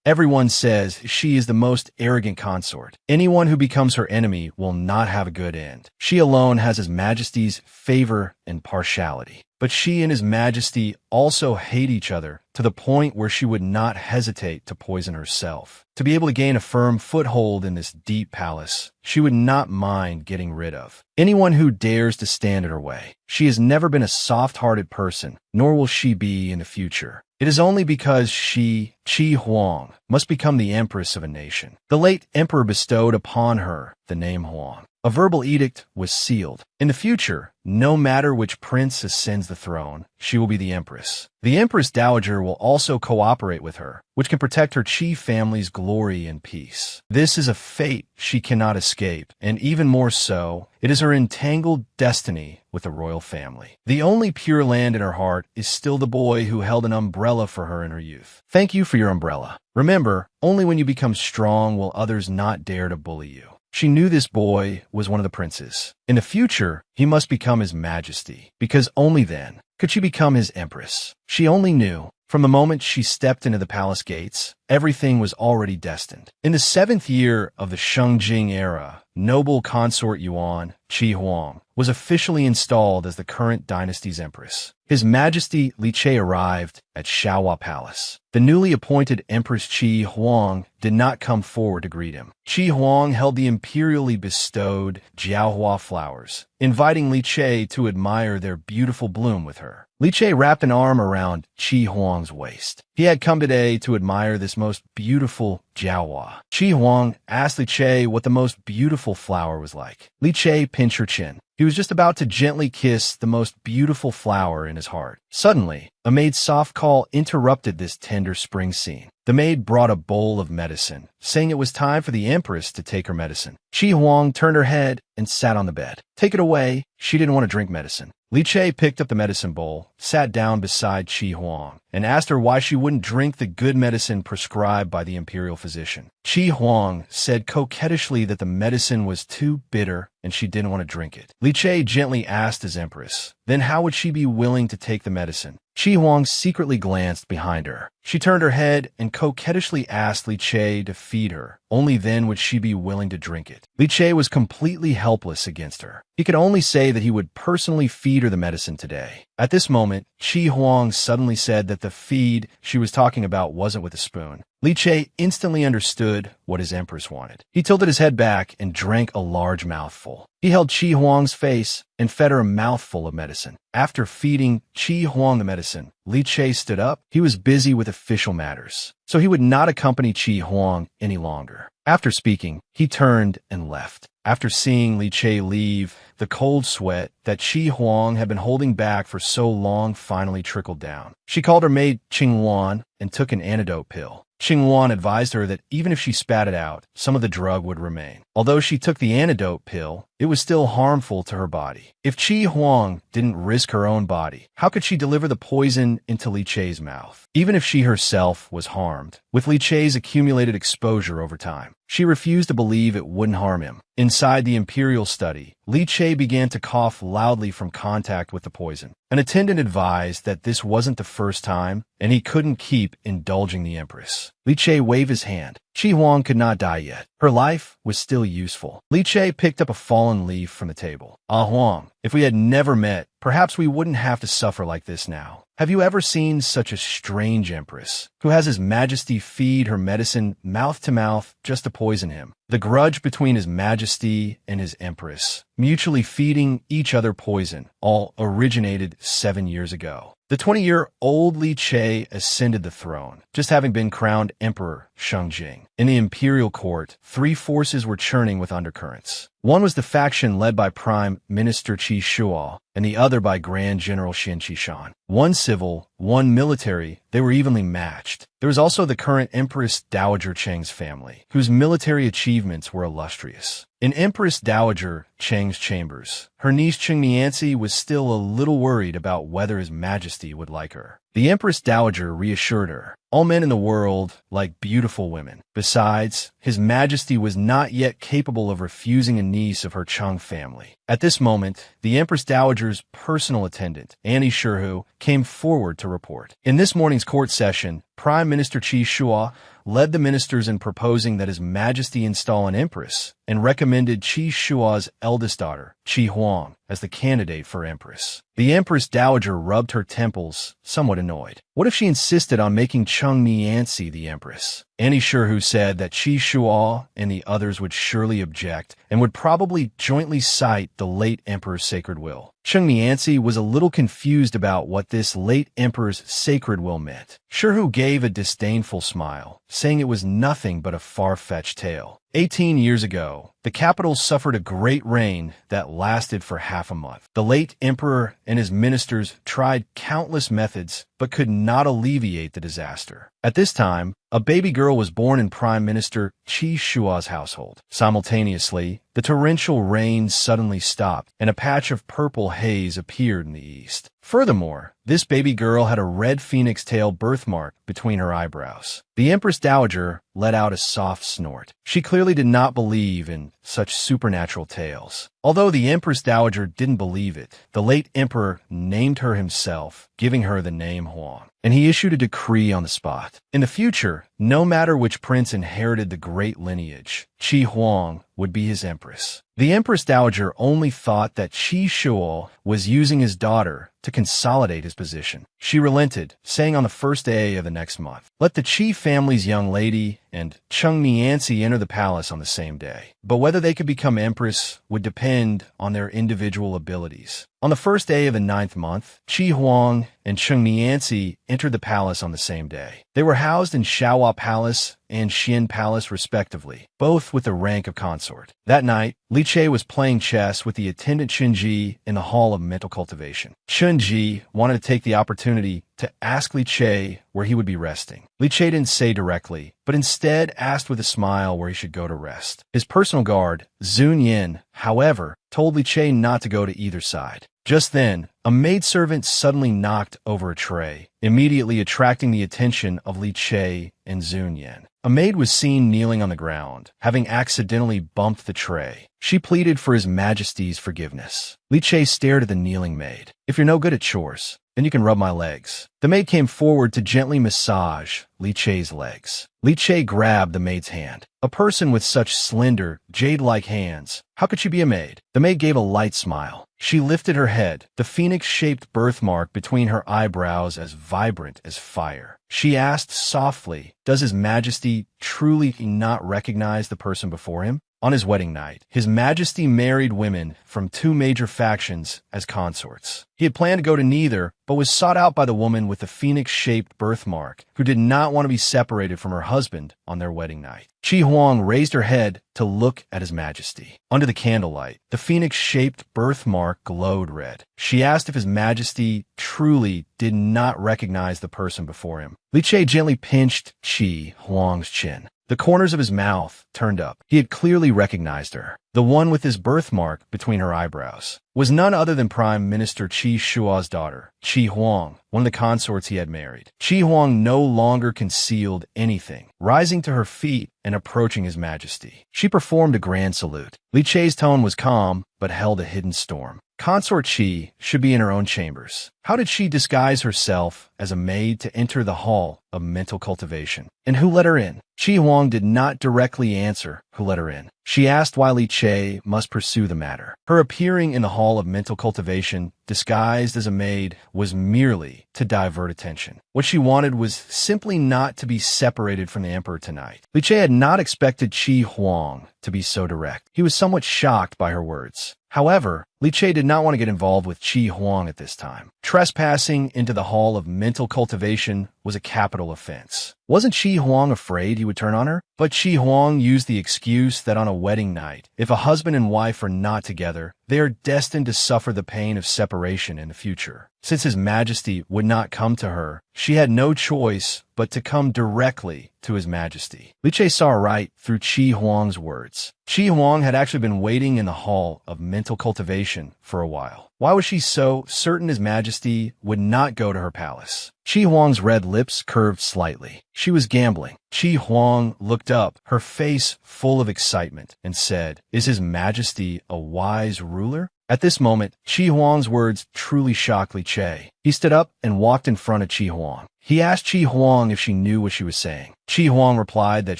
Everyone says she is the most arrogant consort. Anyone who becomes her enemy will not have a good end. She alone has His Majesty's favor and partiality. But she and His Majesty also hate each other to the point where she would not hesitate to poison herself. To be able to gain a firm foothold in this deep palace, she would not mind getting rid of anyone who dares to stand in her way. She has never been a soft-hearted person, nor will she be in the future. It is only because she, Qi Huang, must become the empress of a nation. The late emperor bestowed upon her the name Huang. A verbal edict was sealed. In the future, no matter which prince ascends the throne, she will be the empress. The Empress Dowager will also cooperate with her, which can protect her Qi family's glory and peace. This is a fate she cannot escape, and even more so, it is her entangled destiny with the royal family. The only pure land in her heart is still the boy who held an umbrella for her in her youth. Thank you for your umbrella. Remember, only when you become strong will others not dare to bully you. She knew this boy was one of the princes. In the future, he must become His Majesty, because only then could she become his empress. She only knew, from the moment she stepped into the palace gates, everything was already destined. In the 7th year of the Shengjing era, noble consort Yuan, Qi Huang, was officially installed as the current dynasty's empress. His Majesty Li Che arrived at Shaohua Palace. The newly appointed Empress Qi Huang did not come forward to greet him. Qi Huang held the imperially bestowed Jiaohua flowers, inviting Li Che to admire their beautiful bloom with her. Li Che wrapped an arm around Qi Huang's waist. He had come today to admire this most beautiful Jiaohua. Qi Huang asked Li Che what the most beautiful flower was like. Li Che pinched her chin. He was just about to gently kiss the most beautiful flower in his heart. Suddenly, a maid's soft call interrupted this tender spring scene. The maid brought a bowl of medicine, saying it was time for the empress to take her medicine. Qi Huang turned her head and sat on the bed. Take it away. She didn't want to drink medicine. Li Che picked up the medicine bowl, sat down beside Qi Huang, and asked her why she wouldn't drink the good medicine prescribed by the imperial physician. Qi Huang said coquettishly that the medicine was too bitter and she didn't want to drink it. Li Che gently asked his empress, then how would she be willing to take the medicine? Qi Huang secretly glanced behind her. She turned her head and coquettishly asked Li Che to feed her. Only then would she be willing to drink it. Li Che was completely helpless against her. He could only say that he would personally feed her the medicine today. At this moment, Qi Huang suddenly said that the feed she was talking about wasn't with a spoon. Li Che instantly understood what his empress wanted. He tilted his head back and drank a large mouthful. He held Qi Huang's face and fed her a mouthful of medicine. After feeding Qi Huang the medicine, Li Che stood up. He was busy with official matters, so he would not accompany Qi Huang any longer. After speaking, he turned and left. After seeing Li Che leave, the cold sweat that Qi Huang had been holding back for so long finally trickled down. She called her maid Qingwan and took an antidote pill. Qingwan advised her that even if she spat it out, some of the drug would remain. Although she took the antidote pill, it was still harmful to her body. If Qi Huang didn't risk her own body, how could she deliver the poison into Li Che's mouth? Even if she herself was harmed, with Li Che's accumulated exposure over time, she refused to believe it wouldn't harm him. Inside the imperial study, Li Che began to cough loudly from contact with the poison. An attendant advised that this wasn't the first time, and he couldn't keep indulging the empress. Li Che waved his hand. Qi Huang could not die yet. Her life was still useful. Li Che picked up a fallen leaf from the table. Ah Huang, if we had never met, perhaps we wouldn't have to suffer like this now. Have you ever seen such a strange empress, who has His Majesty feed her medicine mouth to mouth just to poison him? The grudge between His Majesty and his empress, mutually feeding each other poison, all originated 7 years ago. The 20-year-old Li Che ascended the throne, just having been crowned Emperor Shengjing. In the imperial court, 3 forces were churning with undercurrents. One was the faction led by Prime Minister Qi Shuo, and the other by Grand General Xin Qishan. One civil, one military, they were evenly matched. There was also the current Empress Dowager Cheng's family, whose military achievements were illustrious. In Empress Dowager Cheng's chambers, her niece Qingnianzi was still a little worried about whether His Majesty would like her. The Empress Dowager reassured her. All men in the world like beautiful women. Besides, His Majesty was not yet capable of refusing a niece of her Cheng family. At this moment, the Empress Dowager's personal attendant, Annie Shirhu, came forward to report. In this morning's court session, Prime Minister Qi Shua led the ministers in proposing that His Majesty install an empress and recommended Qi Shua's eldest daughter, Qi Huang, as the candidate for empress. The Empress Dowager rubbed her temples, somewhat annoyed. What if she insisted on making Cheng Nianzi the empress? Annie Sherhu said that Qi Shua and the others would surely object and would probably jointly cite the late emperor's sacred will. Cheng Nianzi was a little confused about what this late emperor's sacred will meant. Sherhu gave a disdainful smile, saying it was nothing but a far-fetched tale. 18 years ago, the capital suffered a great rain that lasted for half a month. The late emperor and his ministers tried countless methods but could not alleviate the disaster. At this time, a baby girl was born in Prime Minister Qi Shua's household. Simultaneously, the torrential rain suddenly stopped, and a patch of purple haze appeared in the east. Furthermore, this baby girl had a red phoenix tail birthmark between her eyebrows. The Empress Dowager let out a soft snort. She clearly did not believe in such supernatural tales. Although the Empress Dowager didn't believe it, the late emperor named her himself, giving her the name Huang, and he issued a decree on the spot. In the future, no matter which prince inherited the great lineage, Qi Huang would be his empress. The Empress Dowager only thought that Qi Shua was using his daughter to consolidate his position. She relented, saying on the first day of the next month, "Let the Qi family's young lady and Cheng Nianzi enter the palace on the same day. But whether they could become empress would depend on their individual abilities." On the first day of the 9th month, Qi Huang and Cheng Nianzi entered the palace on the same day. They were housed in Shaohua Palace and Xian Palace respectively, both with the rank of consort. That night, Li Che was playing chess with the attendant Chen Ji in the Hall of Mental Cultivation. Chen Ji wanted to take the opportunity to ask Li Che where he would be resting. Li Che didn't say directly, but instead asked with a smile where he should go to rest. His personal guard, Zun Yin, however, told Li Che not to go to either side. Just then, a maidservant suddenly knocked over a tray, immediately attracting the attention of Li Che and Zun Yin. A maid was seen kneeling on the ground, having accidentally bumped the tray. She pleaded for His Majesty's forgiveness. Li Che stared at the kneeling maid. "If you're no good at chores, then you can rub my legs." The maid came forward to gently massage Li Che's legs. Li Che grabbed the maid's hand. A person with such slender, jade-like hands, how could she be a maid? The maid gave a light smile. She lifted her head, the phoenix-shaped birthmark between her eyebrows as vibrant as fire. She asked softly, "Does His Majesty truly not recognize the person before him?" On his wedding night, His Majesty married women from 2 major factions as consorts. He had planned to go to neither, but was sought out by the woman with the phoenix-shaped birthmark, who did not want to be separated from her husband on their wedding night. Qi Huang raised her head to look at His Majesty. Under the candlelight, the phoenix-shaped birthmark glowed red. She asked if His Majesty truly did not recognize the person before him. Li Che gently pinched Qi Huang's chin. The corners of his mouth turned up. He had clearly recognized her. The one with his birthmark between her eyebrows was none other than Prime Minister Qi Shua's daughter, Qi Huang, one of the consorts he had married. Qi Huang no longer concealed anything, rising to her feet and approaching His Majesty. She performed a grand salute. Li Che's tone was calm, but held a hidden storm. Consort Qi should be in her own chambers. How did she disguise herself as a maid to enter the Hall of Mental Cultivation? And who let her in? Qi Huang did not directly answer who let her in. She asked why Li Che must pursue the matter. Her appearing in the Hall of Mental Cultivation, disguised as a maid, was merely to divert attention. What she wanted was simply not to be separated from the Emperor tonight. Li Che had not expected Qi Huang to be so direct. He was somewhat shocked by her words. However, Li Che did not want to get involved with Qi Huang at this time. Trespassing into the Hall of Mental Cultivation was a capital offense. Wasn't Qi Huang afraid he would turn on her? But Qi Huang used the excuse that on a wedding night, if a husband and wife are not together, they are destined to suffer the pain of separation in the future. Since His Majesty would not come to her, she had no choice but to come directly to His Majesty. Li Che saw right through Qi Huang's words. Qi Huang had actually been waiting in the Hall of Mental Cultivation for a while. Why was she so certain His Majesty would not go to her palace? Qi Huang's red lips curved slightly. She was gambling. Qi Huang looked up, her face full of excitement, and said, "Is His Majesty a wise ruler?" At this moment, Qi Huang's words truly shocked Li Che. He stood up and walked in front of Qi Huang. He asked Qi Huang if she knew what she was saying. Qi Huang replied that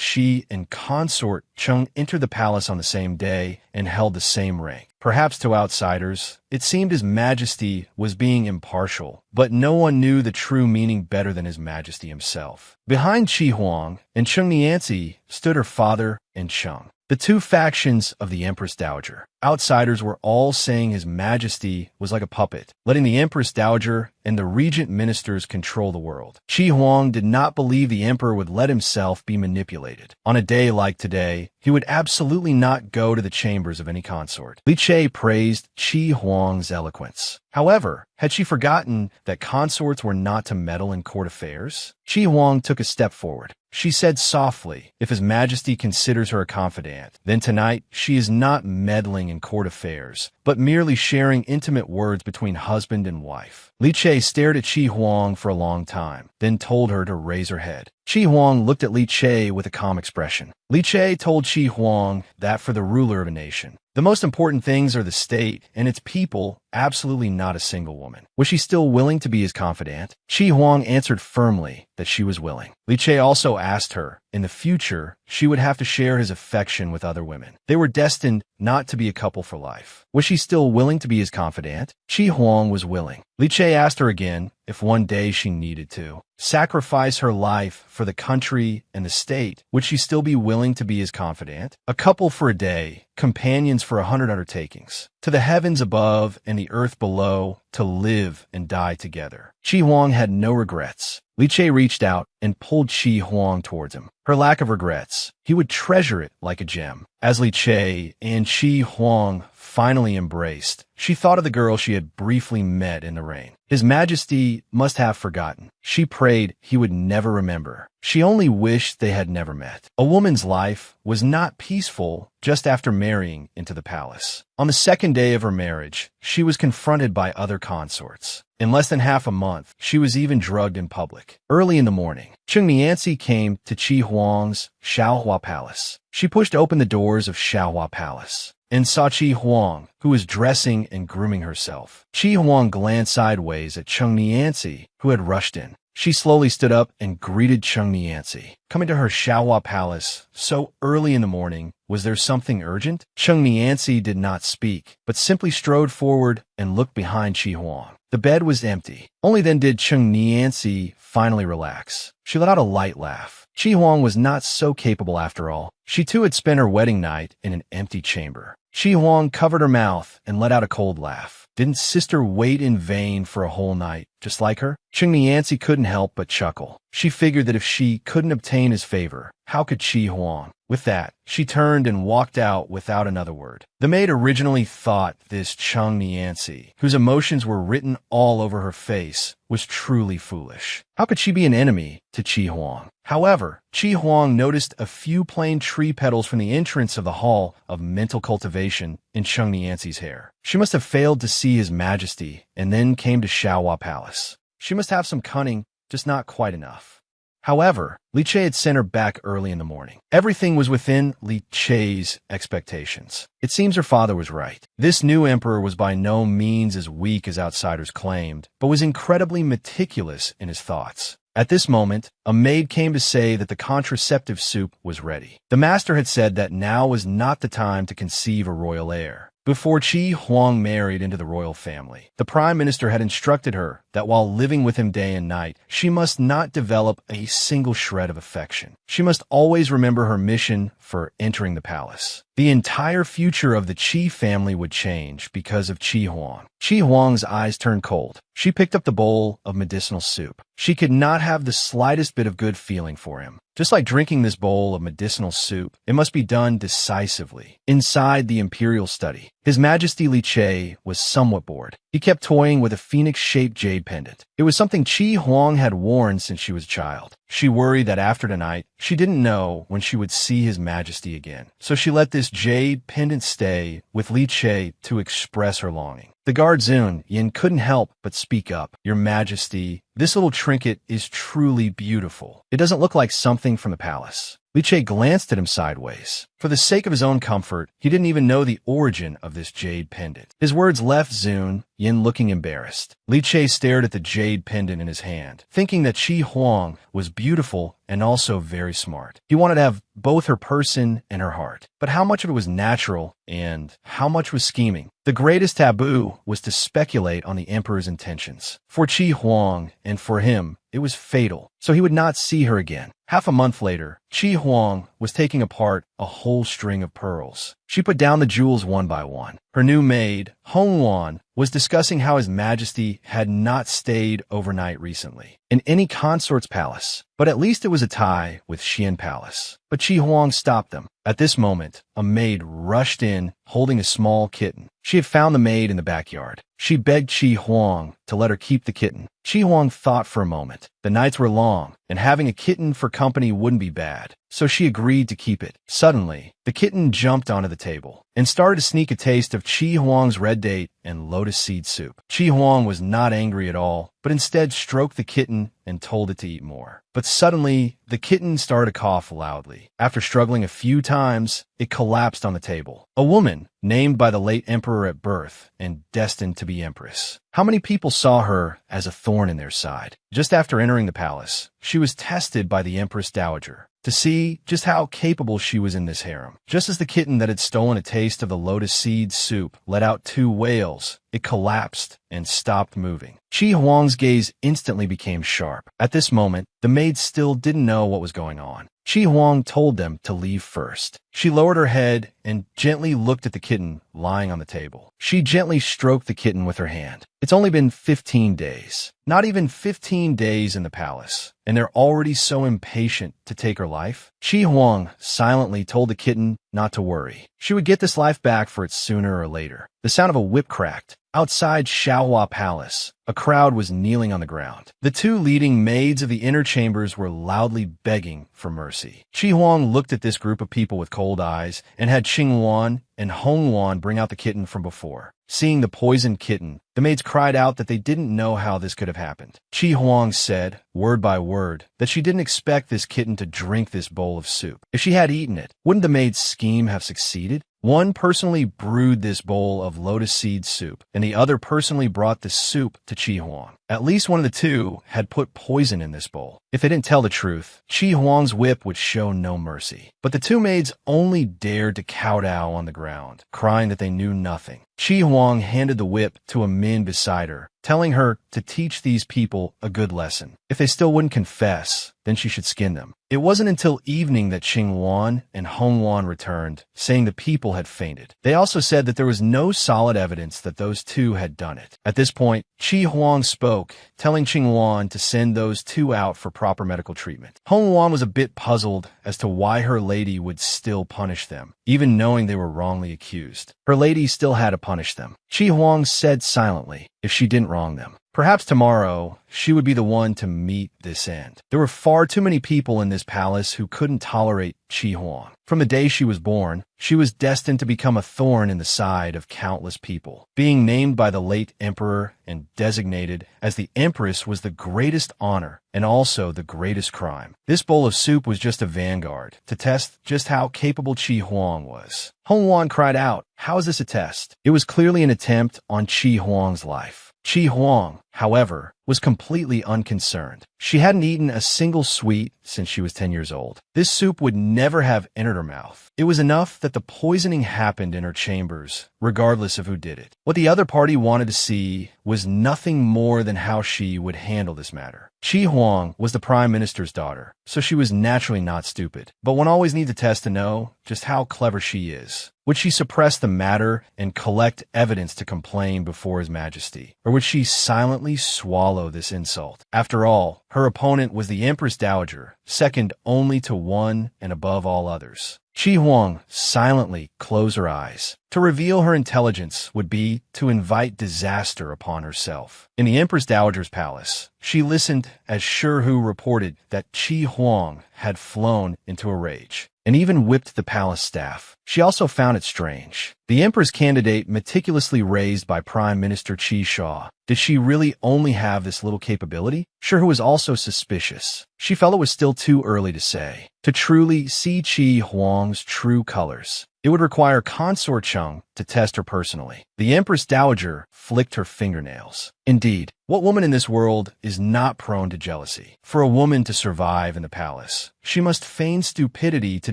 she and consort Cheng entered the palace on the same day and held the same rank. Perhaps to outsiders, it seemed His Majesty was being impartial, but no one knew the true meaning better than His Majesty himself. Behind Qi Huang and Cheng Nianzi stood her father and Cheng, the two factions of the Empress Dowager. Outsiders were all saying His Majesty was like a puppet, letting the Empress Dowager and the regent ministers control the world. Qi Huang did not believe the emperor would let himself be manipulated. On a day like today, he would absolutely not go to the chambers of any consort. Li Che praised Qi Huang's eloquence. However, had she forgotten that consorts were not to meddle in court affairs? Qi Huang took a step forward. She said softly, if His Majesty considers her a confidant, then tonight she is not meddling in court affairs, but merely sharing intimate words between husband and wife. Li Che stared at Qi Huang for a long time, then told her to raise her head. Qi Huang looked at Li Che with a calm expression. Li Che told Qi Huang that for the ruler of a nation, the most important things are the state and its people, absolutely not a single woman. Was she still willing to be his confidant? Qi Huang answered firmly that she was willing. Li Che also asked her, in the future, she would have to share his affection with other women. They were destined not to be a couple for life. Was she still willing to be his confidant? Qi Huang was willing. Li Che asked her again if one day she needed to sacrifice her life for the country and the state. Would she still be willing to be his confidant? A couple for a day, companions for 100 undertakings. To the heavens above and the earth below, to live and die together. Qi Huang had no regrets. Li Che reached out and pulled Qi Huang towards him. Her lack of regrets, he would treasure it like a gem. As Li Che and Qi Huang finally embraced, she thought of the girl she had briefly met in the rain. His Majesty must have forgotten. She prayed he would never remember. She only wished they had never met. A woman's life was not peaceful just after marrying into the palace. On the second day of her marriage, she was confronted by other consorts. In less than half a month, she was even drugged in public. Early in the morning, Cheng Nianzi came to Qi Huang's Xiaohua Palace. She pushed open the doors of Xiaohua Palace and saw Qi Huang, who was dressing and grooming herself. Qi Huang glanced sideways at Cheng Nianzi, who had rushed in. She slowly stood up and greeted Cheng Nianzi. Coming to her Xiaohua Palace so early in the morning, was there something urgent? Cheng Nianzi did not speak, but simply strode forward and looked behind Qi Huang. The bed was empty. Only then did Cheng Nianzi finally relax. She let out a light laugh. Qi Huang was not so capable after all. She too had spent her wedding night in an empty chamber. Qi Huang covered her mouth and let out a cold laugh. Didn't sister wait in vain for a whole night, just like her? Cheng Nianzi couldn't help but chuckle. She figured that if she couldn't obtain his favor, how could Qi Huang? With that, she turned and walked out without another word. The maid originally thought this Cheng Nianzi, whose emotions were written all over her face, was truly foolish. How could she be an enemy to Qi Huang? However, Qi Huang noticed a few plain tree petals from the entrance of the hall of mental cultivation in Cheng Nianzi's hair. She must have failed to see His Majesty and then came to Xiaohua Palace. She must have some cunning, just not quite enough. However, Li Che had sent her back early in the morning. Everything was within Li Che's expectations. It seems her father was right. This new emperor was by no means as weak as outsiders claimed, but was incredibly meticulous in his thoughts. At this moment, a maid came to say that the contraceptive soup was ready. The master had said that now was not the time to conceive a royal heir. Before Qi Huang married into the royal family, the prime minister had instructed her that while living with him day and night, she must not develop a single shred of affection. She must always remember her mission for entering the palace. The entire future of the Qi family would change because of Qi Huang. Qi Huang's eyes turned cold. She picked up the bowl of medicinal soup. She could not have the slightest bit of good feeling for him. Just like drinking this bowl of medicinal soup, it must be done decisively. Inside the imperial study, His Majesty Li Che was somewhat bored. He kept toying with a phoenix-shaped jade pendant. It was something Qi Huang had worn since she was a child. She worried that after tonight, she didn't know when she would see His Majesty again. So she let this jade pendant stay with Li Che to express her longing. The guard Zun Yin couldn't help but speak up. Your Majesty, this little trinket is truly beautiful. It doesn't look like something from the palace. Li Che glanced at him sideways. For the sake of his own comfort, he didn't even know the origin of this jade pendant. His words left Zun, Yin looking embarrassed. Li Che stared at the jade pendant in his hand, thinking that Qi Huang was beautiful and also very smart. He wanted to have both her person and her heart. But how much of it was natural and how much was scheming? The greatest taboo was to speculate on the emperor's intentions. For Qi Huang and for him, it was fatal, so he would not see her again. Half a month later, Qi Huang was taking apart a whole string of pearls. She put down the jewels one by one. Her new maid, Hong Wan, was discussing how His Majesty had not stayed overnight recently in any consort's palace, but at least it was a tie with Xian Palace. But Qi Huang stopped them. At this moment, a maid rushed in, holding a small kitten. She had found the maid in the backyard. She begged Qi Huang to let her keep the kitten. Qi Huang thought for a moment. The nights were long, and having a kitten for company wouldn't be bad, so she agreed to keep it. Suddenly, the kitten jumped onto the table and started to sneak a taste of Qi Huang's red date and lotus seed soup. Qi Huang was not angry at all, but instead stroked the kitten and told it to eat more. But suddenly, the kitten started to cough loudly. After struggling a few times, it collapsed on the table. A woman, named by the late emperor at birth and destined to be empress. How many people saw her as a thorn in their side? Just after entering the palace, she was tested by the Empress Dowager to see just how capable she was in this harem. Just as the kitten that had stolen a taste of the lotus seed soup let out 2 wails, it collapsed and stopped moving. Qi Huang's gaze instantly became sharp. At this moment, the maid still didn't know what was going on. Qi Huang told them to leave first. She lowered her head and gently looked at the kitten lying on the table. She gently stroked the kitten with her hand. It's only been 15 days. Not even 15 days in the palace, and they're already so impatient to take her life. Qi Huang silently told the kitten not to worry. She would get this life back for it sooner or later. The sound of a whip cracked. Outside Xiaohua Palace, a crowd was kneeling on the ground. The 2 leading maids of the inner chambers were loudly begging for mercy. Qi Huang looked at this group of people with cold eyes and had Qing Wan and Hong Wan bring out the kitten from before. Seeing the poisoned kitten, the maids cried out that they didn't know how this could have happened. Qi Huang said, word by word, that she didn't expect this kitten to drink this bowl of soup. If she had eaten it, wouldn't the maid's scheme have succeeded? One personally brewed this bowl of lotus seed soup, and the other personally brought the soup to Qi Huang. At least one of the 2 had put poison in this bowl. If they didn't tell the truth, Qi Huang's whip would show no mercy. But the 2 maids only dared to kowtow on the ground, crying that they knew nothing. Qi Huang handed the whip to a min beside her, telling her to teach these people a good lesson. If they still wouldn't confess, then she should skin them. It wasn't until evening that Qing Wan and Hong Wan returned, saying the people had fainted. They also said that there was no solid evidence that those 2 had done it. At this point, Qi Huang spoke, telling Qing Wan to send those 2 out for proper medical treatment. Hong Wan was a bit puzzled as to why her lady would still punish them, even knowing they were wrongly accused. Her lady still had to punish them. Qi Huang said silently, if she didn't wrong them. Perhaps tomorrow, she would be the one to meet this end. There were far too many people in this palace who couldn't tolerate Qi Huang. From the day she was born, she was destined to become a thorn in the side of countless people. Being named by the late emperor and designated as the empress was the greatest honor and also the greatest crime. This bowl of soup was just a vanguard to test just how capable Qi Huang was. Hong Wan cried out, how is this a test? It was clearly an attempt on Qi Huang's life. Qi Huang, however, was completely unconcerned. She hadn't eaten a single sweet since she was 10 years old. This soup would never have entered her mouth. It was enough that the poisoning happened in her chambers, regardless of who did it. What the other party wanted to see was nothing more than how she would handle this matter. Qi Huang was the prime minister's daughter, so she was naturally not stupid. But one always needs a test to know just how clever she is. Would she suppress the matter and collect evidence to complain before His Majesty? Or would she silently swallow this insult? After all, her opponent was the Empress Dowager, second only to one and above all others. Qi Huang silently closed her eyes. To reveal her intelligence would be to invite disaster upon herself. In the Empress Dowager's palace, she listened as Shihu reported that Qi Huang had flown into a rage and even whipped the palace staff. She also found it strange The Empress candidate meticulously raised by Prime Minister Shia. Did she really only have this little capability? Sure, who was also suspicious. She felt it was still too early to say. To truly see Qi Huang's true colors, it would require Consort Cheng to test her personally. The Empress Dowager flicked her fingernails. Indeed, what woman in this world is not prone to jealousy? For a woman to survive in the palace, she must feign stupidity to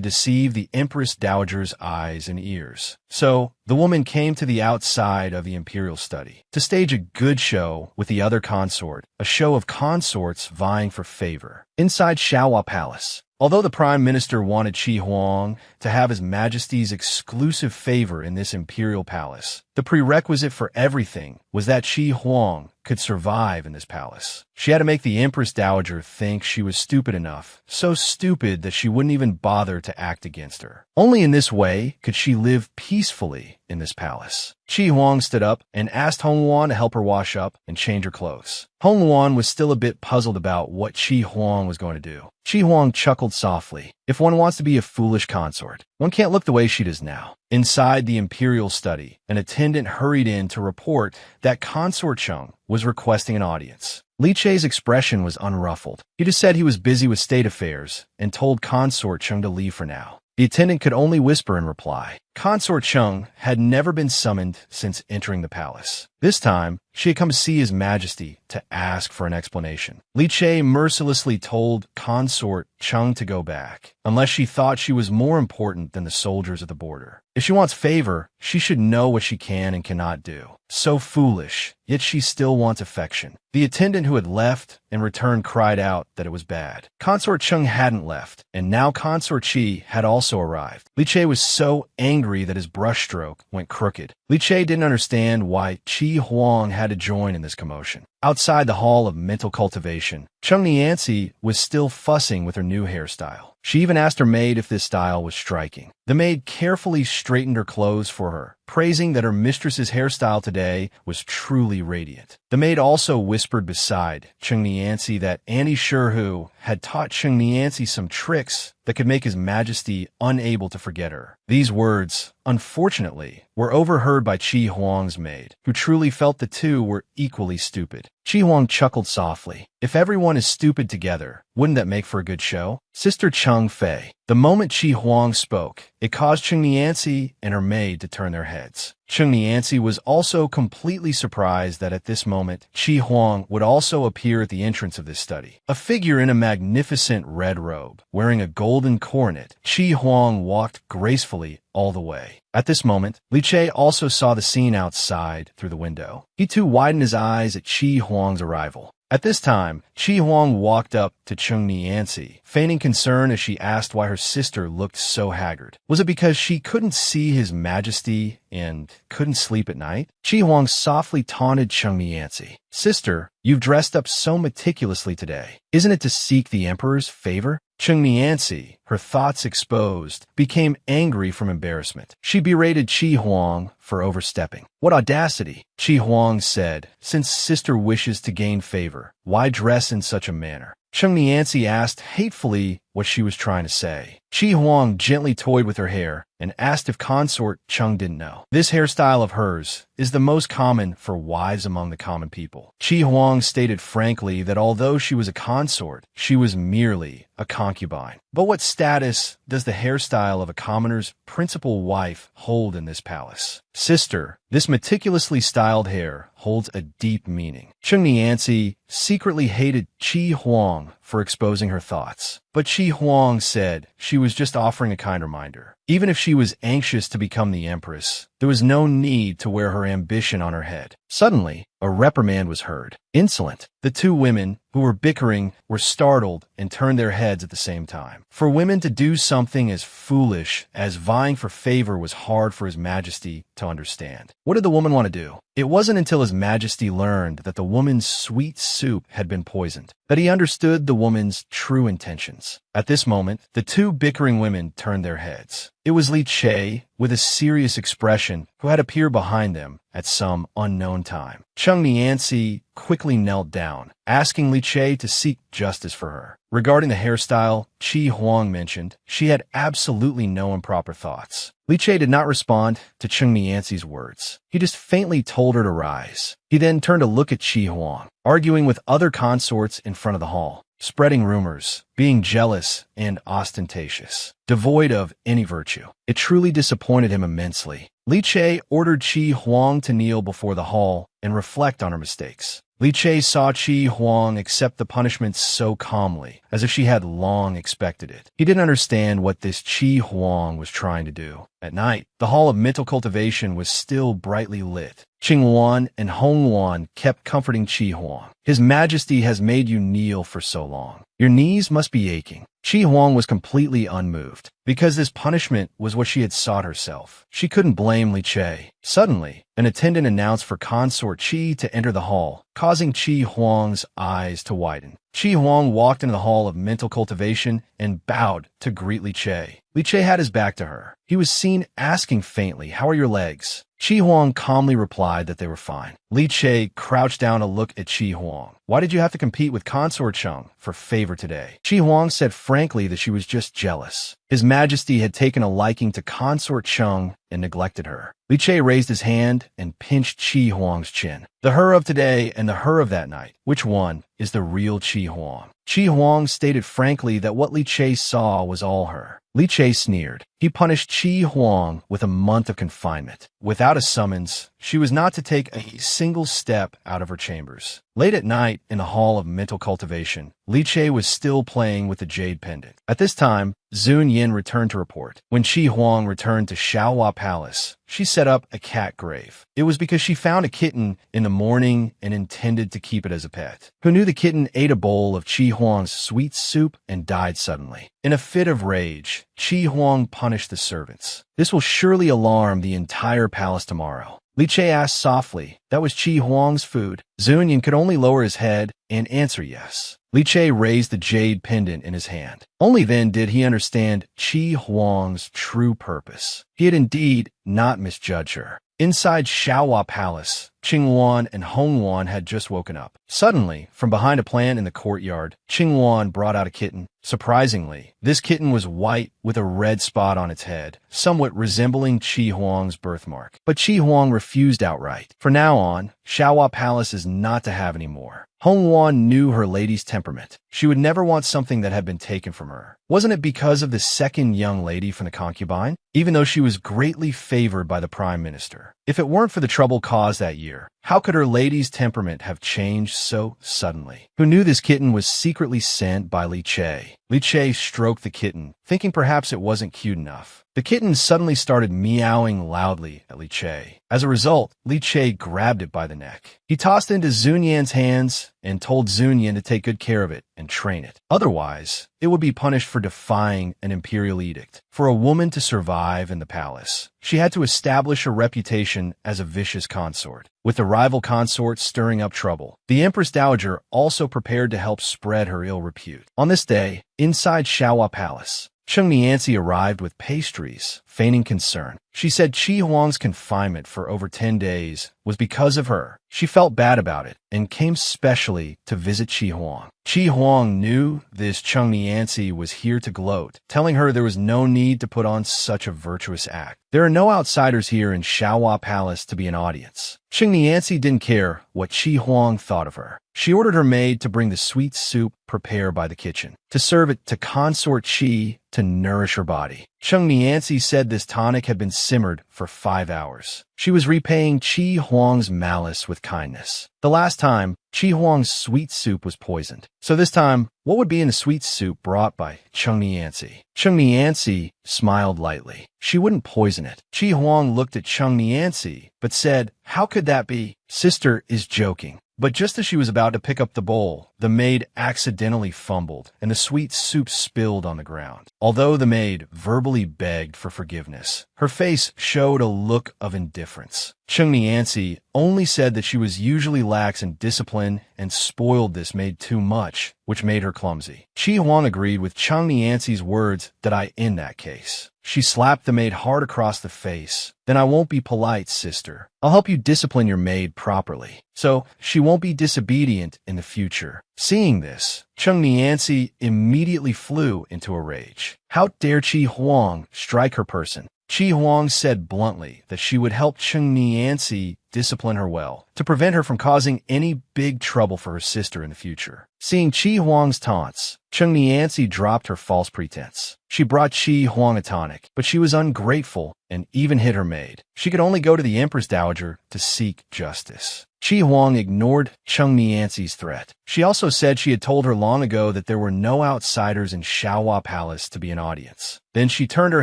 deceive the Empress Dowager's eyes and ears. So, the woman came to the outside of the imperial study to stage a good show with the other consort, a show of consorts vying for favor. Inside Shaohua Palace, although the Prime Minister wanted Qi Huang to have His Majesty's exclusive favor in this imperial palace, the prerequisite for everything was that Qi Huang could survive in this palace. She had to make the Empress Dowager think she was stupid enough, so stupid that she wouldn't even bother to act against her. Only in this way could she live peacefully in this palace. Qi Huang stood up and asked Hong Luan to help her wash up and change her clothes. Hong Luan was still a bit puzzled about what Qi Huang was going to do. Qi Huang chuckled softly. If one wants to be a foolish consort, one can't look the way she does now. Inside the imperial study, an attendant hurried in to report that Consort Cheng was requesting an audience. Li Che's expression was unruffled. He just said he was busy with state affairs and told Consort Cheng to leave for now. The attendant could only whisper in reply. Consort Cheng had never been summoned since entering the palace. This time, she had come to see His Majesty to ask for an explanation. Li Che mercilessly told Consort Cheng to go back, unless she thought she was more important than the soldiers at the border. If she wants favor, she should know what she can and cannot do. So foolish, yet she still wants affection. The attendant who had left and returned cried out that it was bad. Consort Cheng hadn't left, and now Consort Qi had also arrived. Li Che was so angry that his brushstroke went crooked. Li Che didn't understand why Qi Huang had to join in this commotion. Outside the hall of mental cultivation, Cheng Nianci was still fussing with her new hairstyle. She even asked her maid if this style was striking. The maid carefully straightened her clothes for her, praising that her mistress's hairstyle today was truly radiant. The maid also whispered beside Cheng Nianci that Annie Sherhu had taught Cheng Nianci some tricks that could make His Majesty unable to forget her. These words, unfortunately, were overheard by Qi Huang's maid, who truly felt the two were equally stupid. Qi Huang chuckled softly. If everyone is stupid together, wouldn't that make for a good show? Sister Cheng Fei. The moment Qi Huang spoke, it caused Cheng Nianci and her maid to turn their heads. Cheng Nianci was also completely surprised that at this moment, Qi Huang would also appear at the entrance of this study. A figure in a magnificent red robe, wearing a golden coronet, Qi Huang walked gracefully all the way. At this moment, Li Che also saw the scene outside through the window. He too widened his eyes at Qi Huang's arrival. At this time, Qi Huang walked up to Cheng Nianci, feigning concern as she asked why her sister looked so haggard. Was it because she couldn't see His Majesty and couldn't sleep at night? Qi Huang softly taunted Cheng Nianci. Sister, you've dressed up so meticulously today. Isn't it to seek the Emperor's favor? Cheng Nianci, her thoughts exposed, became angry from embarrassment. She berated Qi Huang for overstepping. What audacity! Qi Huang said, since sister wishes to gain favor, why dress in such a manner? Cheng Nianci asked hatefully what she was trying to say. Qi Huang gently toyed with her hair and asked if Consort Cheng didn't know. This hairstyle of hers is the most common for wives among the common people. Qi Huang stated frankly that although she was a consort, she was merely a concubine. But what status does the hairstyle of a commoner's principal wife hold in this palace? Sister, this meticulously styled hair holds a deep meaning. Cheng Nianci secretly hated Qi Huang for exposing her thoughts. But Qi Huang said she was just offering a kind reminder. Even if she was anxious to become the empress, there was no need to wear her ambition on her head. Suddenly, a reprimand was heard. Insolent. The two women, who were bickering, were startled and turned their heads at the same time. For women to do something as foolish as vying for favor was hard for His Majesty to understand. What did the woman want to do? It wasn't until His Majesty learned that the woman's sweet soup had been poisoned that he understood the woman's true intentions. At this moment, the two bickering women turned their heads. It was Li Che with a serious expression, who had appeared behind them at some unknown time. Chung Nianzi quickly knelt down, asking Li Che to seek justice for her. Regarding the hairstyle, Qi Huang mentioned she had absolutely no improper thoughts. Li Che did not respond to Chung Nianzi's words. He just faintly told her to rise. He then turned to look at Qi Huang, arguing with other consorts in front of the hall, spreading rumors, being jealous and ostentatious, devoid of any virtue. It truly disappointed him immensely. Li Che ordered Qi Huang to kneel before the hall and reflect on her mistakes. Li Che saw Qi Huang accept the punishment so calmly, as if she had long expected it. He didn't understand what this Qi Huang was trying to do. At night, the hall of mental cultivation was still brightly lit. Qing Wan and Hong Wan kept comforting Qi Huang. His Majesty has made you kneel for so long. Your knees must be aching. Qi Huang was completely unmoved, because this punishment was what she had sought herself. She couldn't blame Li Che. Suddenly, an attendant announced for Consort Qi to enter the hall, causing Qi Huang's eyes to widen. Qi Huang walked into the hall of mental cultivation and bowed to greet Li Che. Li Che had his back to her. He was seen asking faintly, "How are your legs?" Qi Huang calmly replied that they were fine. Li Che crouched down to look at Qi Huang. "Why did you have to compete with Consort Chung for favor today?" Qi Huang said frankly that she was just jealous. His Majesty had taken a liking to Consort Chung and neglected her. Li Che raised his hand and pinched Qi Huang's chin. "The her of today and the her of that night, which one is the real Qi Huang?" Qi Huang stated frankly that what Li Che saw was all her. Li Che sneered. He punished Qi Huang with a month of confinement. Without a summons, she was not to take a single step out of her chambers. Late at night, in the hall of mental cultivation, Li Che was still playing with the jade pendant. At this time, Zun Yin returned to report. When Qi Huang returned to Xiaohua Palace, she set up a cat grave. It was because she found a kitten in the morning and intended to keep it as a pet. Who knew the kitten ate a bowl of Qi Huang's sweet soup and died suddenly. In a fit of rage, Qi Huang punished the servants. "This will surely alarm the entire palace tomorrow." Li Che asked softly. That was Qi Huang's food. Zun Yin could only lower his head and answer yes. Li Che raised the jade pendant in his hand. Only then did he understand Qi Huang's true purpose. He had indeed not misjudged her. Inside Xiaohua Palace, Qing Wan and Hong Wan had just woken up. Suddenly, from behind a plant in the courtyard, Qing Wan brought out a kitten. Surprisingly, this kitten was white with a red spot on its head, somewhat resembling Qi Huang's birthmark. But Qi Huang refused outright. From now on, Xiaohua Palace is not to have any more. Hong Wan knew her lady's temperament. She would never want something that had been taken from her. Wasn't it because of the second young lady from the concubine? Even though she was greatly favored by the prime minister. If it weren't for the trouble caused that year, how could her lady's temperament have changed so suddenly? Who knew this kitten was secretly sent by Li Che? Li Che stroked the kitten, thinking perhaps it wasn't cute enough. The kitten suddenly started meowing loudly at Li Che. As a result, Li Che grabbed it by the neck. He tossed it into Zun Yan's hands and told Zun Yan to take good care of it and train it. Otherwise, it would be punished for defying an imperial edict. For a woman to survive in the palace, she had to establish a reputation as a vicious consort. With the rival consort stirring up trouble, the Empress Dowager also prepared to help spread her ill repute. On this day, inside Xiaohua Palace, Chung Nianzi arrived with pastries, feigning concern. She said Qi Huang's confinement for over 10 days was because of her. She felt bad about it and came specially to visit Qi Huang. Qi Huang knew this Chung Nianzi was here to gloat, telling her there was no need to put on such a virtuous act. There are no outsiders here in Xiaohua Palace to be an audience. Chung Nianzi didn't care what Qi Huang thought of her. She ordered her maid to bring the sweet soup prepared by the kitchen, to serve it to Consort Qi to nourish her body. Chung Nianzi said this tonic had been simmered for 5 hours. She was repaying Qi Huang's malice with kindness. The last time, Qi Huang's sweet soup was poisoned. So this time, what would be in the sweet soup brought by Chung Nianzi? Chung Nianzi smiled lightly. She wouldn't poison it. Qi Huang looked at Chung Nianzi, but said, "How could that be? Sister is joking." But just as she was about to pick up the bowl, the maid accidentally fumbled, and the sweet soup spilled on the ground. Although the maid verbally begged for forgiveness, her face showed a look of indifference. Chung Niancy only said that she was usually lax in discipline and spoiled this maid too much, which made her clumsy. Chi Huang agreed with Chung Niancy's words that I end that case. She slapped the maid hard across the face. Then I won't be polite, sister. I'll help you discipline your maid properly, so she won't be disobedient in the future. Seeing this, Chung Niancy immediately flew into a rage. How dare Chi Huang strike her person? Chi Huang said bluntly that she would help Chung Niancy discipline her well, to prevent her from causing any big trouble for her sister in the future. Seeing Chi Huang's taunts, Chung Niancy dropped her false pretense. She brought Chi Huang a tonic, but she was ungrateful and even hit her maid. She could only go to the Empress Dowager to seek justice. Chi Huang ignored Chung Niancy's threat. She also said she had told her long ago that there were no outsiders in Xiaohua Palace to be an audience. Then she turned her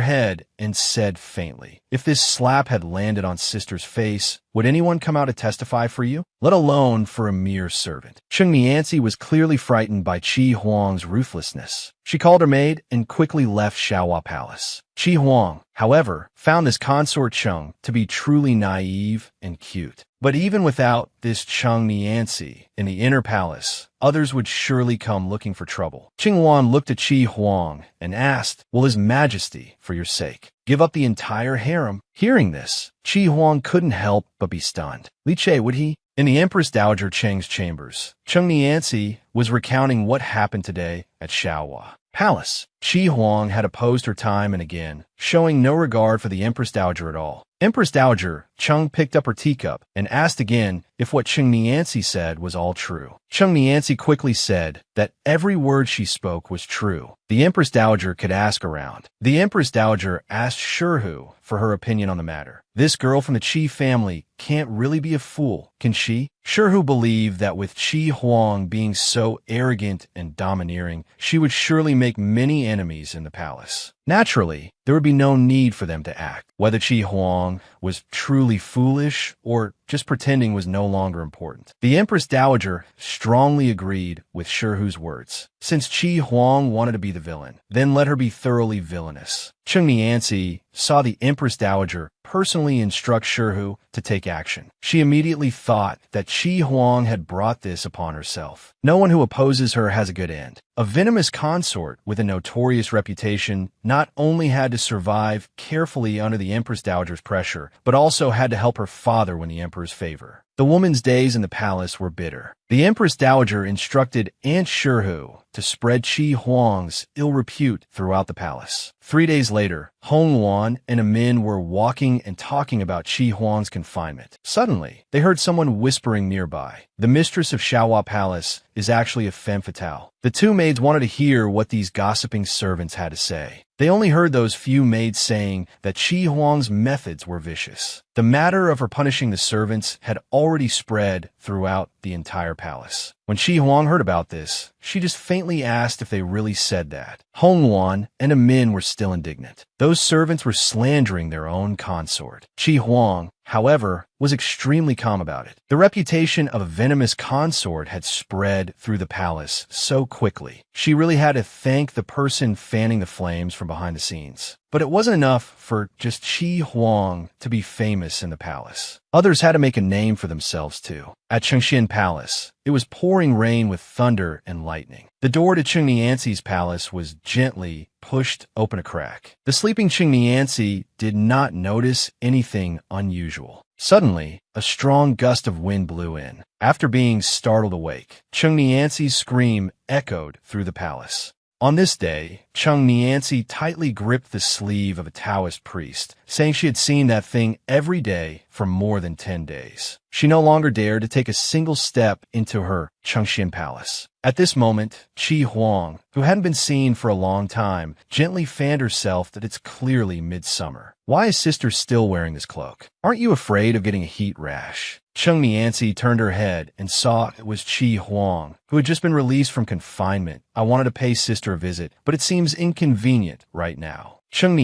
head and said faintly, "If this slap had landed on sister's face, would anyone come out to testify for you? Let alone for a mere servant." Chung Niancy was clearly frightened by Chi Huang's ruthlessness. She called her maid and quickly left Xiaohua Palace. Chi Huang, however, found this consort Chung to be truly naive and cute. But even without this Chung Niancy in the inner palace, others would surely come looking for trouble. Qinghuan looked at Chi Huang and asked, "Will His Majesty, for your sake, give up the entire harem?" Hearing this, Chi Huang couldn't help but be stunned. Li Che, would he? In the Empress Dowager Cheng's chambers, Chung Niancy was recounting what happened today at Xiaohua Palace. Chi Huang had opposed her time and again, showing no regard for the Empress Dowager at all. Empress Dowager Chung picked up her teacup and asked again if what Chung Niancy said was all true. Chung Niancy quickly said that every word she spoke was true. The Empress Dowager could ask around. The Empress Dowager asked Shurhu for her opinion on the matter. This girl from the Qi family can't really be a fool, can she? Shurhu believed that with Chi Huang being so arrogant and domineering, she would surely make many enemies in the palace. Naturally, there would be no need for them to act. Whether Chi Huang was truly foolish or just pretending was no longer important. The Empress Dowager strongly agreed with Shurhu's words. Since Chi Huang wanted to be the villain, then let her be thoroughly villainous. Chung Niancy saw the Empress Dowager personally instruct Shurhu to take action. She immediately thought that Chi Huang had brought this upon herself. No one who opposes her has a good end. A venomous consort with a notorious reputation not only had to survive carefully under the Empress Dowager's pressure, but also had to help her father win the Emperor's favor. The woman's days in the palace were bitter. The Empress Dowager instructed Aunt Shurhu to spread Chi Huang's ill repute throughout the palace. 3 days later, Hong Wan and Amin were walking and talking about Chi Huang's confinement. Suddenly, they heard someone whispering nearby. The mistress of Xiaohua Palace is actually a femme fatale. The two maids wanted to hear what these gossiping servants had to say. They only heard those few maids saying that Chi Huang's methods were vicious. The matter of her punishing the servants had already spread throughout the entire palace. When Chi Huang heard about this, she just faintly asked if they really said that. Hong Wan and Amin were still indignant. Those servants were slandering their own consort. Chi Huang, however, was extremely calm about it. The reputation of a venomous consort had spread through the palace so quickly. She really had to thank the person fanning the flames from behind the scenes. But it wasn't enough for just Chi Huang to be famous in the palace. Others had to make a name for themselves too. At Chengxian Palace, it was pouring rain with thunder and lightning. The door to Chung Niancy's palace was gently pushed open a crack. The sleeping Chung Niancy did not notice anything unusual. Suddenly, a strong gust of wind blew in. After being startled awake, Chung Niancy's scream echoed through the palace. On this day, Chung Niancy tightly gripped the sleeve of a Taoist priest, saying she had seen that thing every day for more than 10 days. She no longer dared to take a single step into her Chengxian Palace. At this moment, Chi Huang, who hadn't been seen for a long time, gently fanned herself that it's clearly midsummer. Why is sister still wearing this cloak? Aren't you afraid of getting a heat rash? Chung Niancy turned her head and saw it was Chi Huang, who had just been released from confinement. I wanted to pay sister a visit, but it seems inconvenient right now. Cheng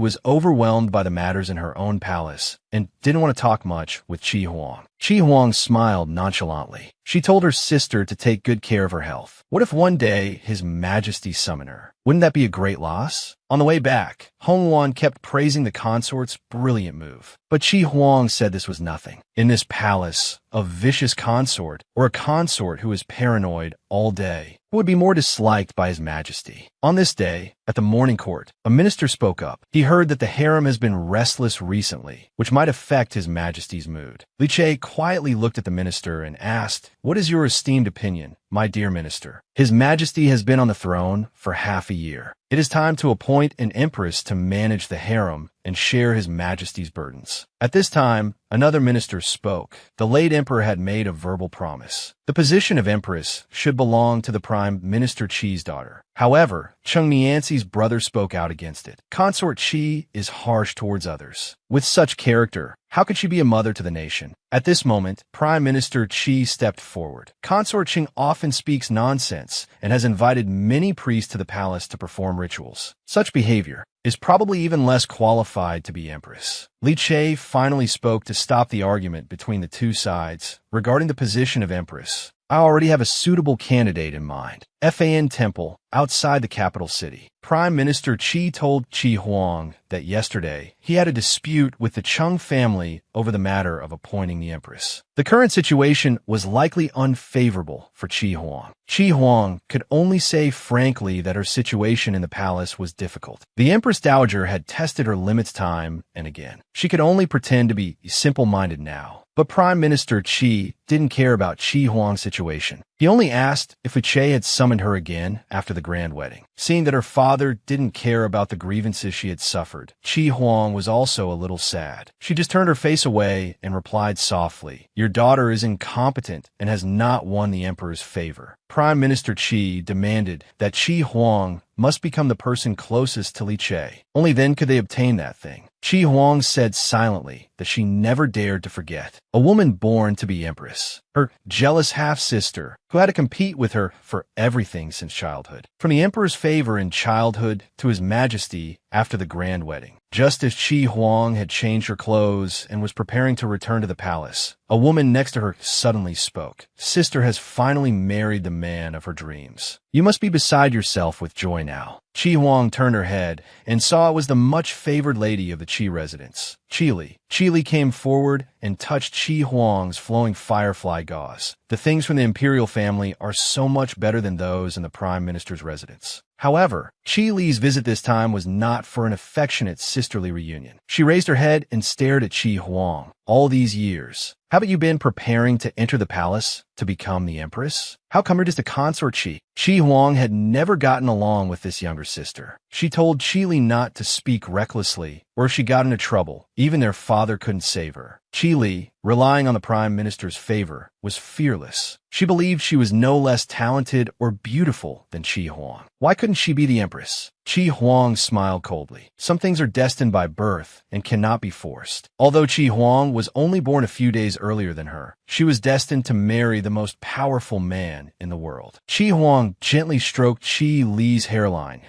was overwhelmed by the matters in her own palace and didn't want to talk much with Qi Huang. Qi Huang smiled nonchalantly. She told her sister to take good care of her health. What if one day His Majesty summoned her? Wouldn't that be a great loss? On the way back, Hong Wan kept praising the consort's brilliant move. But Qi Huang said this was nothing. In this palace, a vicious consort, or a consort who is paranoid all day, would be more disliked by His Majesty. On this day, at the morning court, a minister spoke up. He heard that the harem has been restless recently, which might affect His Majesty's mood. Li Che quietly looked at the minister and asked, "What is your esteemed opinion, my dear minister? His Majesty has been on the throne for half a year. It is time to appoint an empress to manage the harem and share His Majesty's burdens." At this time, another minister spoke. The late emperor had made a verbal promise. The position of empress should belong to the prime minister Qi's daughter. However, Cheng Nianxi's brother spoke out against it. Consort Qi is harsh towards others. With such character, how could she be a mother to the nation? At this moment, Prime Minister Qi stepped forward. Consort Qing often speaks nonsense and has invited many priests to the palace to perform rituals. Such behavior is probably even less qualified to be empress. Li Che finally spoke to stop the argument between the two sides regarding the position of empress. "I already have a suitable candidate in mind. Fan Temple, outside the capital city." Prime Minister Qi told Qi Huang that yesterday he had a dispute with the Cheng family over the matter of appointing the empress. The current situation was likely unfavorable for Qi Huang. Qi Huang could only say frankly that her situation in the palace was difficult. The Empress Dowager had tested her limits time and again. She could only pretend to be simple-minded now. But Prime Minister Qi didn't care about Qi Huang's situation. He only asked if Li Che had summoned her again after the grand wedding. Seeing that her father didn't care about the grievances she had suffered, Qi Huang was also a little sad. She just turned her face away and replied softly, "Your daughter is incompetent and has not won the emperor's favor." Prime Minister Qi demanded that Qi Huang must become the person closest to Li Che. Only then could they obtain that thing. Qi Huang said silently that she never dared to forget. A woman born to be empress. Her jealous half-sister, who had to compete with her for everything since childhood. From the emperor's favor in childhood to His Majesty after the grand wedding. Just as Qi Huang had changed her clothes and was preparing to return to the palace, a woman next to her suddenly spoke. "Sister has finally married the man of her dreams. You must be beside yourself with joy now." Qi Huang turned her head and saw it was the much-favored lady of the Qi residence, Qili. Qili came forward and touched Qi Huang's flowing firefly gauze. The things from the imperial family are so much better than those in the prime minister's residence. However, Qi Li's visit this time was not for an affectionate sisterly reunion. She raised her head and stared at Qi Huang. "All these years, haven't you been preparing to enter the palace to become the empress? How come you're just a consort, Qi?" Qi Huang had never gotten along with this younger sister. She told Qi Li not to speak recklessly, or if she got into trouble, even their father couldn't save her. Qi Li, relying on the prime minister's favor, was fearless. She believed she was no less talented or beautiful than Qi Huang. Why couldn't she be the empress? Qi Huang smiled coldly. Some things are destined by birth and cannot be forced. Although Qi Huang was only born a few days earlier than her, she was destined to marry the most powerful man in the world. Qi Huang gently stroked Qi Li's hairline.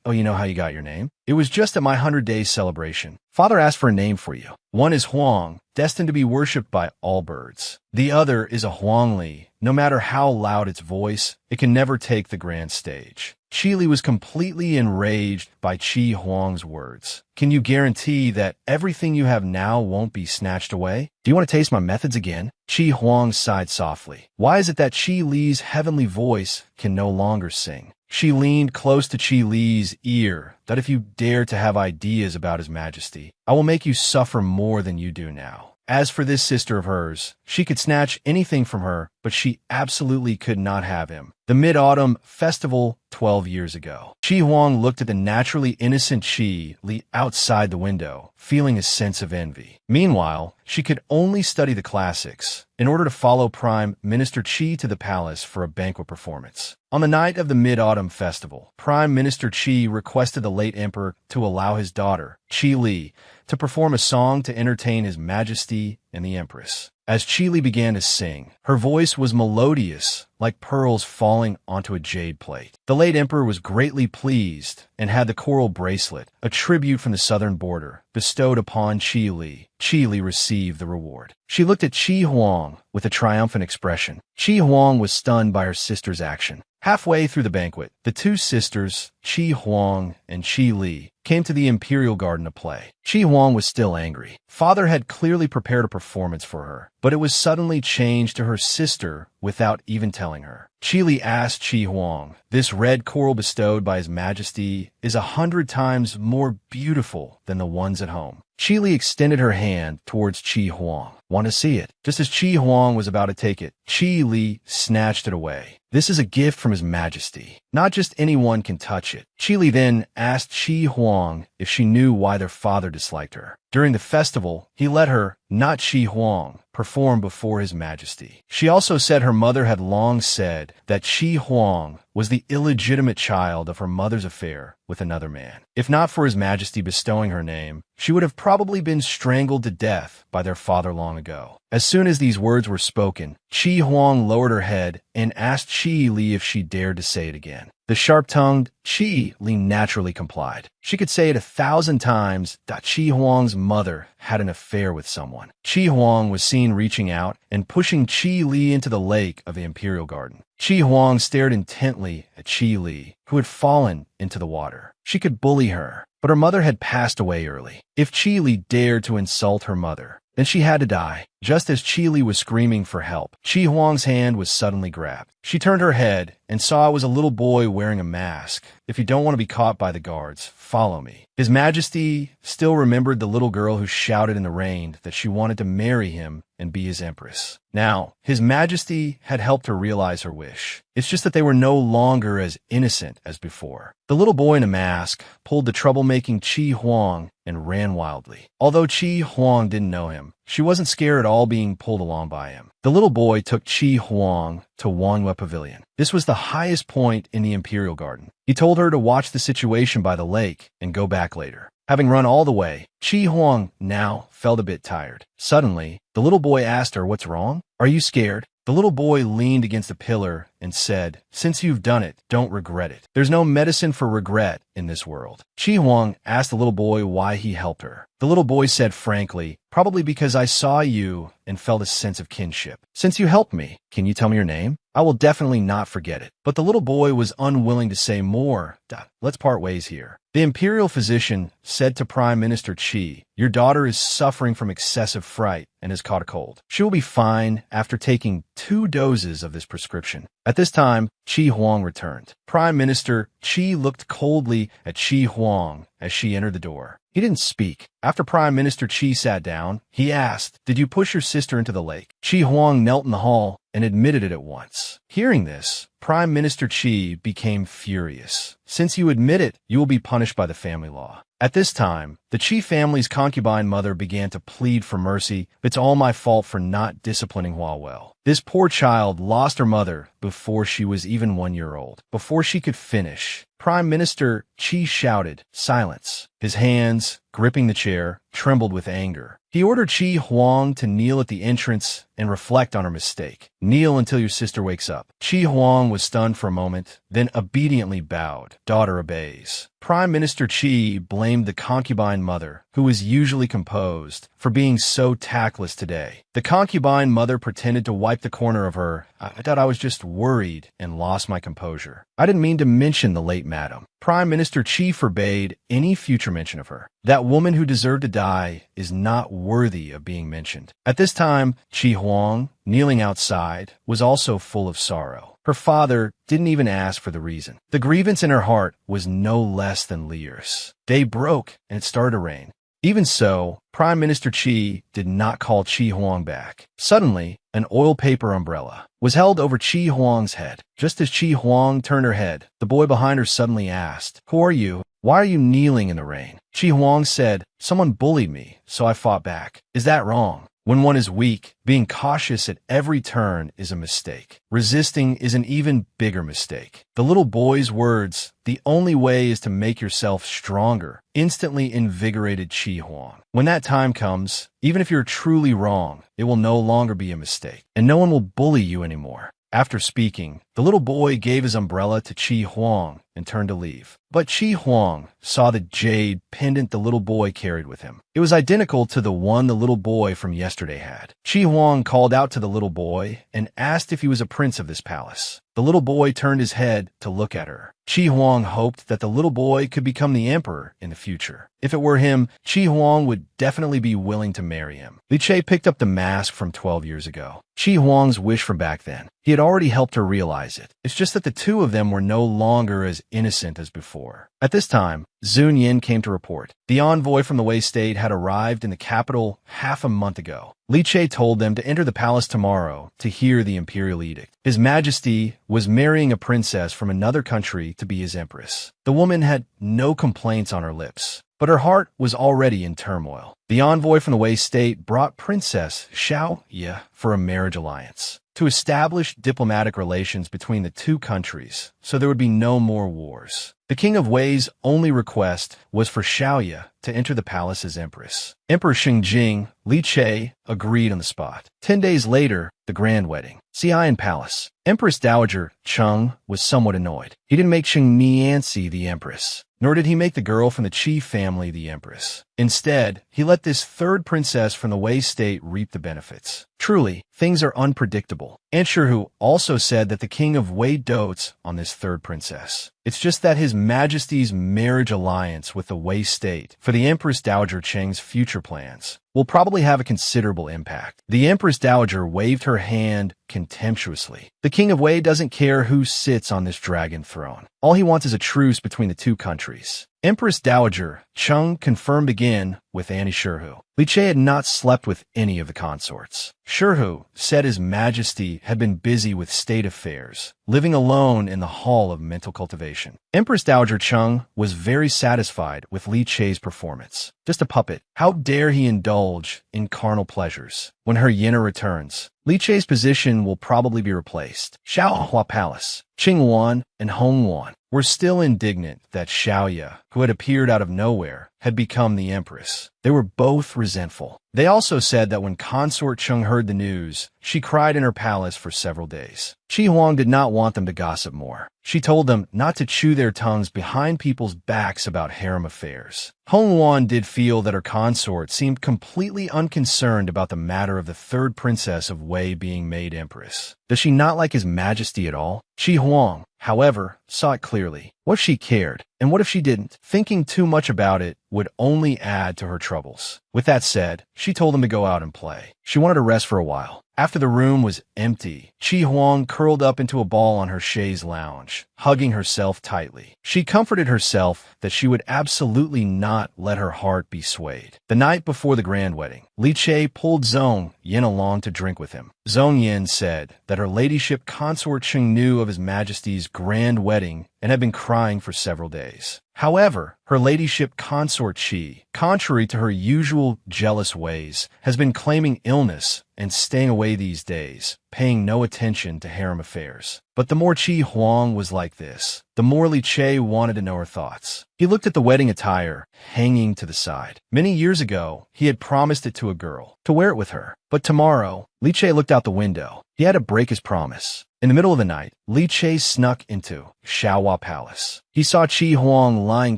"Oh, you know how you got your name? It was just at my 100 days celebration. Father asked for a name for you. One is Huang, destined to be worshipped by all birds. The other is a Huangli. No matter how loud its voice, it can never take the grand stage." Qi Li was completely enraged by Qi Huang's words. "Can you guarantee that everything you have now won't be snatched away? Do you want to taste my methods again?" Qi Huang sighed softly. Why is it that Qi Li's heavenly voice can no longer sing? She leaned close to Qi Li's ear, that if you dare to have ideas about His Majesty, I will make you suffer more than you do now. As for this sister of hers, she could snatch anything from her, but she absolutely could not have him. The Mid-Autumn Festival 12 years ago. Qi Huang looked at the naturally innocent Qi Li outside the window, feeling a sense of envy. Meanwhile, she could only study the classics in order to follow Prime Minister Qi to the palace for a banquet performance. On the night of the Mid-Autumn Festival, Prime Minister Qi requested the late emperor to allow his daughter, Qi Li, to perform a song to entertain His Majesty and the Empress. As Qi began to sing, her voice was melodious, like pearls falling onto a jade plate. The late emperor was greatly pleased and had the coral bracelet, a tribute from the southern border, bestowed upon Qi. Qi received the reward. She looked at Qi Huang with a triumphant expression. Qi Huang was stunned by her sister's action. Halfway through the banquet, the two sisters, Qi Huang and Qi, came to the imperial garden to play. Qi Huang was still angry. Father had clearly prepared a performance for her, but it was suddenly changed to her sister without even telling her. Qi asked Qi Huang, "This red coral bestowed by His Majesty is 100 times more beautiful than the ones at home." Qi extended her hand towards Qi Huang. "Want to see it?" Just as Qi Huang was about to take it, Qi snatched it away. "This is a gift from His Majesty. Not just anyone can touch it." Qi then asked Qi Huang if she knew why their father disliked her. During the festival, he let her, not Qi Huang, perform before His Majesty. She also said her mother had long said that Qi Huang was the illegitimate child of her mother's affair with another man. If not for His Majesty bestowing her name, she would have probably been strangled to death by their father long ago. As soon as these words were spoken, Qi Huang lowered her head and asked Qi if she dared to say it again. The sharp-tongued Qi naturally complied. She could say it 1,000 times that Qi Huang's mother had an affair with someone. Qi Huang was seen reaching out and pushing Qi into the lake of the imperial garden. Qi Huang stared intently at Qi, who had fallen into the water. She could bully her, but her mother had passed away early. If Qi dared to insult her mother, then she had to die. Just as Qi was screaming for help, Qi Huang's hand was suddenly grabbed. She turned her head and saw it was a little boy wearing a mask. "If you don't want to be caught by the guards, follow me." His Majesty still remembered the little girl who shouted in the rain that she wanted to marry him and be his empress. Now, His Majesty had helped her realize her wish. It's just that they were no longer as innocent as before. The little boy in a mask pulled the troublemaking Qi Huang and ran wildly. Although Qi Huang didn't know him, she wasn't scared at all being pulled along by him. The little boy took Qi Huang to Wanhua Pavilion. This was the highest point in the Imperial Garden. He told her to watch the situation by the lake and go back later. Having run all the way, Qi Huang now felt a bit tired. Suddenly, the little boy asked her, "What's wrong? Are you scared?" The little boy leaned against a pillar and said, "Since you've done it, don't regret it. There's no medicine for regret in this world." Qi Huang asked the little boy why he helped her. The little boy said frankly, "Probably because I saw you and felt a sense of kinship. Since you helped me, can you tell me your name? I will definitely not forget it." But the little boy was unwilling to say more. "Let's part ways here." The imperial physician said to Prime Minister Qi, "Your daughter is suffering from excessive fright and has caught a cold. She will be fine after taking 2 doses of this prescription." At this time, Qi Huang returned. Prime Minister Qi looked coldly at Qi Huang as she entered the door. He didn't speak. After Prime Minister Qi sat down, he asked, "Did you push your sister into the lake?" Qi Huang knelt in the hall and admitted it at once. Hearing this, Prime Minister Qi became furious. "Since you admit it, you will be punished by the family law." At this time, the Qi family's concubine mother began to plead for mercy. "It's all my fault for not disciplining Hua well. This poor child lost her mother before she was even 1 year old." Before she could finish, Prime Minister Qi shouted, "Silence." His hands, gripping the chair, trembled with anger. He ordered Qi Huang to kneel at the entrance and reflect on her mistake. "Kneel until your sister wakes up." Qi Huang was stunned for a moment, then obediently bowed. "Daughter obeys." Prime Minister Qi blamed the concubine mother, who was usually composed, for being so tactless today. The concubine mother pretended to wipe the corner of her. "I thought I was just worried and lost my composure. I didn't mean to mention the late madam." Prime Minister Qi forbade any future mention of her. That woman who deserved to die is not worthy of being mentioned. At this time, Qi Huang, kneeling outside, was also full of sorrow. Her father didn't even ask for the reason. The grievance in her heart was no less than Lear's. Day broke and it started to rain. Even so, Prime Minister Qi did not call Qi Huang back. Suddenly, an oil paper umbrella was held over Qi Huang's head. Just as Qi Huang turned her head, the boy behind her suddenly asked, "Who are you? Why are you kneeling in the rain?" Qi Huang said, "Someone bullied me, so I fought back." "Is that wrong?" When one is weak, being cautious at every turn is a mistake. Resisting is an even bigger mistake. The little boy's words, "The only way is to make yourself stronger," instantly invigorated Chi Huang. When that time comes, even if you're truly wrong, it will no longer be a mistake, and no one will bully you anymore. After speaking, the little boy gave his umbrella to Chi Huang and turned to leave. But Chi Huang saw the jade pendant the little boy carried with him. It was identical to the one the little boy from yesterday had. Chi Huang called out to the little boy and asked if he was a prince of this palace. The little boy turned his head to look at her. Chi Huang hoped that the little boy could become the emperor in the future. If it were him, Chi Huang would definitely be willing to marry him. Li Che picked up the mask from 12 years ago. Chi Huang's wish from back then. He had already helped her realize it. It's just that the two of them were no longer as innocent as before. At this time, Zun Yin came to report. The envoy from the Wei state had arrived in the capital half a month ago. Li Che told them to enter the palace tomorrow to hear the imperial edict. His Majesty was marrying a princess from another country to be his empress. The woman had no complaints on her lips, but her heart was already in turmoil. The envoy from the Wei state brought Princess Shia for a marriage alliance, to establish diplomatic relations between the two countries so there would be no more wars. The king of Wei's only request was for Shia to enter the palace as empress. Emperor Xingjing, Li Che, agreed on the spot. 10 days later, the grand wedding. Xi'an Palace. Empress Dowager Cheng was somewhat annoyed. He didn't make Xingnianci the empress, nor did he make the girl from the Qi family the empress. Instead, he let this third princess from the Wei state reap the benefits. Truly, things are unpredictable. Aunt Shihu also said that the king of Wei dotes on this third princess. It's just that His Majesty's marriage alliance with the Wei state for the Empress Dowager Cheng's future plans will probably have a considerable impact. The Empress Dowager waved her hand contemptuously. The king of Wei doesn't care who sits on this dragon throne. All he wants is a truce between the two countries. Empress Dowager Cheng confirmed again with Annie Shihu. Li Che had not slept with any of the consorts. Shihu said His Majesty had been busy with state affairs, living alone in the hall of mental cultivation. Empress Dowager Cheng was very satisfied with Li Che's performance. Just a puppet. How dare he indulge in carnal pleasures? When her Yenna returns, Li Che's position will probably be replaced. Xiaohua Palace. Qingwan and Hongwan were still indignant that Xiaoya, who had appeared out of nowhere, had become the empress. They were both resentful. They also said that when consort Cheng heard the news, she cried in her palace for several days. Chi Huang did not want them to gossip more. She told them not to chew their tongues behind people's backs about harem affairs. Hongwan did feel that her consort seemed completely unconcerned about the matter of the third princess of Wei being made empress. Does she not like His Majesty at all? Chi Huang, however, saw it clearly. What if she cared? And what if she didn't? Thinking too much about it would only add to her troubles. With that said, she told them to go out and play. She wanted to rest for a while. After the room was empty, Chi Huang curled up into a ball on her chaise lounge, hugging herself tightly. She comforted herself that she would absolutely not let her heart be swayed. The night before the grand wedding, Li Che pulled Zhong Yin along to drink with him. Zhong Yin said that her ladyship consort Cheng knew of His Majesty's grand wedding and had been crying for several days. However, her ladyship consort Qi, contrary to her usual jealous ways, has been claiming illness and staying away these days, paying no attention to harem affairs. But the more Chi Huang was like this, the more Li Che wanted to know her thoughts. He looked at the wedding attire hanging to the side. Many years ago, he had promised it to a girl, to wear it with her. But tomorrow, Li Che looked out the window. He had to break his promise. In the middle of the night, Li Che snuck into Xiaohua Palace. He saw Chi Huang lying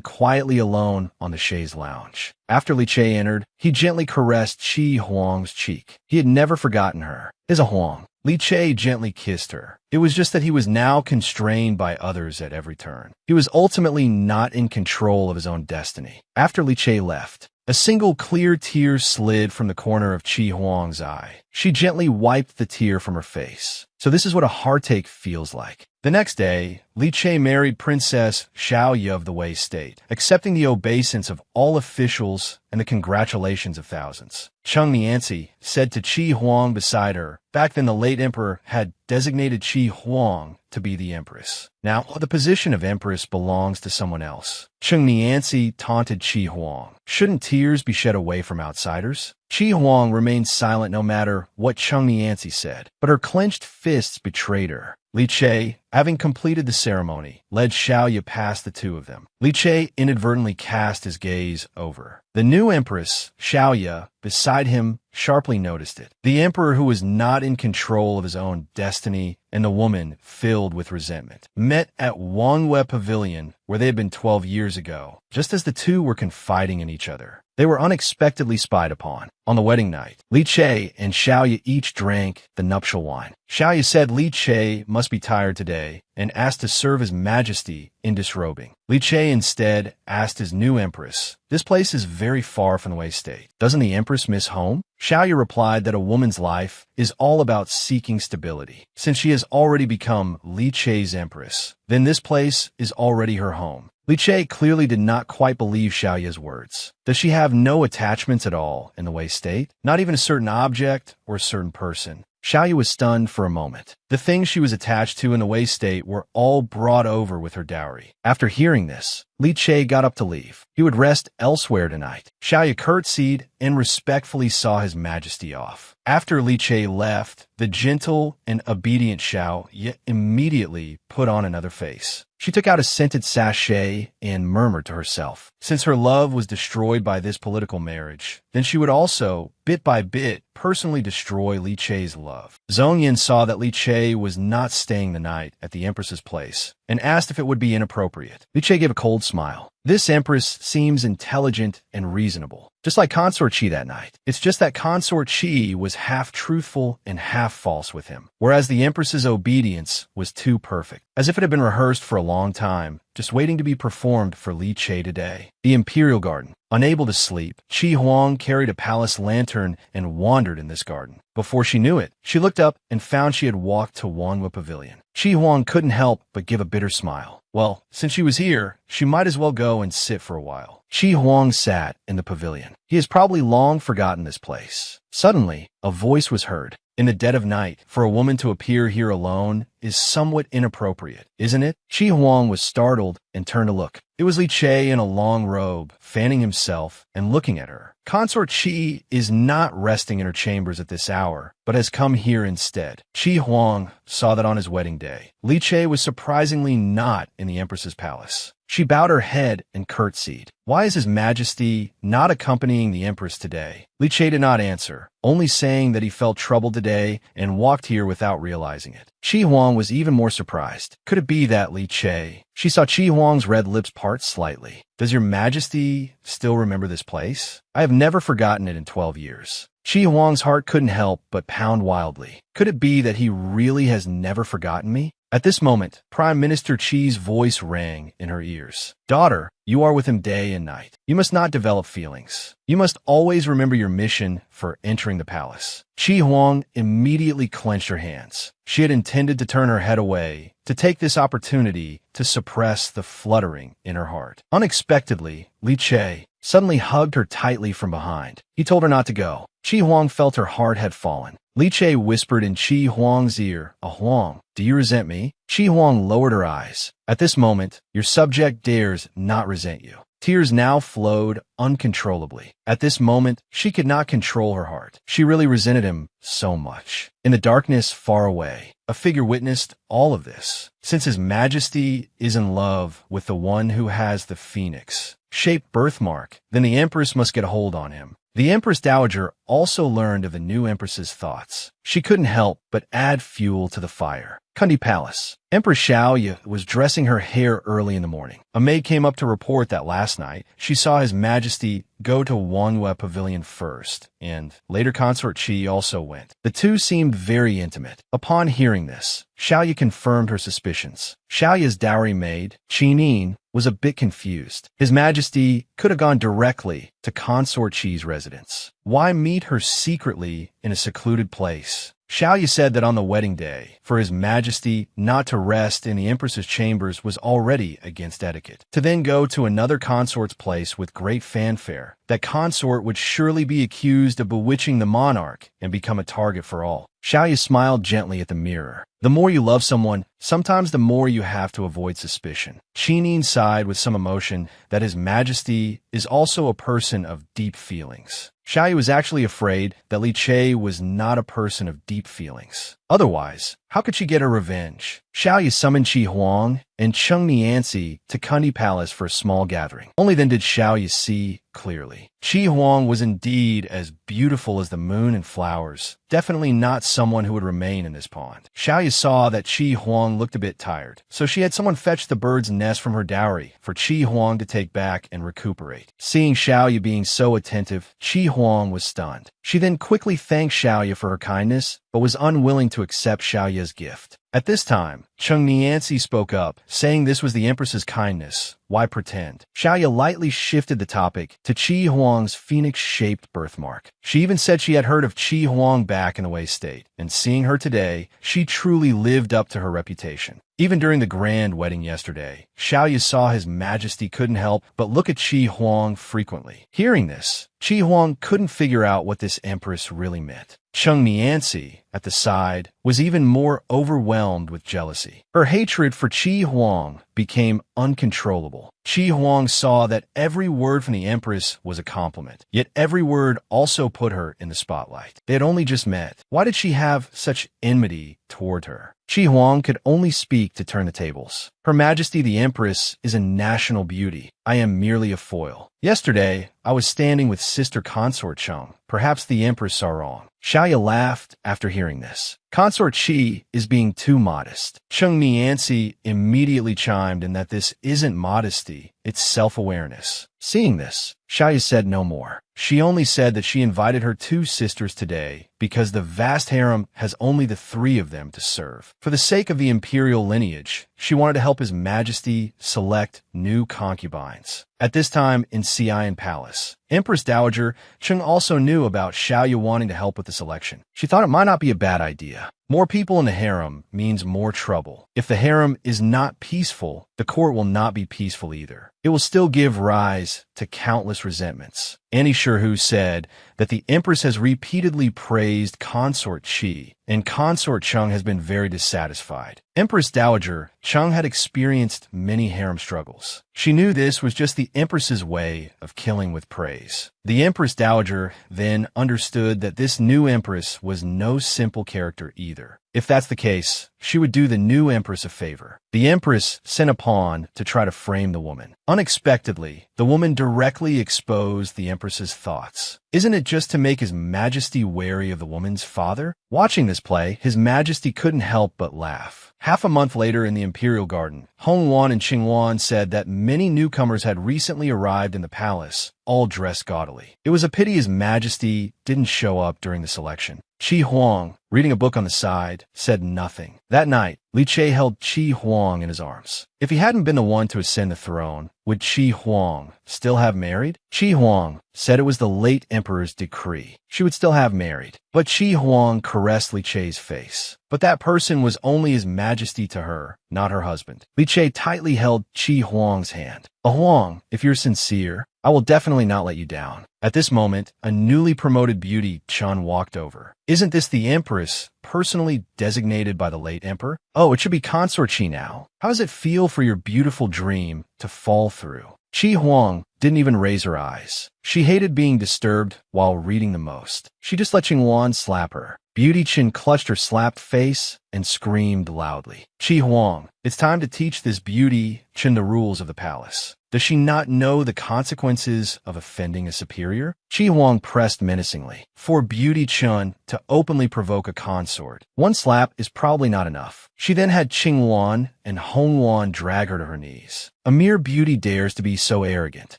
quietly alone on the chaise lounge. After Li Che entered, he gently caressed Chi Huang's cheek. He had never forgotten her. Is a Huang. Li Che gently kissed her. It was just that he was now constrained by others at every turn. He was ultimately not in control of his own destiny. After Li Che left, a single clear tear slid from the corner of Chi Huang's eye. She gently wiped the tear from her face. So this is what a heartache feels like. The next day, Li Che married Princess Xiaoya of the Wei state, accepting the obeisance of all officials and the congratulations of thousands. Cheng Nianci said to Chi Huang beside her, back then the late emperor had designated Chi Huang to be the empress. Now, the position of empress belongs to someone else. Cheng Nianci taunted Chi Huang. Shouldn't tears be shed away from outsiders? Qi Huang remained silent no matter what Cheng Nianzi said, but her clenched fists betrayed her. Li Che, having completed the ceremony, led Xiaoya past the two of them. Li Che inadvertently cast his gaze over. The new empress, Xiaoya, beside him, sharply noticed it. The emperor, who was not in control of his own destiny, and the woman filled with resentment, met at Wanwei Pavilion, where they had been 12 years ago, just as the two were confiding in each other. They were unexpectedly spied upon. On the wedding night, Li Che and Xiaoya each drank the nuptial wine. Xiaoya said Li Che must be tired today and asked to serve His Majesty in disrobing. Li Che instead asked his new empress, "This place is very far from the Wei state. Doesn't the empress miss home?" Xiaoya replied that a woman's life is all about seeking stability. Since she has already become Li Che's empress, then this place is already her home. Li Che clearly did not quite believe Xiaoya's words. Does she have no attachments at all in the Wei state? Not even a certain object or a certain person? Xiaoya was stunned for a moment. The things she was attached to in the Wei state were all brought over with her dowry. After hearing this, Li Che got up to leave. He would rest elsewhere tonight. Xiaoya curtsied and respectfully saw His Majesty off. After Li Che left, the gentle and obedient Xiaoya immediately put on another face. She took out a scented sachet and murmured to herself. Since her love was destroyed by this political marriage, then she would also, bit by bit, personally destroy Li Che's love. Zhongyan saw that Li Che was not staying the night at the Empress's place and asked if it would be inappropriate. Li Che gave a cold smile. This Empress seems intelligent and reasonable, just like Consort Qi that night. It's just that Consort Qi was half truthful and half false with him, whereas the Empress's obedience was too perfect, as if it had been rehearsed for a long time, just waiting to be performed for Li Che today. The Imperial Garden. Unable to sleep, Qi Huang carried a palace lantern and wandered in this garden. Before she knew it, she looked up and found she had walked to Wanwei Pavilion. Qi Huang couldn't help but give a bitter smile. Well, since she was here, she might as well go and sit for a while. Qi Huang sat in the pavilion. He has probably long forgotten this place. Suddenly, a voice was heard. In the dead of night, for a woman to appear here alone is somewhat inappropriate, isn't it? Qi Huang was startled and turned to look. It was Li Che in a long robe, fanning himself and looking at her. Consort Qi is not resting in her chambers at this hour, but has come here instead. Qi Huang saw that on his wedding day, Li Che was surprisingly not in the Empress's palace. She bowed her head and curtsied. Why is His Majesty not accompanying the Empress today? Li Che did not answer, only saying that he felt troubled today and walked here without realizing it. Qi Huang was even more surprised. Could it be that Li Che? She saw Qi Huang's red lips part slightly. Does Your Majesty still remember this place? I have never forgotten it in 12 years. Qi Huang's heart couldn't help but pound wildly. Could it be that he really has never forgotten me? At this moment, Prime Minister Qi's voice rang in her ears. Daughter, you are with him day and night. You must not develop feelings. You must always remember your mission for entering the palace. Qi Huang immediately clenched her hands. She had intended to turn her head away, to take this opportunity to suppress the fluttering in her heart. Unexpectedly, Li Che suddenly hugged her tightly from behind. He told her not to go. Qi Huang felt her heart had fallen. Li Che whispered in Qi Huang's ear, Huang, do you resent me? Qi Huang lowered her eyes. At this moment, your subject dares not resent you. Tears now flowed uncontrollably. At this moment, she could not control her heart. She really resented him so much. In the darkness far away, a figure witnessed all of this. Since His Majesty is in love with the one who has the phoenix-shaped birthmark, then the Empress must get a hold on him. The Empress Dowager also learned of the new Empress's thoughts. She couldn't help but add fuel to the fire. Kundi Palace. Empress Shia was dressing her hair early in the morning. A maid came up to report that last night she saw His Majesty go to Wanwei Pavilion first, and later Consort Qi also went. The two seemed very intimate. Upon hearing this, Xiaoya confirmed her suspicions. Xiaoya's dowry maid, Qinin, was a bit confused. His Majesty could have gone directly to Consort Qi's residence. Why meet her secretly in a secluded place? Xiaoya said that on the wedding day, for His Majesty not to rest in the Empress's chambers was already against etiquette. To then go to another consort's place with great fanfare, that consort would surely be accused of bewitching the monarch and become a target for all. Shia smiled gently at the mirror. The more you love someone, sometimes the more you have to avoid suspicion. Qinin sighed with some emotion that His Majesty is also a person of deep feelings. Shia was actually afraid that Li Che was not a person of deep feelings. Otherwise, how could she get her revenge? Shia summoned Qi Huang and Cheng Nianzi to Kundi Palace for a small gathering. Only then did Shia see clearly. Qi Huang was indeed as beautiful as the moon and flowers, definitely not someone who would remain in this pond. Shia saw that Qi Huang looked a bit tired, so she had someone fetch the bird's nest from her dowry for Qi Huang to take back and recuperate. Seeing Xiaoya being so attentive, Qi Huang was stunned. She then quickly thanked Xiaoya for her kindness, but was unwilling to accept Xiaoya's gift. At this time, Cheng Nianzi spoke up, saying this was the Empress's kindness. Why pretend? Xiaoya lightly shifted the topic to Qi Huang's phoenix-shaped birthmark. She even said she had heard of Qi Huang back in the Wei state, and seeing her today, she truly lived up to her reputation. Even during the grand wedding yesterday, Xiaoya saw His Majesty couldn't help but look at Qi Huang frequently. Hearing this, Qi Huang couldn't figure out what this empress really meant. Cheng Nianzi, at the side, was even more overwhelmed with jealousy. Her hatred for Qi Huang became uncontrollable. Qi Huang saw that every word from the Empress was a compliment, yet every word also put her in the spotlight. They had only just met. Why did she have such enmity toward her? Qi Huang could only speak to turn the tables. Her Majesty the Empress is a national beauty. I am merely a foil. Yesterday, I was standing with Sister Consort Cheng. Perhaps the Empress saw wrong. Shia laughed after hearing this. Consort Qi is being too modest. Cheng Nianzi immediately chimed in that this isn't modesty, it's self-awareness. Seeing this, Shia said no more. She only said that she invited her two sisters today because the vast harem has only the three of them to serve. For the sake of the imperial lineage, she wanted to help His Majesty select new concubines. At this time in Xi'an Palace, Empress Dowager Cheng also knew about Xiaoya wanting to help with the selection. She thought it might not be a bad idea. More people in the harem means more trouble. If the harem is not peaceful, the court will not be peaceful either. It will still give rise to countless resentments. Annie Sherhu said that the Empress has repeatedly praised Consort Qi, and Consort Cheng has been very dissatisfied. Empress Dowager Cheng had experienced many harem struggles. She knew this was just the Empress's way of killing with praise. The Empress Dowager then understood that this new Empress was no simple character either. If that's the case, she would do the new Empress a favor. The Empress sent a pawn to try to frame the woman. Unexpectedly, the woman directly exposed the Empress's thoughts. Isn't it just to make His Majesty wary of the woman's father? Watching this play, His Majesty couldn't help but laugh. Half a month later in the Imperial Garden, Hong Wan and Qing Wan said that many newcomers had recently arrived in the palace, all dressed gaudily. It was a pity His Majesty didn't show up during the selection. Qi Huang, reading a book on the side, said nothing. That night, Li Che held Qi Huang in his arms. If he hadn't been the one to ascend the throne, would Qi Huang still have married? Qi Huang said it was the late emperor's decree. She would still have married. But Qi Huang caressed Li Che's face. But that person was only His Majesty to her, not her husband. Li Che tightly held Qi Huang's hand. Huang, if you're sincere, I will definitely not let you down. At this moment, a newly promoted beauty Chun walked over. Isn't this the Empress, personally designated by the late emperor? Oh, it should be Consort Qi now. How does it feel for your beautiful dream to fall through? Qi Huang didn't even raise her eyes. She hated being disturbed while reading the most. She just let Qing Wan slap her. Beauty Chin clutched her slapped face and screamed loudly. Qi Huang, it's time to teach this Beauty Chin the rules of the palace. Does she not know the consequences of offending a superior? Qi Huang pressed menacingly. For Beauty Chun to openly provoke a consort, one slap is probably not enough. She then had Qing Wan and Hong Wan drag her to her knees. A mere beauty dares to be so arrogant.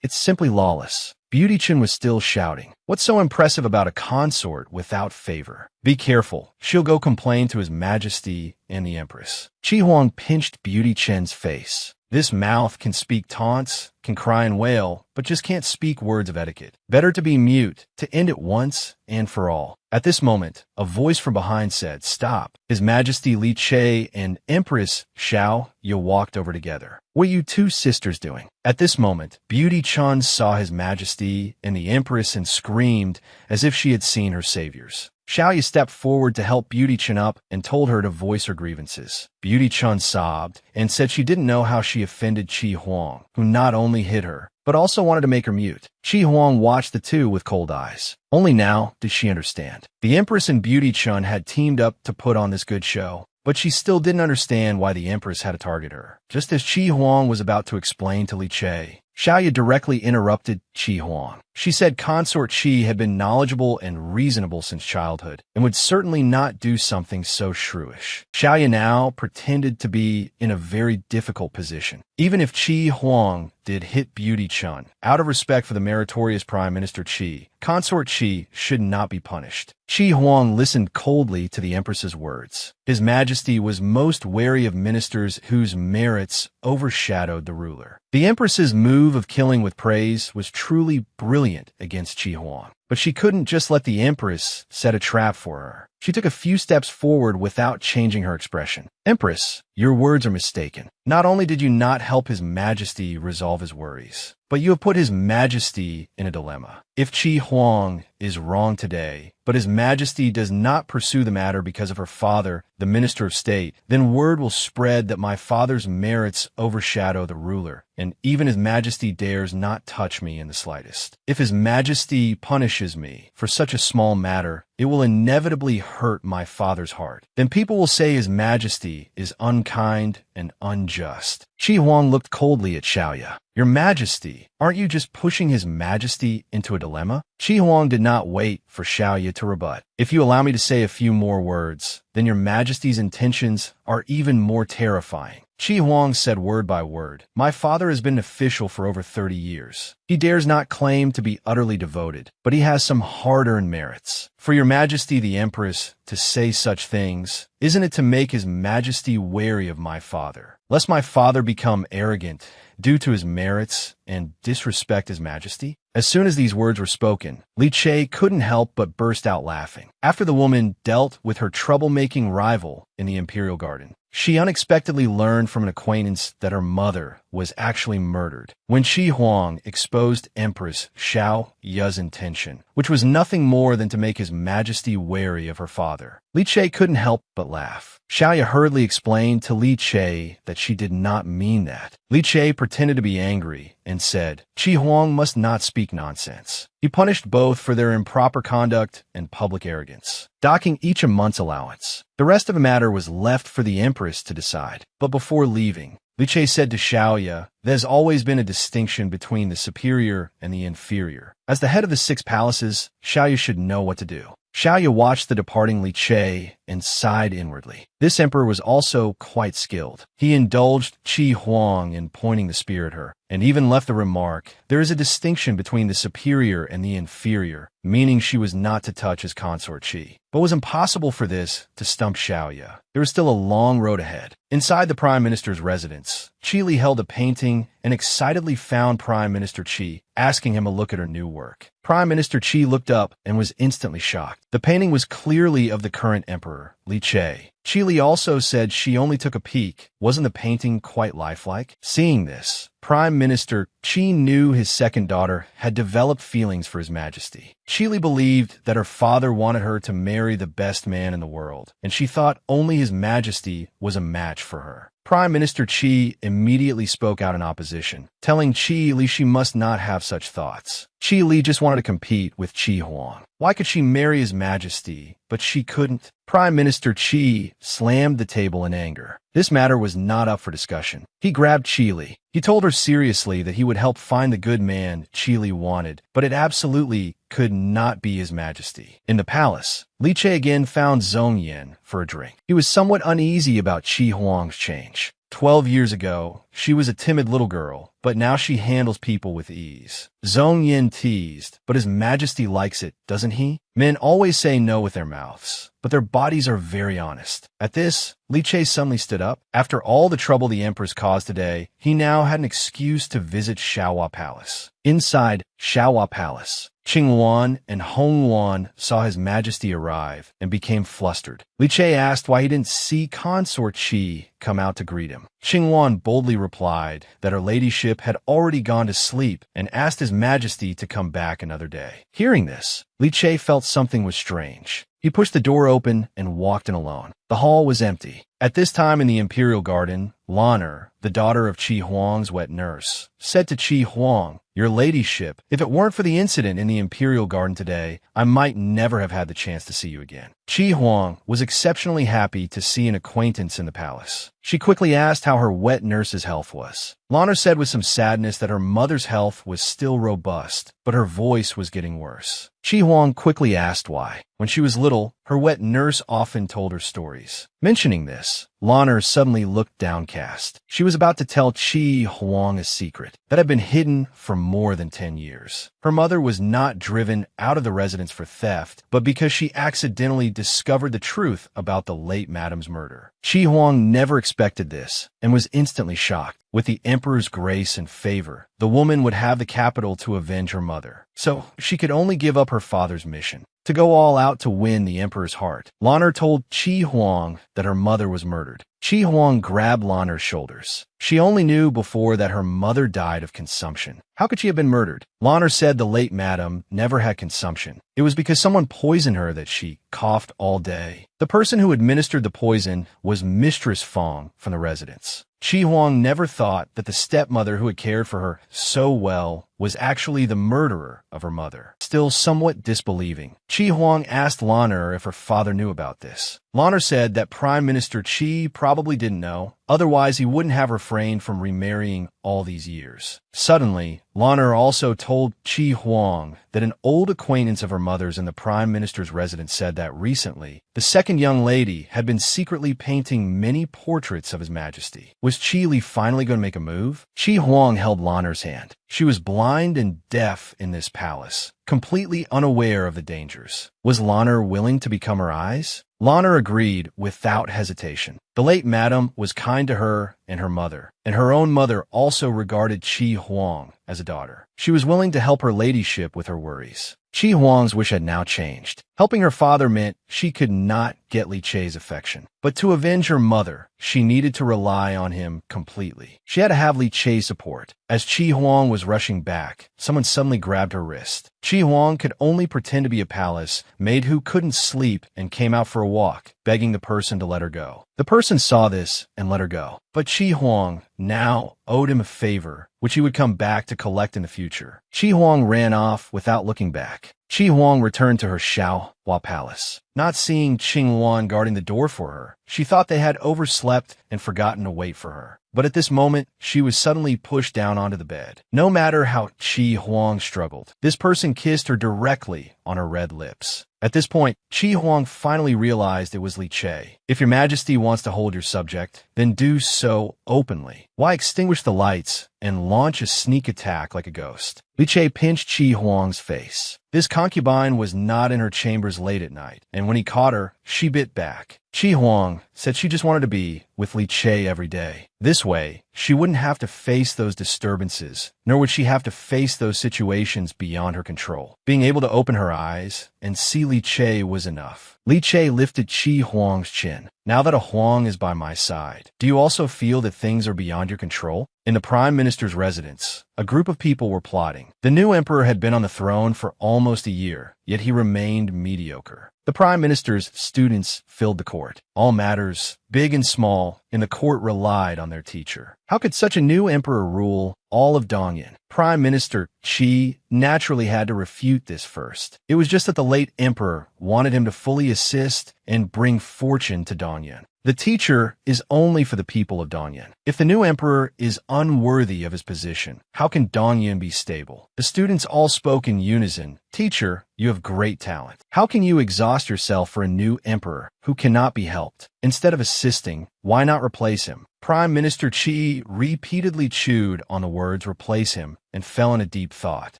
It's simply lawless. Beauty Chin was still shouting. What's so impressive about a consort without favor? Be careful. She'll go complain to His Majesty and the Empress. Qi Huang pinched Beauty Chin's face. This mouth can speak taunts, can cry and wail, but just can't speak words of etiquette. Better to be mute, to end it once and for all. At this moment, a voice from behind said, "Stop." His Majesty Li Che and Empress Shia walked over together. "What are you two sisters doing?" At this moment, Beauty Chun saw His Majesty and the Empress and screamed as if she had seen her saviors. Shia stepped forward to help Beauty Chun up and told her to voice her grievances. Beauty Chun sobbed and said she didn't know how she offended Chi Huang, who not only hit her, but also wanted to make her mute. Chi Huang watched the two with cold eyes. Only now did she understand. The Empress and Beauty Chun had teamed up to put on this good show, but she still didn't understand why the Empress had to target her. Just as Chi Huang was about to explain to Li Che, Shia directly interrupted Chi Huang. She said consort Chi had been knowledgeable and reasonable since childhood, and would certainly not do something so shrewish. Shia now pretended to be in a very difficult position. Even if Chi Huang did hit Beauty Chun, out of respect for the meritorious Prime Minister Chi, consort Chi should not be punished. Chi Huang listened coldly to the Empress's words. His Majesty was most wary of ministers whose merits overshadowed the ruler. The Empress's move of killing with praise was truly brilliant against Chi Huang. But she couldn't just let the Empress set a trap for her. She took a few steps forward without changing her expression. "Empress, your words are mistaken. Not only did you not help His Majesty resolve his worries, but you have put His Majesty in a dilemma. If Chi Huang is wrong today, but His Majesty does not pursue the matter because of her father, the Minister of State, then word will spread that my father's merits overshadow the ruler, and even His Majesty dares not touch me in the slightest. If His Majesty punishes me for such a small matter, it will inevitably hurt my father's heart. Then people will say His Majesty is unkind and unjust." Chi Huang looked coldly at Shia. "Your Majesty, aren't you just pushing His Majesty into a dilemma?" Chi Huang did not wait for Shia to rebut. "If you allow me to say a few more words, then Your Majesty's intentions are even more terrifying." Chi Huang said word by word, "My father has been an official for over 30 years. He dares not claim to be utterly devoted, but he has some hard-earned merits. For Your Majesty the Empress to say such things, isn't it to make His Majesty wary of my father, lest my father become arrogant due to his merits and disrespect His Majesty?" As soon as these words were spoken, Li Che couldn't help but burst out laughing. After the woman dealt with her troublemaking rival in the Imperial Garden, she unexpectedly learned from an acquaintance that her mother was actually murdered. When Chi Huang exposed Empress Xiao's intention, which was nothing more than to make His Majesty wary of her father, Li Che couldn't help but laugh. Shia hurriedly explained to Li Che that she did not mean that. Li Che pretended to be angry and said, "Chi Huang must not speak nonsense." He punished both for their improper conduct and public arrogance, docking each a month's allowance. The rest of the matter was left for the Empress to decide. But before leaving, Li Che said to Shia, "There's always been a distinction between the superior and the inferior. As the head of the 6 palaces, Shia should know what to do." Shia watched the departing Li Che and sighed inwardly. This emperor was also quite skilled. He indulged Chi Huang in pointing the spear at her, and even left the remark, "There is a distinction between the superior and the inferior," meaning she was not to touch his consort Chi. But it was impossible for this to stump Shia. There was still a long road ahead. Inside the Prime Minister's residence, Chi Li held a painting and excitedly found Prime Minister Chi, asking him to look at her new work. Prime Minister Chi looked up and was instantly shocked. The painting was clearly of the current emperor, Li Che. Chi Li also said she only took a peek. Wasn't the painting quite lifelike? Seeing this, Prime Minister Chi knew his second daughter had developed feelings for His Majesty. Chi Li believed that her father wanted her to marry the best man in the world, and she thought only His Majesty was a match for her. Prime Minister Chi immediately spoke out in opposition, telling Chi Li she must not have such thoughts. Chi Li just wanted to compete with Chi Huang. Why could she marry His Majesty, but she couldn't? Prime Minister Chi slammed the table in anger. This matter was not up for discussion. He grabbed Chi Li. He told her seriously that he would help find the good man Chi Li wanted, but it absolutely could not be His Majesty. In the palace, Li Che again found Zhong Yan for a drink. He was somewhat uneasy about Chi Huang's change. 12 years ago, she was a timid little girl, but now she handles people with ease. Zhong Yin teased, but His Majesty likes it, doesn't he? Men always say no with their mouths, but their bodies are very honest. At this, Li Che suddenly stood up. After all the trouble the Empress caused today, he now had an excuse to visit Xiaohua Palace. Inside Xiaohua Palace, Qinghuan and Honghuan saw His Majesty arrive and became flustered. Li Che asked why he didn't see consort Qi come out to greet him. Qinghuan boldly replied that her ladyship had already gone to sleep and asked His Majesty to come back another day. Hearing this, Li Che felt something was strange. He pushed the door open and walked in alone. The hall was empty. At this time in the imperial garden, Lan'er, the daughter of Qi Huang's wet nurse, said to Qi Huang, "Your ladyship, if it weren't for the incident in the imperial garden today, I might never have had the chance to see you again." Qi Huang was exceptionally happy to see an acquaintance in the palace. She quickly asked how her wet nurse's health was. Lan'er said with some sadness that her mother's health was still robust, but her voice was getting worse. Qi Huang quickly asked why. When she was little, her wet nurse often told her stories. Mentioning this, Lan'er suddenly looked downcast. She was about to tell Qi Huang a secret that had been hidden for more than 10 years. Her mother was not driven out of the residence for theft, but because she accidentally discovered the truth about the late madam's murder. Qi Huang never expected this and was instantly shocked. With the emperor's grace and favor, the woman would have the capital to avenge her mother. So she could only give up her father's mission to go all out to win the emperor's heart. Lan'er told Qi Huang that her mother was murdered. Qi Huang grabbed Lan'er's shoulders. She only knew before that her mother died of consumption. How could she have been murdered? Lan'er said the late madam never had consumption. It was because someone poisoned her that she coughed all day. The person who administered the poison was Mistress Fong from the residence. Qi Huang never thought that the stepmother who had cared for her so well was actually the murderer of her mother. Still somewhat disbelieving, Qi Huang asked Lan'er if her father knew about this. Lan'er said that Prime Minister Qi probably didn't know, otherwise he wouldn't have refrained from remarrying all these years. Suddenly, Lan'er also told Qi Huang that an old acquaintance of her mother's in the Prime Minister's residence said that recently, the second young lady had been secretly painting many portraits of His Majesty. Was Qi Li finally going to make a move? Qi Huang held Lan'er's hand. She was blind and deaf in this palace, completely unaware of the dangers. Was Lan'er willing to become her eyes? Lan'er agreed without hesitation. The late madam was kind to her and her mother, and her own mother also regarded Qi Huang as a daughter. She was willing to help her ladyship with her worries. Qi Huang's wish had now changed. Helping her father meant she could not get Li Che's affection. But to avenge her mother, she needed to rely on him completely. She had to have Li Che's support. As Qi Huang was rushing back, someone suddenly grabbed her wrist. Qi Huang could only pretend to be a palace maid who couldn't sleep and came out for a walk, begging the person to let her go. The person saw this and let her go. But Qi Huang now owed him a favor, which he would come back to collect in the future. Qi Huang ran off without looking back. Qi Huang returned to her Xiaohua Palace. Not seeing Qinghuan guarding the door for her, she thought they had overslept and forgotten to wait for her. But at this moment, she was suddenly pushed down onto the bed. No matter how Qi Huang struggled, this person kissed her directly on her red lips. At this point, Qi Huang finally realized it was Li Che. If your majesty wants to hold your subject, then do so openly. Why extinguish the lights and launch a sneak attack like a ghost? Li Che pinched Qi Huang's face. This concubine was not in her chambers late at night, and when he caught her, she bit back. Qi Huang said she just wanted to be with Li Che every day. This way, she wouldn't have to face those disturbances, nor would she have to face those situations beyond her control. Being able to open her eyes and see Li Che was enough. Li Che lifted Qi Huang's chin. Now that a Huang is by my side, do you also feel that things are beyond your control? In the Prime Minister's residence, a group of people were plotting. The new emperor had been on the throne for almost a year, yet he remained mediocre. The Prime Minister's students filled the court. All matters, big and small, in the court relied on their teacher. How could such a new emperor rule all of Dongyan? Prime Minister Qi naturally had to refute this first. It was just that the late emperor wanted him to fully assist and bring fortune to Dongyan. The teacher is only for the people of Dongyan. If the new emperor is unworthy of his position, how can Dongyan be stable? The students all spoke in unison. Teacher, you have great talent. How can you exhaust yourself for a new emperor who cannot be helped? Instead of assisting, why not replace him? Prime Minister Qi repeatedly chewed on the words replace him and fell in a deep thought.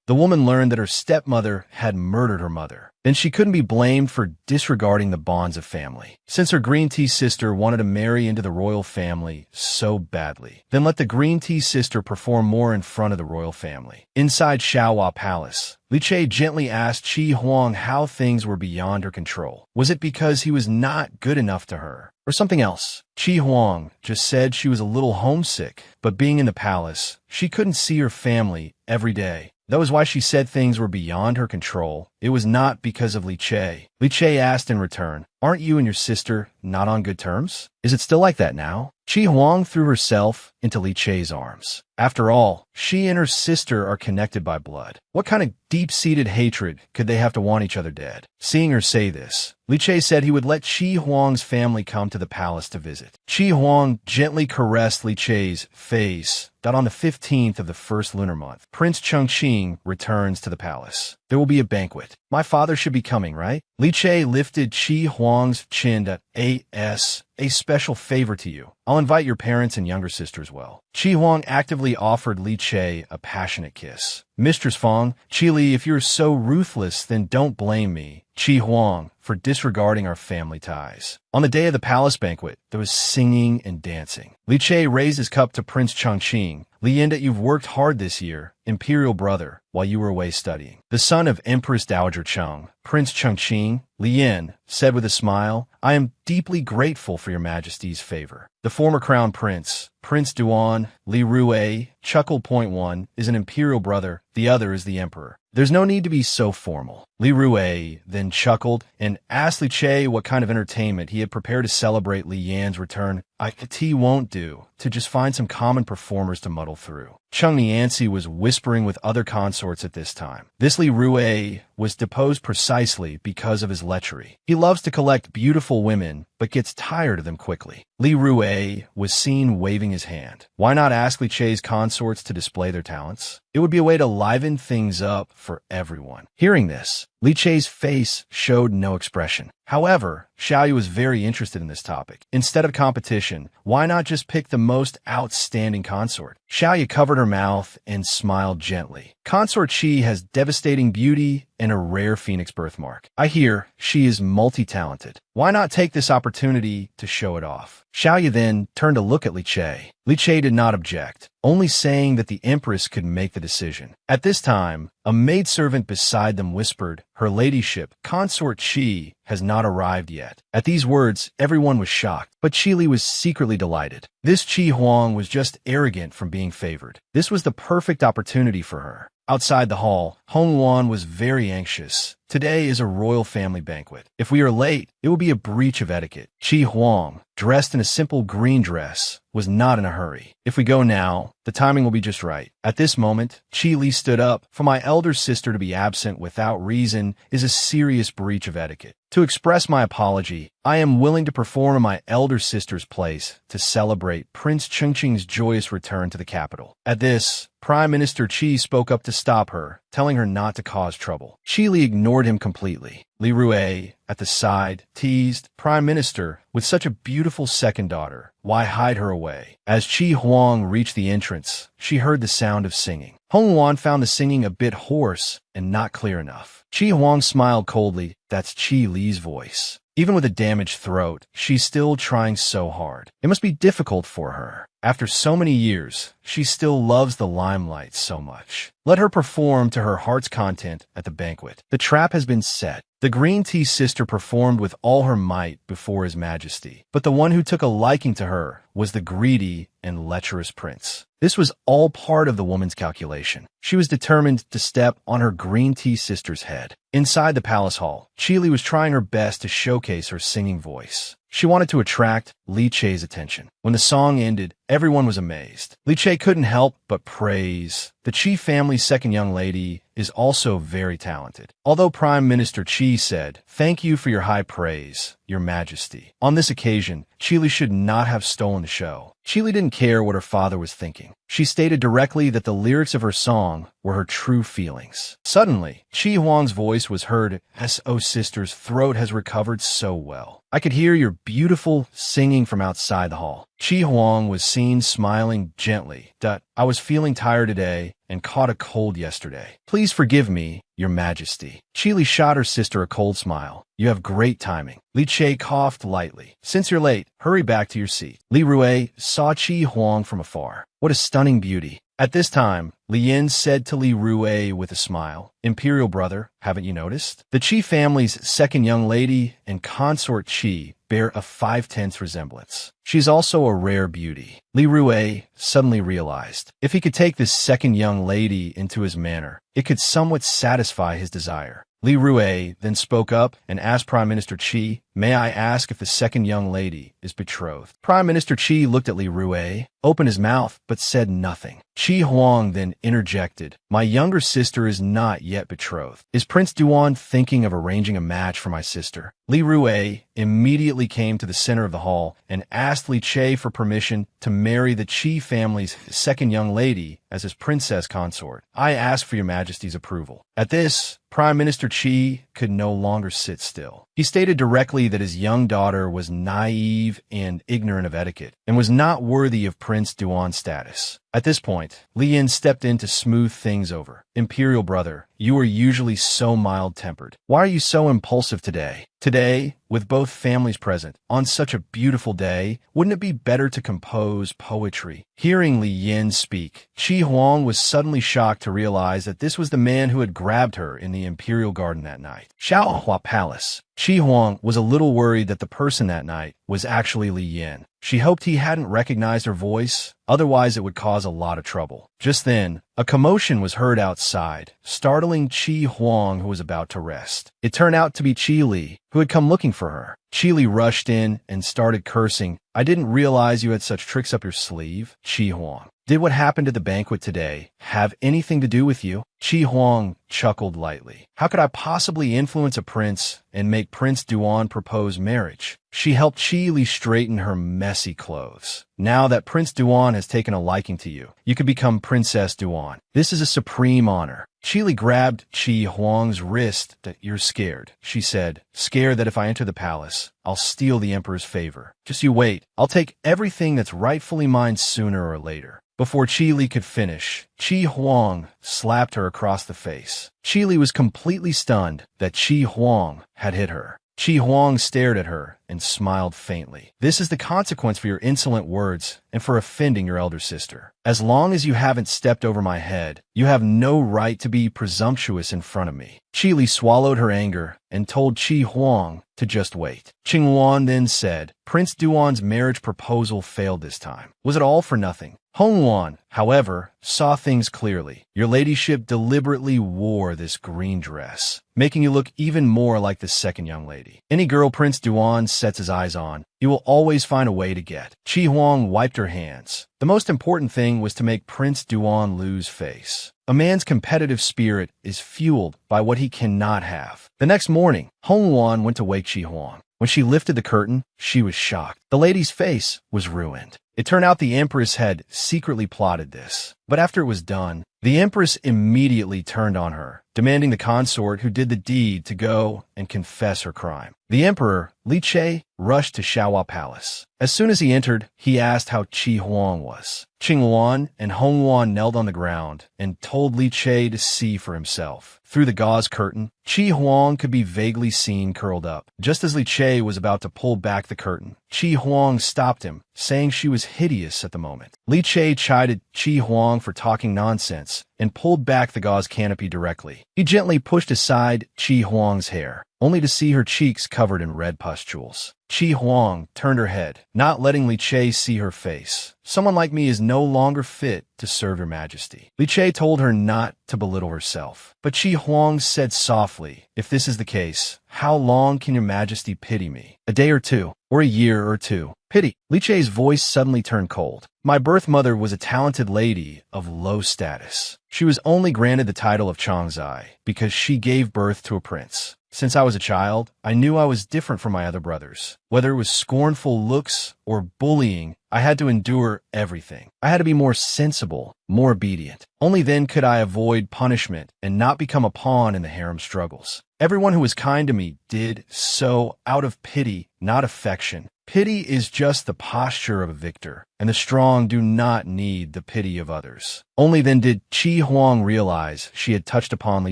The woman learned that her stepmother had murdered her mother. Then she couldn't be blamed for disregarding the bonds of family. Since her green tea sister wanted to marry into the royal family so badly, then let the green tea sister perform more in front of the royal family. Inside Xiaohua Palace, Li Che gently asked Qi Huang how things were beyond her control. Was it because he was not good enough to her? Or something else? Qi Huang just said she was a little homesick, but being in the palace, she couldn't see her family every day. That was why she said things were beyond her control. It was not because of Li Che. Li Che asked in return, "Aren't you and your sister not on good terms? Is it still like that now?" Qi Huang threw herself into Li Che's arms. After all, she and her sister are connected by blood. What kind of deep-seated hatred could they have to want each other dead? Seeing her say this, Li Che said he would let Qi Huang's family come to the palace to visit. Qi Huang gently caressed Li Che's face that on the 15th of the first lunar month, Prince Chengqing returns to the palace. There will be a banquet. My father should be coming, right? Li Che lifted Qi Huang's chin at a special favor to you. I'll invite your parents and younger sister as well. Qi Huang actively offered Li Che a passionate kiss. Mistress Fang, Qi Li, if you're so ruthless, then don't blame me, Qi Huang, for disregarding our family ties. On the day of the palace banquet, there was singing and dancing. Li Che raised his cup to Prince Chengqing. Li Yin, that you've worked hard this year, imperial brother, while you were away studying. The son of Empress Dowager Cheng, Prince Chengqing, Li Yin, said with a smile, I am deeply grateful for your majesty's favor. The former crown prince, Prince Duan, Li Rue, chuckled. Point one is an imperial brother, the other is the emperor. There's no need to be so formal. Li Rue then chuckled and asked Li Che what kind of entertainment he had prepared to celebrate Li Yan's return. Tea won't do, to just find some common performers to muddle through. Cheng Nianci was whispering with other consorts at this time. This Li Rue was deposed precisely because of his lechery. He loves to collect beautiful women, but gets tired of them quickly. Li Rue was seen waving his hand. Why not ask Li Che's consorts to display their talents? It would be a way to liven things up for everyone. Hearing this, Li Che's face showed no expression. However, Xiaoyu was very interested in this topic. Instead of competition, why not just pick the most outstanding consort? Xiaoyu covered her mouth and smiled gently. Consort Qi has devastating beauty and a rare phoenix birthmark. I hear she is multi-talented. Why not take this opportunity to show it off? Xiaoyu then turned to look at Li Che. Li Che did not object, only saying that the empress could make the decision. At this time, a maidservant beside them whispered, Her ladyship, Consort Qi, has not arrived yet. At these words, everyone was shocked, but Qi Li was secretly delighted. This Qi Huang was just arrogant from being favored. This was the perfect opportunity for her. Outside the hall, Hong Wan was very anxious. Today is a royal family banquet. If we are late, it will be a breach of etiquette. Qi Huang, dressed in a simple green dress, was not in a hurry. If we go now, the timing will be just right. At this moment, Qi Li stood up. For my elder sister to be absent without reason is a serious breach of etiquette. To express my apology, I am willing to perform in my elder sister's place to celebrate Prince Chengqing's joyous return to the capital. At this, Prime Minister Qi spoke up to stop her, telling her not to cause trouble. Qi Li ignored him completely. Li Rue, at the side, teased, Prime Minister, with such a beautiful second daughter, why hide her away? As Qi Huang reached the entrance, she heard the sound of singing. Hong Wan found the singing a bit hoarse and not clear enough. Qi Huang smiled coldly. That's Qi Li's voice. Even with a damaged throat, she's still trying so hard. It must be difficult for her. After so many years, she still loves the limelight so much. Let her perform to her heart's content at the banquet. The trap has been set. The green tea sister performed with all her might before His Majesty, but the one who took a liking to her was the greedy and lecherous prince. This was all part of the woman's calculation. She was determined to step on her green tea sister's head. Inside the palace hall, Qi Li was trying her best to showcase her singing voice. She wanted to attract Li Che's attention. When the song ended, everyone was amazed. Li Che couldn't help but praise. The Qi family's second young lady is also very talented. Although Prime Minister Qi said, Thank you for your high praise, Your Majesty. On this occasion, Qi Li should not have stolen the show. Qi Li didn't care what her father was thinking. She stated directly that the lyrics of her song were her true feelings. Suddenly, Qi Huang's voice was heard as, Oh sister's throat has recovered so well. I could hear your beautiful singing from outside the hall. Chi Huang was seen smiling gently. I was feeling tired today and caught a cold yesterday. Please forgive me, Your Majesty. Chi Li shot her sister a cold smile. You have great timing. Li Che coughed lightly. Since you're late, hurry back to your seat. Li Rui saw Chi Huang from afar. What a stunning beauty. At this time, Li Yin said to Li Rui with a smile, Imperial brother, haven't you noticed? The Qi family's second young lady and consort Qi bear a 5/10 resemblance. She's also a rare beauty. Li Rui suddenly realized, if he could take this second young lady into his manor, it could somewhat satisfy his desire. Li Rui then spoke up and asked Prime Minister Qi, may I ask if the second young lady is betrothed? Prime Minister Qi looked at Li Rui, opened his mouth, but said nothing. Qi Huang then interjected, my younger sister is not yet betrothed. Is Prince Duan thinking of arranging a match for my sister? Li Rui immediately came to the center of the hall and asked Li Che for permission to marry the Qi family's second young lady as his princess consort. I ask for your majesty's approval. At this, Prime Minister Qi could no longer sit still. He stated directly that his young daughter was naive and ignorant of etiquette and was not worthy of Prince Duan's status. At this point, Li Yin stepped in to smooth things over. Imperial brother, you are usually so mild-tempered. Why are you so impulsive today? Today, with both families present, on such a beautiful day, wouldn't it be better to compose poetry? Hearing Li Yin speak, Qi Huang was suddenly shocked to realize that this was the man who had grabbed her in the imperial garden that night. Xiaohua Palace. Qi Huang was a little worried that the person that night was actually Li Yin. She hoped he hadn't recognized her voice, otherwise it would cause a lot of trouble. Just then, a commotion was heard outside, startling Qi Huang, who was about to rest. It turned out to be Qi Li, who had come looking for her. Qi Li rushed in and started cursing. I didn't realize you had such tricks up your sleeve, Qi Huang. Did what happened at the banquet today have anything to do with you? Qi Huang chuckled lightly. How could I possibly influence a prince and make Prince Duan propose marriage? She helped Qi Li straighten her messy clothes. Now that Prince Duan has taken a liking to you, you can become Princess Duan. This is a supreme honor. Qi Li grabbed Qi Huang's wrist. You're scared, she said. Scared that if I enter the palace, I'll steal the emperor's favor. Just you wait. I'll take everything that's rightfully mine sooner or later. Before Qi Li could finish, Qi Huang slapped her across the face. Qi Li was completely stunned that Qi Huang had hit her. Qi Huang stared at her and smiled faintly. This is the consequence for your insolent words and for offending your elder sister. As long as you haven't stepped over my head, you have no right to be presumptuous in front of me. Qi Li swallowed her anger and told Qi Huang to just wait. Qing Wan then said, Prince Duan's marriage proposal failed this time. Was it all for nothing? Hong Wan, however, saw things clearly. Your ladyship deliberately wore this green dress, making you look even more like the second young lady. Any girl Prince Duan sets his eyes on, he will always find a way to get. Qi Huang wiped her hands. The most important thing was to make Prince Duan lose face. A man's competitive spirit is fueled by what he cannot have. The next morning, Hong Wan went to wake Qi Huang. When she lifted the curtain, she was shocked. The lady's face was ruined. It turned out the Empress had secretly plotted this. But after it was done, the Empress immediately turned on her, demanding the consort who did the deed to go and confess her crime. The Emperor, Li Che, rushed to Xiaohua Palace. As soon as he entered, he asked how Qi Huang was. Qing Wan and Hong Wan knelt on the ground and told Li Che to see for himself. Through the gauze curtain, Qi Huang could be vaguely seen curled up. Just as Li Che was about to pull back the curtain, Qi Huang stopped him, saying she was hideous at the moment. Li Che chided Qi Huang for talking nonsense and pulled back the gauze canopy directly. He gently pushed aside Qi Huang's hair, only to see her cheeks covered in red pustules. Qi Huang turned her head, not letting Li Che see her face. Someone like me is no longer fit to serve your majesty. Li Che told her not to belittle herself. But Qi Huang said softly, if this is the case, how long can your majesty pity me? A day or two, or a year or two. Pity. Li Che's voice suddenly turned cold. My birth mother was a talented lady of low status. She was only granted the title of Changzai because she gave birth to a prince. Since I was a child, I knew I was different from my other brothers. Whether it was scornful looks or bullying, I had to endure everything. I had to be more sensible, more obedient. Only then could I avoid punishment and not become a pawn in the harem struggles. Everyone who was kind to me did so out of pity, not affection. Pity is just the posture of a victor, and the strong do not need the pity of others. Only then did Chi Huang realize she had touched upon Li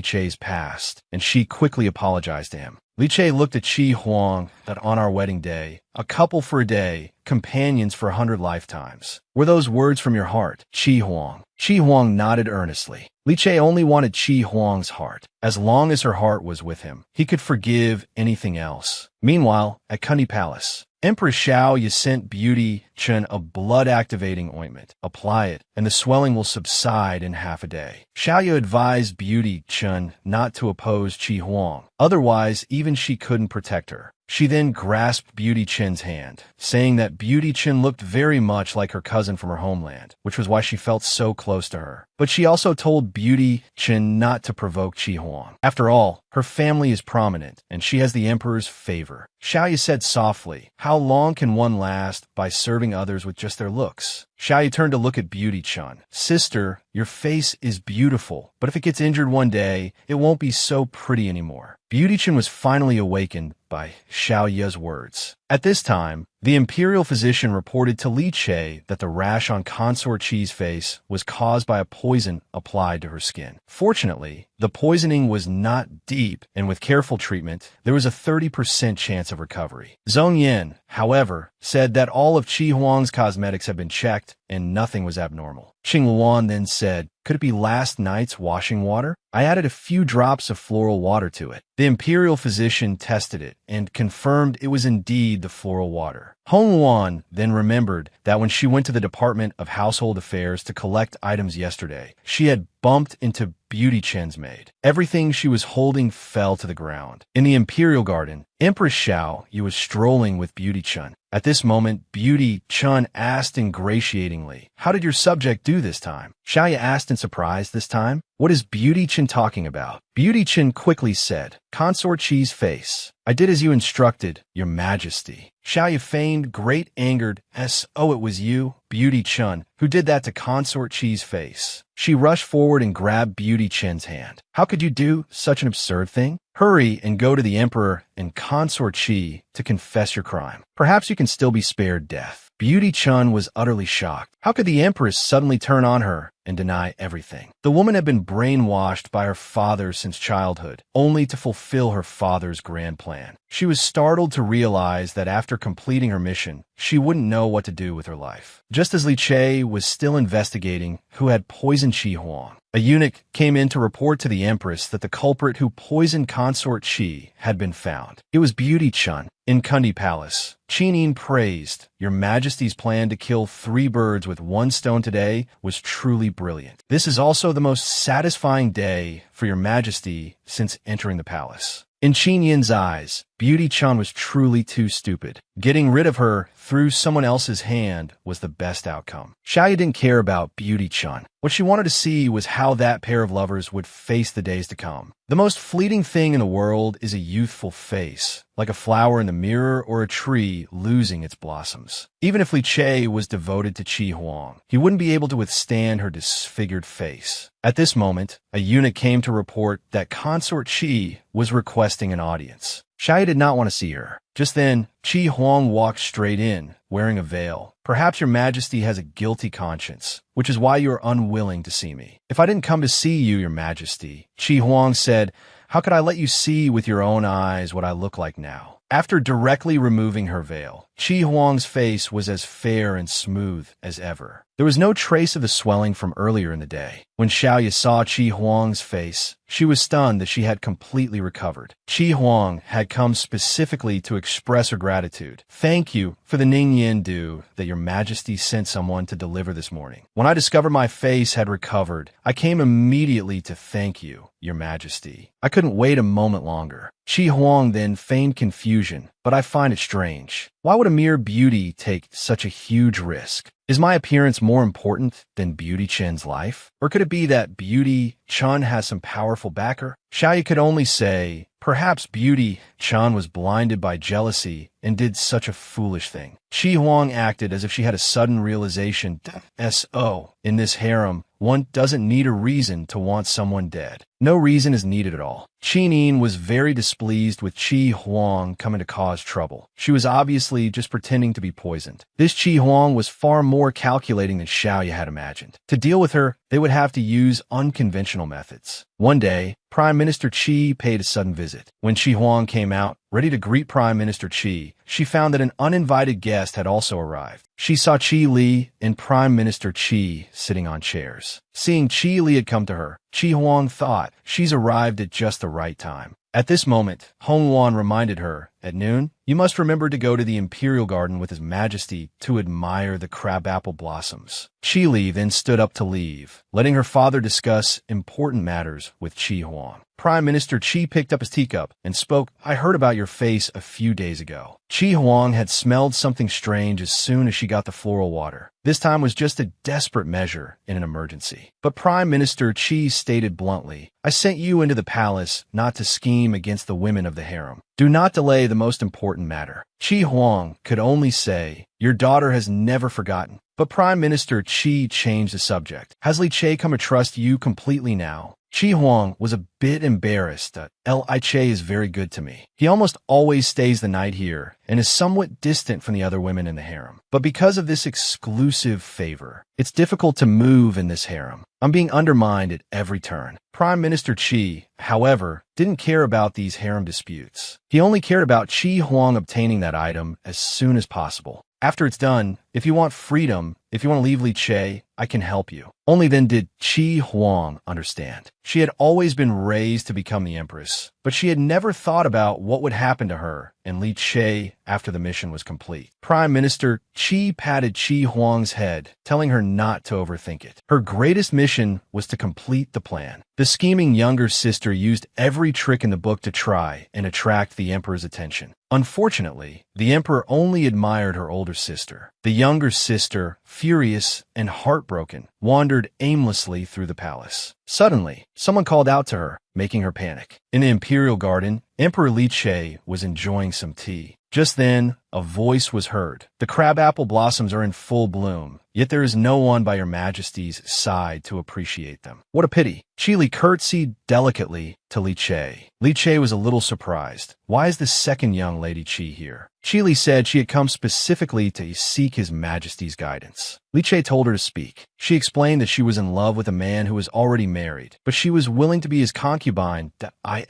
Che's past, and she quickly apologized to him. Li Che looked at Chi Huang that on our wedding day, a couple for a day, companions for 100 lifetimes. Were those words from your heart, Chi Huang? Chi Huang nodded earnestly. Li Che only wanted Chi Huang's heart. As long as her heart was with him, he could forgive anything else. Meanwhile, at Kundi Palace, Empress Shia sent Beauty Chen a blood-activating ointment. Apply it, and the swelling will subside in half a day. Shia advised Beauty Chen not to oppose Chi Huang. Otherwise, even she couldn't protect her. She then grasped Beauty Chen's hand, saying that Beauty Chen looked very much like her cousin from her homeland, which was why she felt so close to her. But she also told Beauty Chen not to provoke Chi Huang. After all, her family is prominent, and she has the emperor's favor. Shia said softly, "How long can one last by serving others with just their looks?" Shia turned to look at Beauty Chen. "Sister, your face is beautiful, but if it gets injured one day, it won't be so pretty anymore." Beauty Chen was finally awakened by Xiaoya's words. At this time, the imperial physician reported to Li Che that the rash on Consort Chi's face was caused by a poison applied to her skin. Fortunately, the poisoning was not deep, and with careful treatment, there was a 30% chance of recovery. Zhong Yin, however, said that all of Chi Huang's cosmetics had been checked and nothing was abnormal. Qing Luan then said, "Could it be last night's washing water? I added a few drops of floral water to it." The imperial physician tested it and confirmed it was indeed the floral water. Hong Luan then remembered that when she went to the Department of Household Affairs to collect items yesterday, she had bumped into Beauty Chen's maid. Everything she was holding fell to the ground. In the Imperial Garden, Empress Shia was strolling with Beauty Chen. At this moment, Beauty Chen asked ingratiatingly, "How did your subject do this time?" Shia asked in surprise this time, "What is Beauty Chen talking about?" Beauty Chen quickly said, "Consort Chi's face. I did as you instructed, your majesty." Shia feigned great anger as, "Oh, it was you, Beauty Chen, who did that to Consort Chi's face." She rushed forward and grabbed Beauty Chen's hand. "How could you do such an absurd thing? Hurry and go to the emperor and Consort Chi to confess your crime. Perhaps you can still be spared death." Beauty Chen was utterly shocked. How could the empress suddenly turn on her and deny everything? The woman had been brainwashed by her father since childhood, only to fulfill her father's grand plan. She was startled to realize that after completing her mission, she wouldn't know what to do with her life. Just as Li Che was still investigating who had poisoned Chi Huang, a eunuch came in to report to the empress that the culprit who poisoned Consort Chi had been found. It was Beauty Chen. In Kundi Palace, Qinin praised, "Your Majesty's plan to kill 3 birds with 1 stone today was truly brilliant. This is also the most satisfying day for your Majesty since entering the palace." In Qin Yin's eyes, Beauty Chen was truly too stupid. Getting rid of her through someone else's hand was the best outcome. Shia didn't care about Beauty Chen. What she wanted to see was how that pair of lovers would face the days to come. The most fleeting thing in the world is a youthful face, like a flower in the mirror or a tree losing its blossoms. Even if Li Che was devoted to Chi Huang, he wouldn't be able to withstand her disfigured face. At this moment, a eunuch came to report that Consort Chi was requesting an audience. Shia did not want to see her. Just then, Chi Huang walked straight in, wearing a veil. "Perhaps your majesty has a guilty conscience, which is why you are unwilling to see me." "If I didn't come to see you, your majesty," Chi Huang said, "how could I let you see with your own eyes what I look like now?" After directly removing her veil, Chi Huang's face was as fair and smooth as ever. There was no trace of the swelling from earlier in the day. When Xiaoya saw Chi Huang's face, she was stunned that she had completely recovered. Chi Huang had come specifically to express her gratitude. "Thank you for the Ningyan dew that your majesty sent someone to deliver this morning. When I discovered my face had recovered, I came immediately to thank you, your majesty. I couldn't wait a moment longer." Chi Huang then feigned confusion, "But I find it strange. Why would a mere beauty take such a huge risk? Is my appearance more important than Beauty Chen's life? Or could it be that Beauty Chen has some powerful backer?" Shia could only say, Perhaps beauty. Chan was blinded by jealousy and did such a foolish thing. Chi Huang acted as if she had a sudden realization. In this harem, one doesn't need a reason to want someone dead. No reason is needed at all. Qi Nin was very displeased with Chi Huang coming to cause trouble. She was obviously just pretending to be poisoned. This Chi Huang was far more calculating than Xiaoya had imagined. To deal with her, they would have to use unconventional methods. One day, Prime Minister Qi paid a sudden visit. When Chi Huang came out, ready to greet Prime Minister Qi, she found that an uninvited guest had also arrived. She saw Qi Li and Prime Minister Qi sitting on chairs. Seeing Qi Li had come to her, Chi Huang thought, she's arrived at just the right time. At this moment, Hong Wan reminded her, at noon, you must remember to go to the Imperial Garden with His Majesty to admire the crabapple blossoms. Qi Li then stood up to leave, letting her father discuss important matters with Qi Huang. Prime Minister Qi picked up his teacup and spoke, I heard about your face a few days ago. Qi Huang had smelled something strange as soon as she got the floral water. This time was just a desperate measure in an emergency. But Prime Minister Qi stated bluntly, I sent you into the palace not to scheme against the women of the harem. Do not delay the most important matter. Qi Huang could only say, your daughter has never forgotten. But Prime Minister Qi changed the subject. Has Li Che come to trust you completely now? Qi Huang was a bit embarrassed. Li Che is very good to me. He almost always stays the night here and is somewhat distant from the other women in the harem. But because of this exclusive favor, it's difficult to move in this harem. I'm being undermined at every turn. Prime Minister Qi, however, didn't care about these harem disputes. He only cared about Qi Huang obtaining that item as soon as possible. After it's done, if you want freedom, if you want to leave Li Che, I can help you. Only then did Qi Huang understand. She had always been raised to become the Empress, but she had never thought about what would happen to her and Li Che after the mission was complete. Prime Minister Qi patted Qi Huang's head, telling her not to overthink it. Her greatest mission was to complete the plan. The scheming younger sister used every trick in the book to try and attract the Emperor's attention. Unfortunately, the Emperor only admired her older sister. The younger sister, furious and heartbroken, wandered aimlessly through the palace. Suddenly, someone called out to her, making her panic. In the Imperial Garden, Emperor Li Che was enjoying some tea. Just then, a voice was heard. The crabapple blossoms are in full bloom, yet there is no one by your majesty's side to appreciate them. What a pity. Qi Li curtsied delicately to Li Che. Li Che was a little surprised. Why is the second young lady Qi here? Qi Li said she had come specifically to seek His Majesty's guidance. Li Che told her to speak. She explained that she was in love with a man who was already married, but she was willing to be his concubine.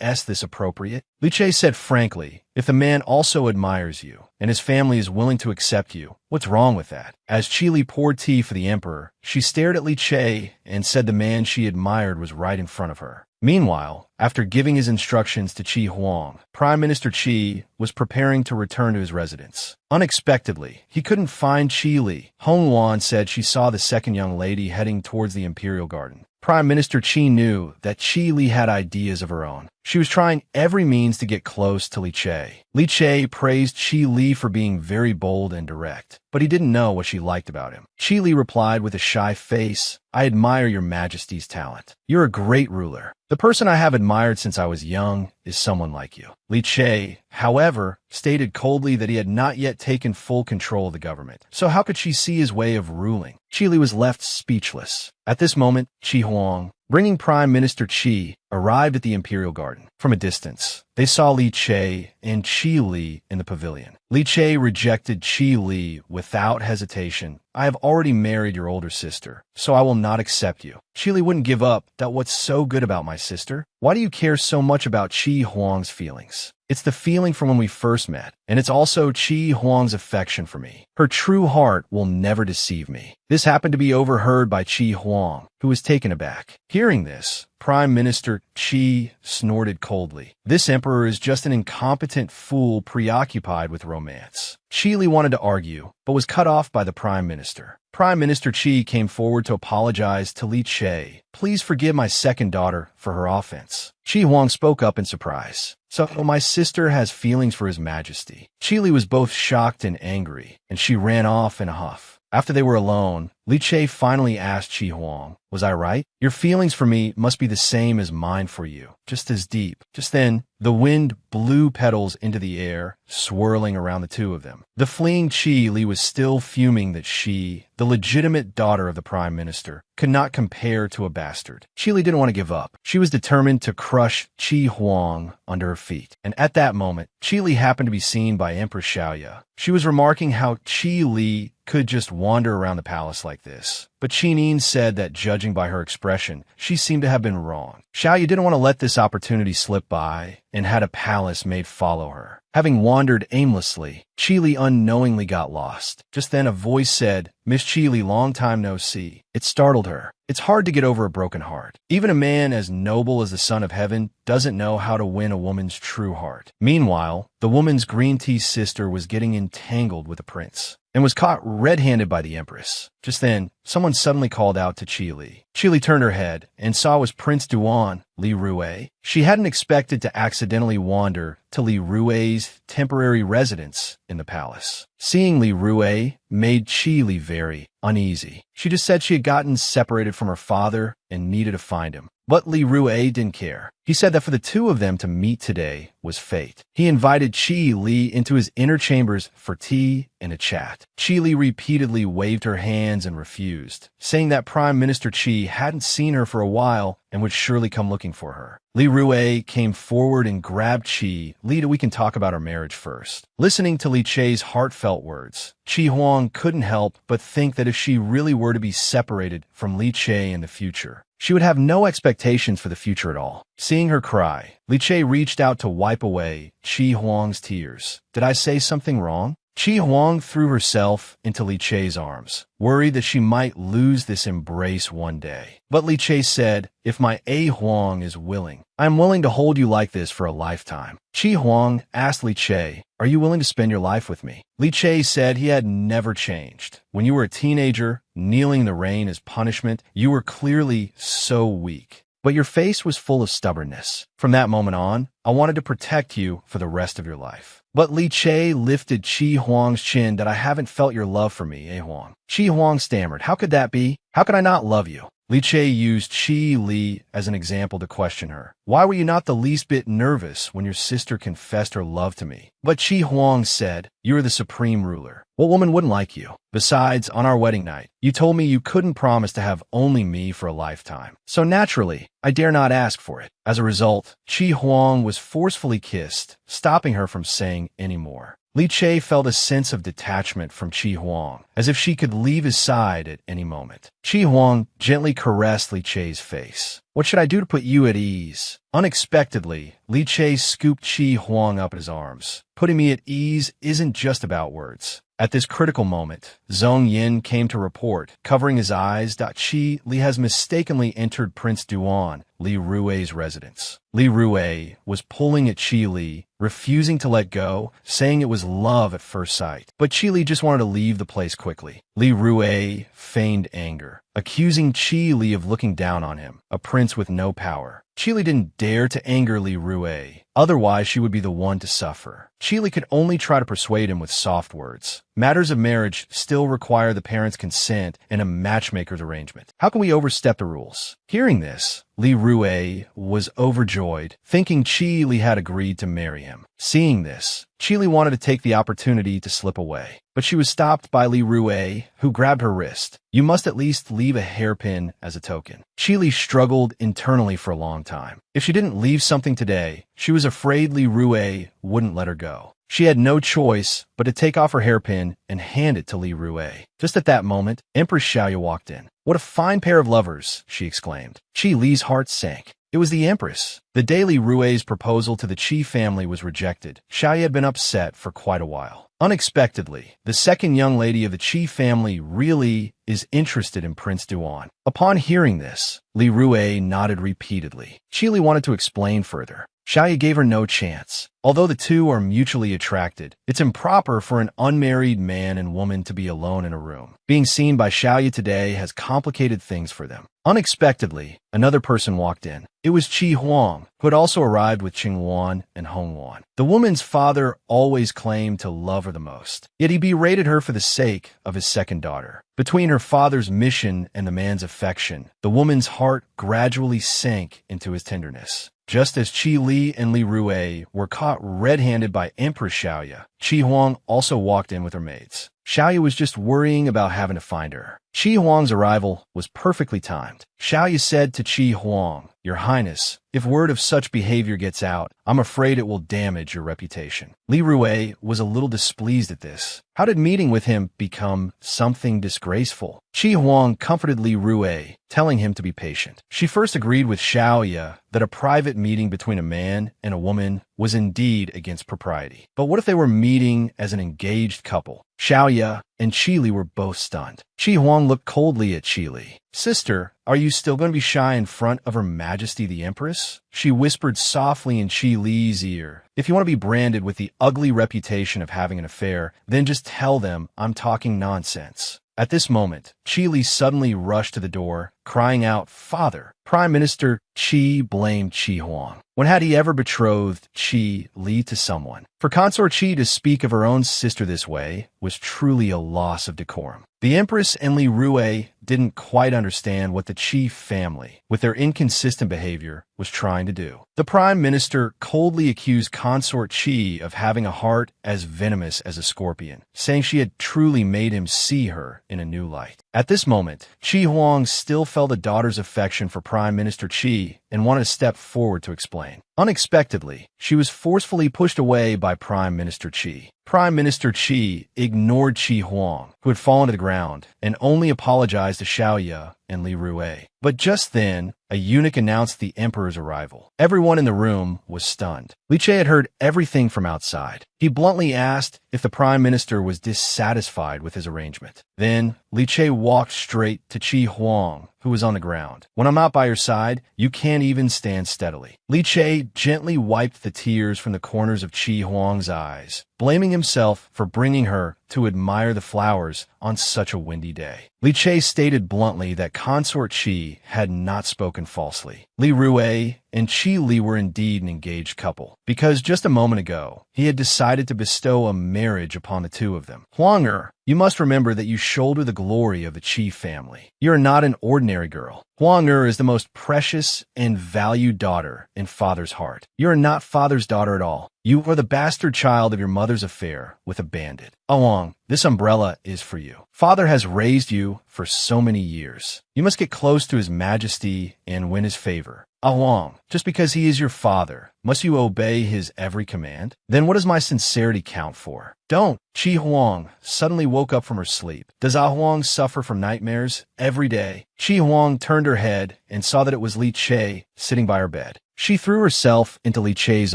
Is this appropriate? Li Che said frankly, if the man also admires you, and his family is willing to accept you, what's wrong with that? As Qi Li poured tea for the Emperor, she stared at Li Che and said the man she admired was right in front of her. Meanwhile, after giving his instructions to Qi Huang, Prime Minister Qi was preparing to return to his residence. Unexpectedly, he couldn't find Qi Li. Hong Wan said she saw the second young lady heading towards the Imperial Garden. Prime Minister Qi knew that Qi Li had ideas of her own. She was trying every means to get close to Li Che. Li Che praised Qi Li for being very bold and direct, but he didn't know what she liked about him. Qi Li replied with a shy face, I admire your majesty's talent. You're a great ruler. The person I have admired since I was young is someone like you. Li Che, however, stated coldly that he had not yet taken full control of the government. So how could she see his way of ruling? Qi Li was left speechless. At this moment, Qi Huang, bringing Prime Minister Qi, arrived at the Imperial Garden. From a distance, they saw Li Che and Qi Li in the pavilion. Li Che rejected Qi Li without hesitation. I have already married your older sister, so I will not accept you. Qi Li wouldn't give up. That what's so good about my sister? Why do you care so much about Qi Huang's feelings? It's the feeling from when we first met, and it's also Qi Huang's affection for me. Her true heart will never deceive me. This happened to be overheard by Qi Huang, who was taken aback. Hearing this, Prime Minister Qi snorted coldly. This emperor is just an incompetent fool preoccupied with romance. Qi Li wanted to argue, but was cut off by the Prime Minister. Prime Minister Qi came forward to apologize to Li Che. Please forgive my second daughter for her offense. Qi Huang spoke up in surprise. So my sister has feelings for His Majesty. Qi Li was both shocked and angry, and she ran off in a huff. After they were alone, Li Che finally asked Qi Huang, "Was I right? Your feelings for me must be the same as mine for you, just as deep." Just then, the wind blew petals into the air, swirling around the two of them. The fleeing Qi Li was still fuming that she, the legitimate daughter of the prime minister, could not compare to a bastard. Qi Li didn't want to give up. She was determined to crush Qi Huang under her feet. And at that moment, Qi Li happened to be seen by Empress Shia. She was remarking how Qi Li could just wander around the palace like this. But Qinin said that, judging by her expression, she seemed to have been wrong. Xiaoyu didn't want to let this opportunity slip by and had a palace maid follow her. Having wandered aimlessly, Qi Li unknowingly got lost. Just then a voice said, "Miss Qi Li, long time no see." It startled her. It's hard to get over a broken heart. Even a man as noble as the Son of Heaven doesn't know how to win a woman's true heart. Meanwhile, the woman's green tea sister was getting entangled with the prince and was caught red-handed by the Empress. Just then, someone suddenly called out to Qi Li. Qi Li turned her head and saw it was Prince Duan, Li Rui. She hadn't expected to accidentally wander to Li Rui's temporary residence in the palace. Seeing Li Rui made Qi Li very uneasy. She just said she had gotten separated from her father and needed to find him. But Li Rui didn't care. He said that for the two of them to meet today was fate. He invited Qi Li into his inner chambers for tea and a chat. Qi Li repeatedly waved her hands and refused, saying that Prime Minister Qi hadn't seen her for a while and would surely come looking for her. Li Rui came forward and grabbed Qi. "Li, we can talk about our marriage first." Listening to Li Che's heartfelt words, Qi Huang couldn't help but think that if she really were to be separated from Li Che in the future, she would have no expectations for the future at all. Seeing her cry, Li Che reached out to wipe away Qi Huang's tears. "Did I say something wrong?" Qi Huang threw herself into Li Che's arms, worried that she might lose this embrace one day. But Li Che said, "If my A Huang is willing, I am willing to hold you like this for a lifetime." Qi Huang asked Li Che, "Are you willing to spend your life with me?" Li Che said he had never changed. "When you were a teenager, kneeling in the rain as punishment, you were clearly so weak. But your face was full of stubbornness. From that moment on, I wanted to protect you for the rest of your life." But Li Che lifted Qi Huang's chin. "That I haven't felt your love for me, eh, Huang?" Qi Huang stammered, "How could that be? How could I not love you?" Li Che used Qi Li as an example to question her. "Why were you not the least bit nervous when your sister confessed her love to me?" But Qi Huang said, "You are the supreme ruler. What woman wouldn't like you? Besides, on our wedding night, you told me you couldn't promise to have only me for a lifetime. So naturally, I dare not ask for it." As a result, Qi Huang was forcefully kissed, stopping her from saying any more. Li Che felt a sense of detachment from Qi Huang, as if she could leave his side at any moment. Qi Huang gently caressed Li Che's face. "What should I do to put you at ease?" Unexpectedly, Li Che scooped Qi Huang up in his arms. "Putting me at ease isn't just about words." At this critical moment, Zhong Yin came to report, covering his eyes, that Qi Li has mistakenly entered Prince Duan, Li Rui's residence. Li Rui was pulling at Qi Li, refusing to let go, saying it was love at first sight. But Qi Li just wanted to leave the place quickly. Li Rui feigned anger, accusing Qi Li of looking down on him, a prince with no power. Qi Li didn't dare to anger Li Rui, otherwise she would be the one to suffer. Qi Li could only try to persuade him with soft words. Matters of marriage still require the parents' consent and a matchmaker's arrangement. How can we overstep the rules? Hearing this, Li Rui was overjoyed, thinking Qi Li had agreed to marry him. Seeing this, Qi Li wanted to take the opportunity to slip away, but she was stopped by Li Rui, who grabbed her wrist. "You must at least leave a hairpin as a token." Qi Li struggled internally for a long time. If she didn't leave something today, she was afraid Li Rui wouldn't let her go. She had no choice but to take off her hairpin and hand it to Li Rui. Just at that moment, Empress Shia walked in. "What a fine pair of lovers," she exclaimed. Qi Li's heart sank. It was the Empress. The day Li Rui's proposal to the Qi family was rejected, Shia had been upset for quite a while. Unexpectedly, the second young lady of the Qi family really is interested in Prince Duan. Upon hearing this, Li Rui nodded repeatedly. Qi Li wanted to explain further. Shia gave her no chance. Although the two are mutually attracted, it's improper for an unmarried man and woman to be alone in a room. Being seen by Shia today has complicated things for them. Unexpectedly, another person walked in. It was Chi Huang, who had also arrived with Qing Wan and Hong Wan. The woman's father always claimed to love her the most, yet he berated her for the sake of his second daughter. Between her father's mission and the man's affection, the woman's heart gradually sank into his tenderness. Just as Qi Li and Li Rui were caught red-handed by Empress Shia, Qi Huang also walked in with her maids. Shia was just worrying about having to find her. Qi Huang's arrival was perfectly timed. Shia said to Qi Huang, "Your Highness, if word of such behavior gets out, I'm afraid it will damage your reputation." Li Rui was a little displeased at this. How did meeting with him become something disgraceful? Qi Huang comforted Li Rui, telling him to be patient. She first agreed with Shia that a private meeting between a man and a woman was indeed against propriety. But what if they were meeting as an engaged couple? Shia and Qi Li were both stunned. Qi Huang looked coldly at Qi Li. "Sister, are you still going to be shy in front of Her Majesty the Empress?" She whispered softly in Qi Li's ear. "If you want to be branded with the ugly reputation of having an affair, then just tell them I'm talking nonsense." At this moment, Qi Li suddenly rushed to the door, crying out, "Father!" Prime Minister Qi blamed Qi Huang. When had he ever betrothed Qi Li to someone? For consort Qi to speak of her own sister this way was truly a loss of decorum. The Empress and Li Rui didn't quite understand what the Qi family, with their inconsistent behavior, was trying to do. The Prime Minister coldly accused consort Qi of having a heart as venomous as a scorpion, saying she had truly made him see her in a new light. At this moment, Qi Huang still felt a daughter's affection for Prime Minister Qi and wanted to step forward to explain. Unexpectedly, she was forcefully pushed away by Prime Minister Qi. Prime Minister Qi ignored Qi Huang, who had fallen to the ground, and only apologized to Shia and Li Rui. But just then, a eunuch announced the emperor's arrival. Everyone in the room was stunned. Li Che had heard everything from outside. He bluntly asked if the prime minister was dissatisfied with his arrangement. Then, Li Che walked straight to Qi Huang, who was on the ground. "When I'm not by your side, you can't even stand steadily." Li Che gently wiped the tears from the corners of Qi Huang's eyes, blaming himself for bringing her to admire the flowers on such a windy day. Li Che stated bluntly that consort Qi had not spoken falsely. Li Rui and Qi Li were indeed an engaged couple, because just a moment ago, he had decided to bestow a marriage upon the two of them. "Huang, you must remember that you shoulder the glory of the Qi family. You are not an ordinary girl. Huang is the most precious and valued daughter in father's heart. You are not father's daughter at all. You are the bastard child of your mother's affair with a bandit. Huang, this umbrella is for you. Father has raised you for so many years. You must get close to his majesty and win his favor. Huang, just because he is your father, must you obey his every command? Then what does my sincerity count for? Don't." Qi Huang suddenly woke up from her sleep. Does Huang suffer from nightmares every day? Qi Huang turned her head and saw that it was Li Che sitting by her bed. She threw herself into Li Che's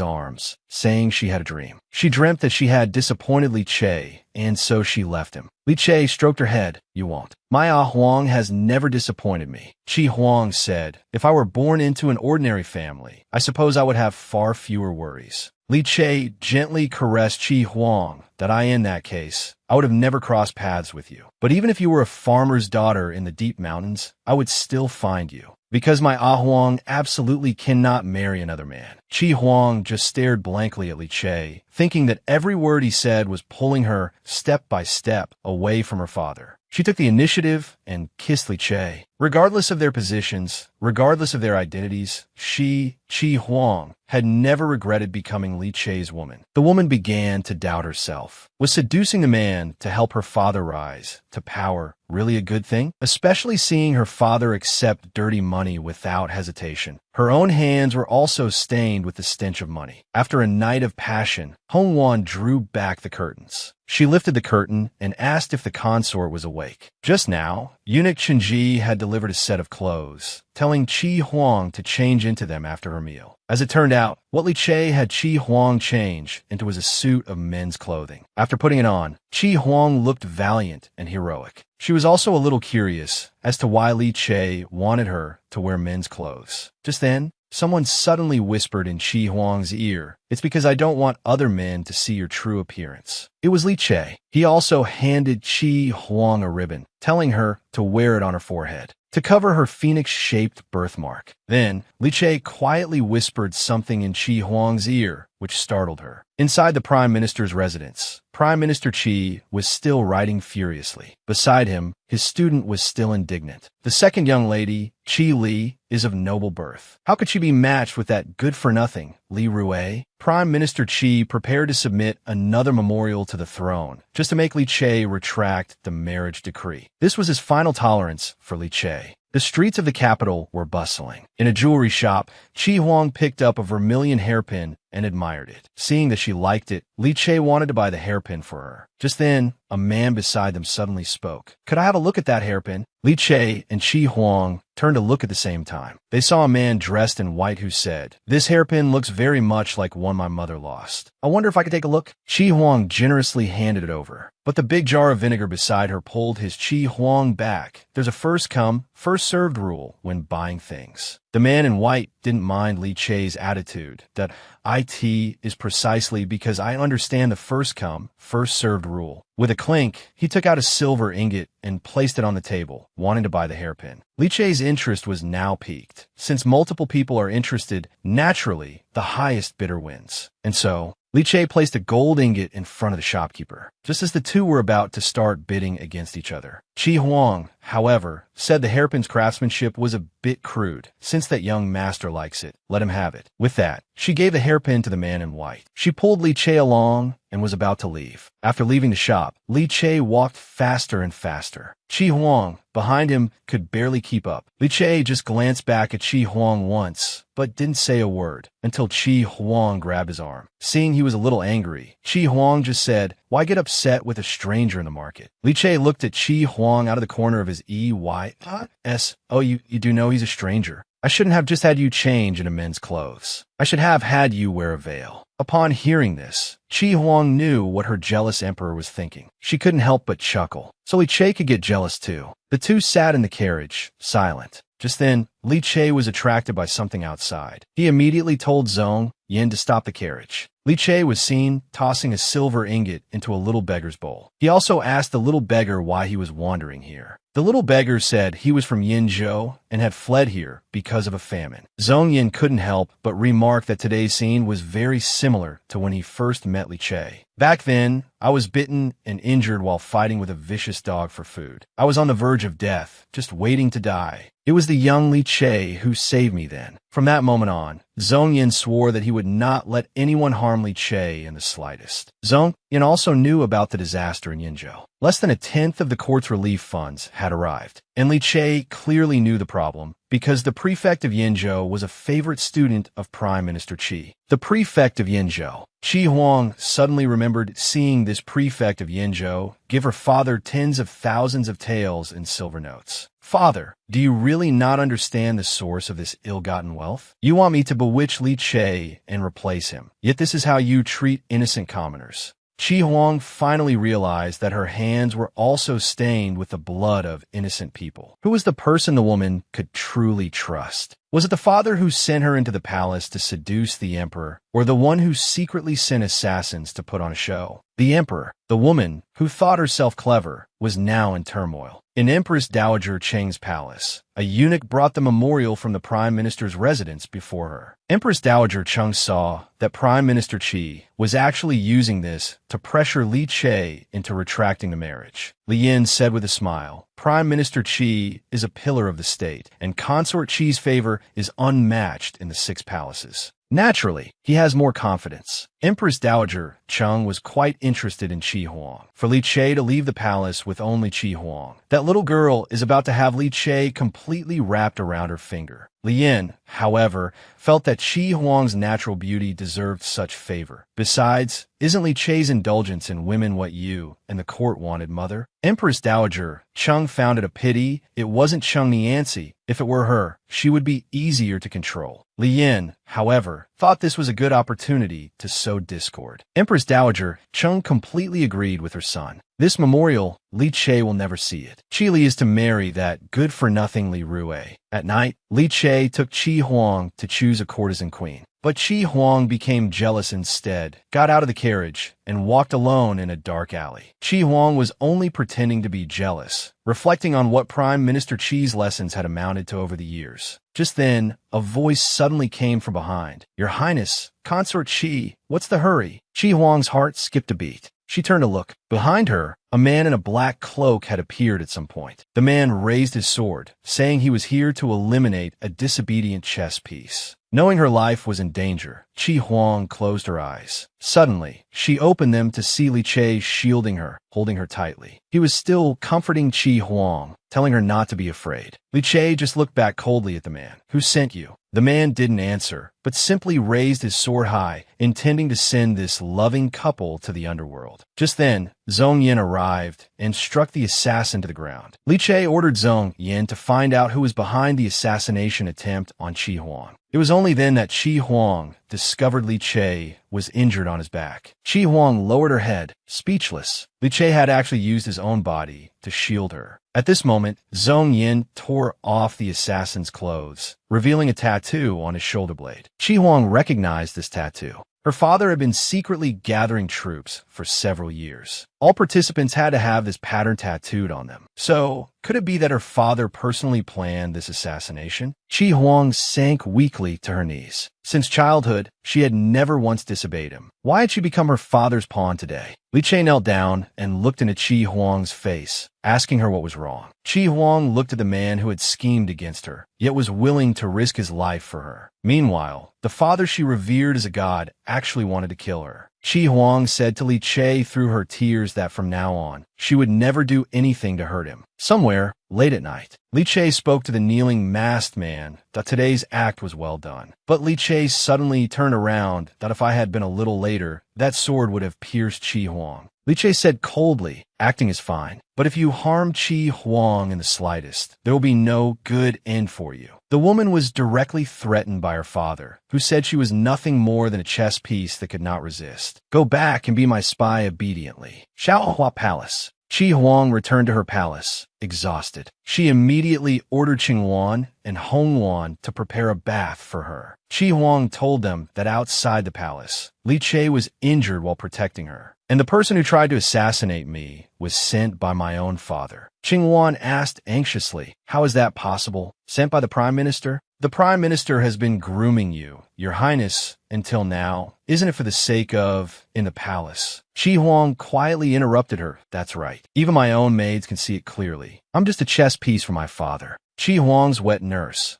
arms, saying she had a dream. She dreamt that she had disappointed Li Che, and so she left him. Li Che stroked her head. "You won't. My Huang has never disappointed me." Qi Huang said, "If I were born into an ordinary family, I suppose I would have far fewer worries." Li Che gently caressed Qi Huang that in that case, I would have never crossed paths with you. But even if you were a farmer's daughter in the deep mountains, I would still find you. Because my Huang absolutely cannot marry another man. Qi Huang just stared blankly at Li Che, thinking that every word he said was pulling her step by step away from her father. She took the initiative and kissed Li Che. Regardless of their positions, regardless of their identities, Qi Huang had never regretted becoming Li Che's woman. The woman began to doubt herself. Was seducing the man to help her father rise to power really a good thing? Especially seeing her father accept dirty money without hesitation. Her own hands were also stained with the stench of money. After a night of passion, Hong Wan drew back the curtains. She lifted the curtain and asked if the consort was awake. Just now, eunuch Chenji had delivered a set of clothes, telling Qi Huang to change into them after her meal. As it turned out, what Li Che had Qi Huang change into was a suit of men's clothing. After putting it on, Qi Huang looked valiant and heroic. She was also a little curious as to why Li Che wanted her to wear men's clothes. Just then, someone suddenly whispered in Qi Huang's ear, "It's because I don't want other men to see your true appearance." It was Li Che. He also handed Qi Huang a ribbon, telling her to wear it on her forehead to cover her phoenix-shaped birthmark. Then, Li Che quietly whispered something in Qi Huang's ear, which startled her. Inside the Prime Minister's residence, Prime Minister Qi was still writing furiously. Beside him, his student was still indignant. The second young lady, Qi Li, is of noble birth. How could she be matched with that good-for-nothing Li Rue? Prime Minister Qi prepared to submit another memorial to the throne, just to make Li Che retract the marriage decree. This was his final tolerance for Li Che. The streets of the capital were bustling. In a jewelry shop, Qi Huang picked up a vermilion hairpin and admired it. Seeing that she liked it, Li Che wanted to buy the hairpin for her. Just then, a man beside them suddenly spoke. "Could I have a look at that hairpin?" Li Che and Qi Huang turned to look at the same time. They saw a man dressed in white who said, "This hairpin looks very much like one my mother lost. I wonder if I could take a look?" Qi Huang generously handed it over. But the big jar of vinegar beside her pulled his Qi Huang back. There's a first come, first served rule when buying things. The man in white didn't mind Li Che's attitude, that it is precisely because I understand the first come, first served rule. With a clink, he took out a silver ingot and placed it on the table, wanting to buy the hairpin. Li Che's interest was now piqued. Since multiple people are interested, naturally, the highest bidder wins. And so, Li Che placed a gold ingot in front of the shopkeeper, just as the two were about to start bidding against each other. Qi Huang, however, said the hairpin's craftsmanship was a bit crude. Since that young master likes it, let him have it. With that, she gave the hairpin to the man in white. She pulled Li Che along and was about to leave. After leaving the shop, Li Che walked faster and faster. Qi Huang, behind him, could barely keep up. Li Che just glanced back at Qi Huang once, but didn't say a word, until Qi Huang grabbed his arm. Seeing he was a little angry, Qi Huang just said, "Why get upset with a stranger in the market?" Li Che looked at Qi Huang out of the corner of his eyes. "Oh, you do know he's a stranger. I shouldn't have just had you change into men's clothes. I should have had you wear a veil." Upon hearing this, Qi Huang knew what her jealous emperor was thinking. She couldn't help but chuckle, so Li Che could get jealous too. The two sat in the carriage, silent. Just then, Li Che was attracted by something outside. He immediately told Zhong Yin to stop the carriage. Li Che was seen tossing a silver ingot into a little beggar's bowl. He also asked the little beggar why he was wandering here. The little beggar said he was from Yinzhou and had fled here because of a famine. Zhong Yin couldn't help but remark that today's scene was very similar to when he first met Li Che. "Back then, I was bitten and injured while fighting with a vicious dog for food. I was on the verge of death, just waiting to die. It was the young Li Che who saved me then." From that moment on, Zhong Yin swore that he would not let anyone harm Li Che in the slightest. Zhong Yin also knew about the disaster in Yinzhou. Less than a tenth of the court's relief funds had arrived, and Li Che clearly knew the problem because the prefect of Yinzhou was a favorite student of Prime Minister Qi. The prefect of Yinzhou. Qi Huang suddenly remembered seeing this prefect of Yinzhou give her father tens of thousands of taels in silver notes. "Father, do you really not understand the source of this ill-gotten wealth? You want me to bewitch Li Che and replace him, yet this is how you treat innocent commoners." Qi Huang finally realized that her hands were also stained with the blood of innocent people. Who was the person the woman could truly trust? Was it the father who sent her into the palace to seduce the emperor, or the one who secretly sent assassins to put on a show? The emperor, the woman who thought herself clever, was now in turmoil. In Empress Dowager Cheng's palace, a eunuch brought the memorial from the Prime Minister's residence before her. Empress Dowager Cheng saw that Prime Minister Qi was actually using this to pressure Li Che into retracting the marriage. Li Yin said with a smile, "Prime Minister Qi is a pillar of the state, and Consort Qi's favor is unmatched in the six palaces. Naturally, he has more confidence." Empress Dowager Cheng was quite interested in Qi Huang. For Li Che to leave the palace with only Qi Huang, that little girl is about to have Li Che completely wrapped around her finger. Li Yin, however, felt that Qi Huang's natural beauty deserved such favor. Besides, isn't Li Che's indulgence in women what you and the court wanted, mother? Empress Dowager Cheng found it a pity it wasn't Cheng Niancy. If it were her, she would be easier to control. Li Yin, however, thought this was a good opportunity to sow sowed discord. Empress Dowager Chung completely agreed with her son. This memorial, Li Che will never see it. Qi Li is to marry that good-for-nothing Li Rue. At night, Li Che took Qi Huang to choose a courtesan queen. But Qi Huang became jealous instead, got out of the carriage, and walked alone in a dark alley. Qi Huang was only pretending to be jealous, reflecting on what Prime Minister Qi's lessons had amounted to over the years. Just then, a voice suddenly came from behind. "Your Highness, Consort Qi, what's the hurry?" Qi Huang's heart skipped a beat. She turned to look. Behind her, a man in a black cloak had appeared at some point. The man raised his sword, saying he was here to eliminate a disobedient chess piece. Knowing her life was in danger, Qi Huang closed her eyes. Suddenly, she opened them to see Li Che shielding her, holding her tightly. He was still comforting Qi Huang, telling her not to be afraid. Li Che just looked back coldly at the man. "Who sent you?" The man didn't answer, but simply raised his sword high, intending to send this loving couple to the underworld. Just then, Zhong Yin arrived and struck the assassin to the ground. Li Che ordered Zhong Yin to find out who was behind the assassination attempt on Qi Huang. It was only then that Qi Huang discovered Li Che was injured on his back. Qi Huang lowered her head, speechless. Li Che had actually used his own body to shield her. At this moment, Zhong Yin tore off the assassin's clothes, revealing a tattoo on his shoulder blade. Qi Huang recognized this tattoo. Her father had been secretly gathering troops for several years. All participants had to have this pattern tattooed on them. So, could it be that her father personally planned this assassination? Qi Huang sank weakly to her knees. Since childhood, she had never once disobeyed him. Why had she become her father's pawn today? Li Che knelt down and looked into Qi Huang's face, asking her what was wrong. Qi Huang looked at the man who had schemed against her, yet was willing to risk his life for her. Meanwhile, the father she revered as a god actually wanted to kill her. Qi Huang said to Li Che through her tears that from now on, she would never do anything to hurt him. Somewhere, late at night, Li Che spoke to the kneeling masked man that today's act was well done. But Li Che suddenly turned around that if I had been a little later, that sword would have pierced Qi Huang. Li Che said coldly, "Acting is fine, but if you harm Qi Huang in the slightest, there will be no good end for you." The woman was directly threatened by her father, who said she was nothing more than a chess piece that could not resist. "Go back and be my spy obediently." Xiaohua Palace. Qi Huang returned to her palace, exhausted. She immediately ordered Qing Wan and Hong Wan to prepare a bath for her. Qi Huang told them that outside the palace, Li Che was injured while protecting her, and the person who tried to assassinate me was sent by my own father. Qing Wan asked anxiously, "How is that possible? Sent by the Prime Minister?" "The Prime Minister has been grooming you, Your Highness, until now. Isn't it for the sake of in the palace?" Qi Huang quietly interrupted her. "That's right. Even my own maids can see it clearly. I'm just a chess piece for my father." Qi Huang's wet nurse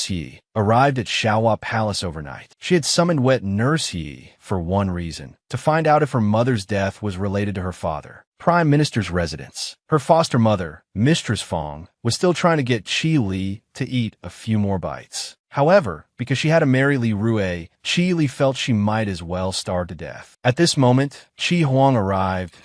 Yi, arrived at Xiaohua Palace overnight. She had summoned wet nurse Yi for one reason, to find out if her mother's death was related to her father. Prime Minister's residence. Her foster mother, Mistress Fong, was still trying to get Qi Li to eat a few more bites. However, because she had to marry Li Rue, Qi Li felt she might as well starve to death. At this moment, Qi Huang arrived.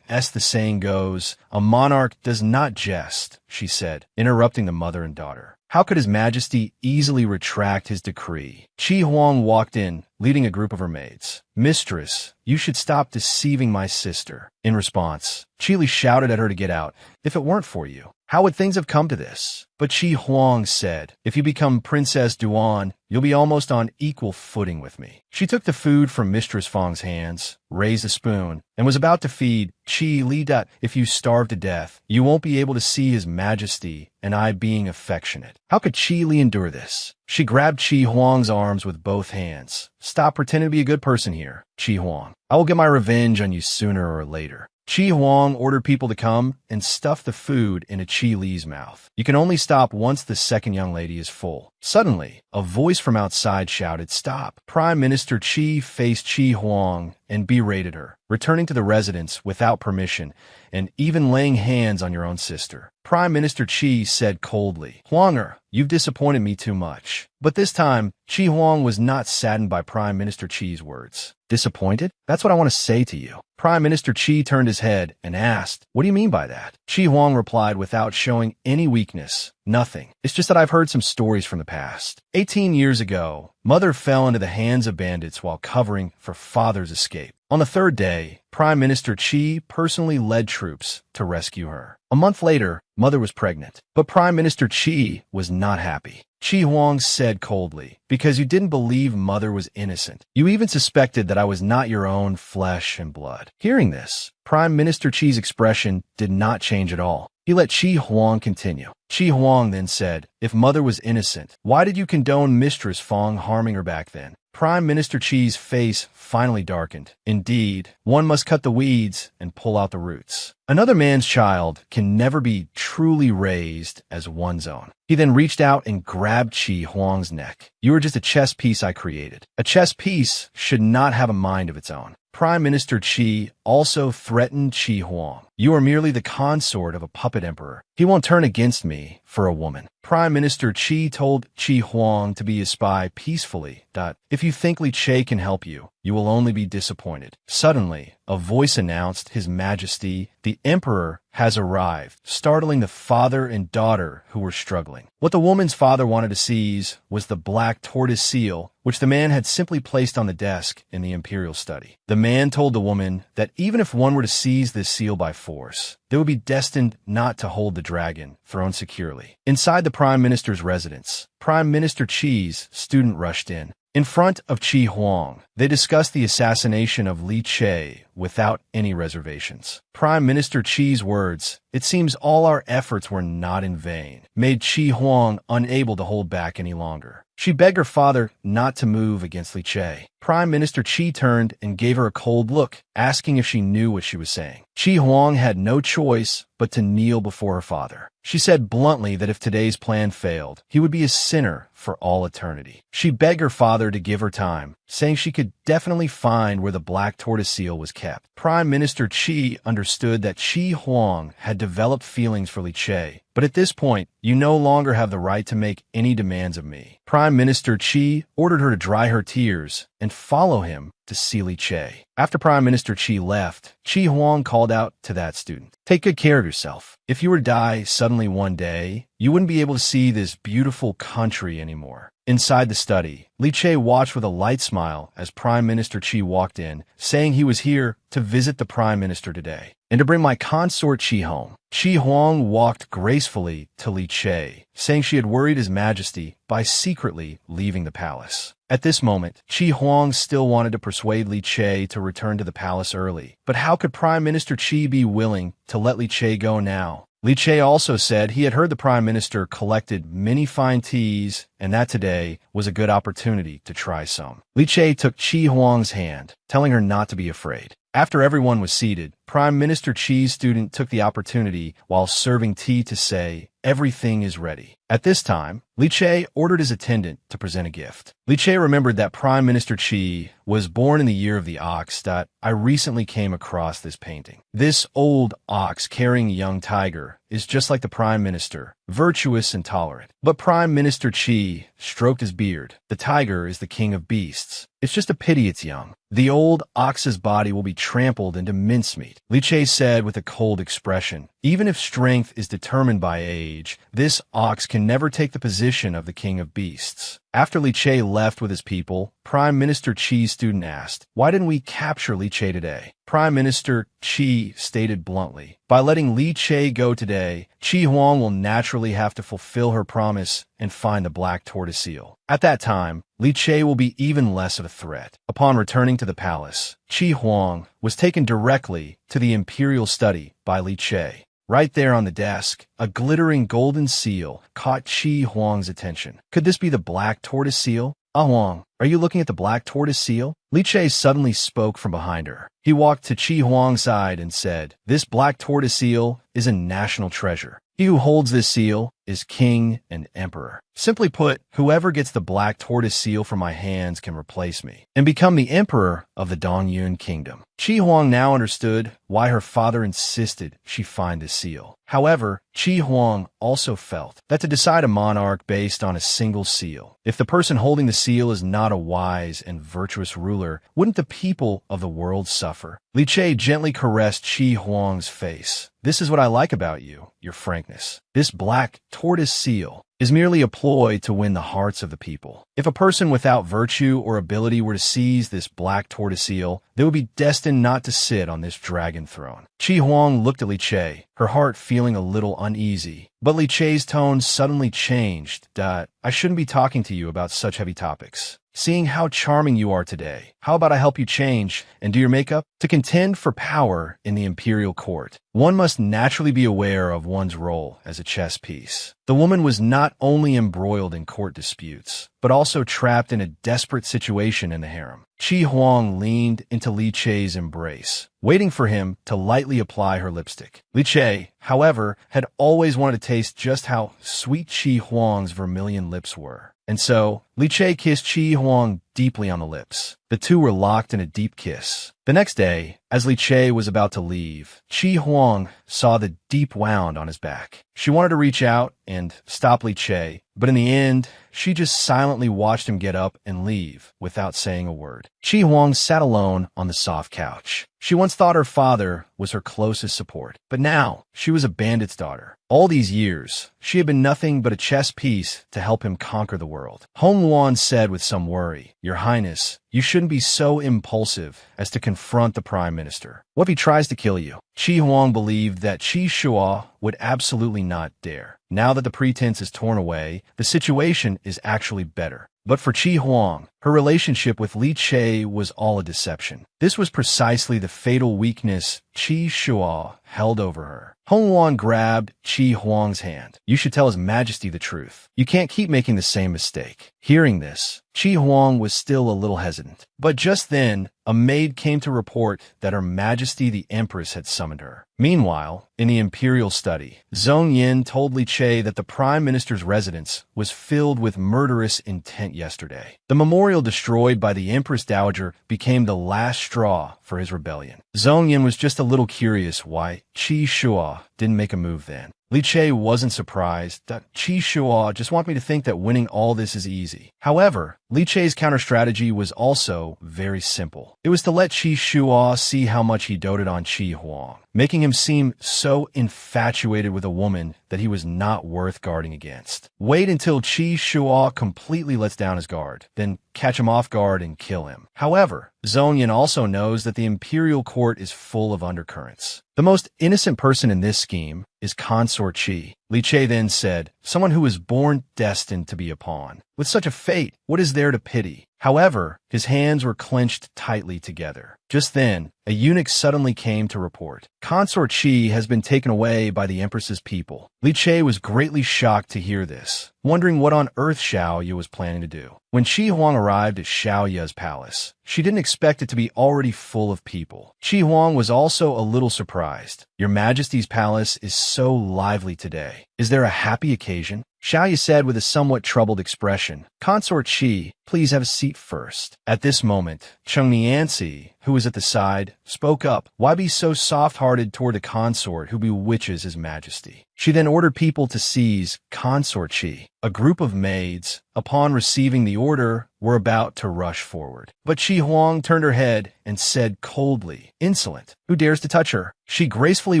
As the saying goes, a monarch does not jest, she said, interrupting the mother and daughter. How could His Majesty easily retract his decree? Qi Huang walked in, leading a group of her maids. "Mistress, you should stop deceiving my sister." In response, Qi Li shouted at her to get out. "If it weren't for you, how would things have come to this?" But Qi Huang said, "If you become Princess Duan, you'll be almost on equal footing with me." She took the food from Mistress Fong's hands, raised a spoon, and was about to feed Qi Li. "If you starve to death, you won't be able to see His Majesty and I being affectionate." How could Qi Li endure this? She grabbed Qi Huang's arms with both hands. "Stop pretending to be a good person here, Qi Huang. I will get my revenge on you sooner or later." Qi Huang ordered people to come and stuff the food into Qi Li's mouth. You can only stop once the second young lady is full. Suddenly, a voice from outside shouted, "Stop!" Prime Minister Qi faced Qi Huang and berated her, returning to the residence without permission and even laying hands on your own sister. Prime Minister Qi said coldly, "Huanger, you've disappointed me too much." But this time, Qi Huang was not saddened by Prime Minister Qi's words. Disappointed? That's what I want to say to you. Prime Minister Qi turned his head and asked, "What do you mean by that?" Qi Huang replied without showing any weakness, "Nothing. It's just that I've heard some stories from the past. 18 years ago, Mother fell into the hands of bandits while covering for Father's escape. On the third day, Prime Minister Qi personally led troops to rescue her. A month later, Mother was pregnant, but Prime Minister Qi was not happy. Qi Huang said coldly, "Because you didn't believe Mother was innocent. You even suspected that I was not your own flesh and blood." Hearing this, Prime Minister Qi's expression did not change at all. He let Qi Huang continue. Qi Huang then said, "If Mother was innocent, why did you condone Mistress Fong harming her back then?" Prime Minister Qi's face finally darkened. Indeed, one must cut the weeds and pull out the roots. Another man's child can never be truly raised as one's own. He then reached out and grabbed Qi Huang's neck. "You are just a chess piece I created. A chess piece should not have a mind of its own." Prime Minister Qi also threatened Qi Huang. "You are merely the consort of a puppet emperor. He won't turn against me for a woman." Prime Minister Qi told Qi Huang to be his spy peacefully. "If you think Li Che can help you, you will only be disappointed." Suddenly, a voice announced, "His Majesty, the Emperor has arrived," startling the father and daughter who were struggling. What the woman's father wanted to seize was the black tortoise seal, which the man had simply placed on the desk in the imperial study. The man told the woman that even if one were to seize this seal by force, they would be destined not to hold the dragon thrown securely. Inside the Prime Minister's residence, Prime Minister Qi's student rushed in. In front of Qi Huang, they discussed the assassination of Li Che without any reservations. Prime Minister Qi's words, "It seems all our efforts were not in vain," made Qi Huang unable to hold back any longer. She begged her father not to move against Li Che. Prime Minister Qi turned and gave her a cold look, asking if she knew what she was saying. Qi Huang had no choice but to kneel before her father. She said bluntly that if today's plan failed, he would be a sinner for all eternity. She begged her father to give her time, saying she could definitely find where the black tortoise seal was kept. Prime Minister Qi understood that Qi Huang had developed feelings for Li Che, but at this point, "You no longer have the right to make any demands of me." Prime Minister Qi ordered her to dry her tears and follow him to see Li Che. After Prime Minister Qi left, Qi Huang called out to that student, "Take good care of yourself. If you were to die suddenly one day, you wouldn't be able to see this beautiful country anymore." Inside the study, Li Che watched with a light smile as Prime Minister Qi walked in, saying he was here to visit the Prime Minister today and to bring my consort Qi home. Qi Huang walked gracefully to Li Che, saying she had worried His Majesty by secretly leaving the palace. At this moment, Qi Huang still wanted to persuade Li Che to return to the palace early. But how could Prime Minister Qi be willing to let Li Che go now? Li Che also said he had heard the Prime Minister collected many fine teas and that today was a good opportunity to try some. Li Che took Qi Huang's hand, telling her not to be afraid. After everyone was seated, Prime Minister Qi's student took the opportunity while serving tea to say, "Everything is ready." At this time, Li Che ordered his attendant to present a gift. Li Che remembered that Prime Minister Qi was born in the year of the ox. "I recently came across this painting. This old ox carrying a young tiger is just like the Prime Minister, virtuous and tolerant." But Prime Minister Qi stroked his beard. "The tiger is the king of beasts. It's just a pity it's young. The old ox's body will be trampled into mincemeat." Li Che said with a cold expression, "Even if strength is determined by age, this ox can never take the position of the king of beasts." After Li Che left with his people, Prime Minister Qi's student asked, "Why didn't we capture Li Che today?" Prime Minister Qi stated bluntly, "By letting Li Che go today, Qi Huang will naturally have to fulfill her promise and find the black tortoise seal. At that time, Li Che will be even less of a threat." Upon returning to the palace, Qi Huang was taken directly to the imperial study by Li Che. Right there on the desk, a glittering golden seal caught Qi Huang's attention. Could this be the black tortoise seal? "Ah Huang, are you looking at the black tortoise seal?" Li Che suddenly spoke from behind her. He walked to Qi Huang's side and said, "This black tortoise seal is a national treasure. He who holds this seal is king and emperor. Simply put, whoever gets the black tortoise seal from my hands can replace me and become the emperor of the Dongyun kingdom. Qi Huang now understood why her father insisted she find the seal. However, Qi Huang also felt that to decide a monarch based on a single seal, if the person holding the seal is not a wise and virtuous ruler, wouldn't the people of the world suffer? Li Che gently caressed Qi Huang's face. This is what I like about you, your frankness. This black tortoise seal is merely a ploy to win the hearts of the people. If a person without virtue or ability were to seize this black tortoise seal, they would be destined not to sit on this dragon throne. Qi Huang looked at Li Che, her heart feeling a little uneasy. But Li Che's tone suddenly changed. I shouldn't be talking to you about such heavy topics. Seeing how charming you are today, how about I help you change and do your makeup? To contend for power in the imperial court, one must naturally be aware of one's role as a chess piece. The woman was not only embroiled in court disputes, but also trapped in a desperate situation in the harem. Qi Huang leaned into Li Che's embrace, waiting for him to lightly apply her lipstick. Li Che, however, had always wanted to taste just how sweet Qi Huang's vermilion lips were. And so, Li Che kissed Qi Huang deeply on the lips. The two were locked in a deep kiss. The next day, as Li Che was about to leave, Qi Huang saw the deep wound on his back. She wanted to reach out and stop Li Che, but in the end, she just silently watched him get up and leave without saying a word. Qi Huang sat alone on the soft couch. She once thought her father was her closest support, but now she was a bandit's daughter. All these years, she had been nothing but a chess piece to help him conquer the world. Hong Luan said with some worry, "Your Highness, you shouldn't be so impulsive as to confront the Prime Minister. What if he tries to kill you?" Qi Huang believed that Qi Shia would absolutely not dare. Now that the pretense is torn away, the situation is actually better. But for Qi Huang, her relationship with Li Che was all a deception. This was precisely the fatal weakness Qi Shia held over her. Hong Luan grabbed Qi Huang's hand. "You should tell His Majesty the truth. You can't keep making the same mistake." Hearing this, Qi Huang was still a little hesitant. But just then, a maid came to report that Her Majesty the Empress had summoned her. Meanwhile, in the imperial study, Zhong Yin told Li Che that the Prime Minister's residence was filled with murderous intent yesterday. The memorial destroyed by the Empress Dowager became the last straw for his rebellion. Zhong Yin was just a little curious why Qi Shua didn't make a move then. Li Che wasn't surprised. Qi Shua just want me to think that winning all this is easy. However, Li Che's counter-strategy was also very simple. It was to let Qi Shua see how much he doted on Qi Huang, making him seem so infatuated with a woman that he was not worth guarding against. Wait until Qi Shua completely lets down his guard, then catch him off guard and kill him. However, Zhong Yin also knows that the imperial court is full of undercurrents. The most innocent person in this scheme is Consort Qi. Li Che then said, "Someone who was born destined to be a pawn. With such a fate, what is there to pity?" However, his hands were clenched tightly together. Just then, a eunuch suddenly came to report. Consort Qi has been taken away by the Empress's people. Li Che was greatly shocked to hear this, wondering what on earth Xiaoya was planning to do. When Qi Huang arrived at Xiaoya's palace, she didn't expect it to be already full of people. Qi Huang was also a little surprised. "Your Majesty's palace is so lively today. Is there a happy occasion?" Xiaoya said with a somewhat troubled expression. "Consort Qi, please have a seat first." At this moment, Cheng Nianzi, who was at the side, spoke up. "Why be so soft-hearted toward a consort who bewitches His Majesty?" She then ordered people to seize Consort Qi. A group of maids, upon receiving the order, were about to rush forward. But Qi Huang turned her head and said coldly, "Insolent, who dares to touch her?" She gracefully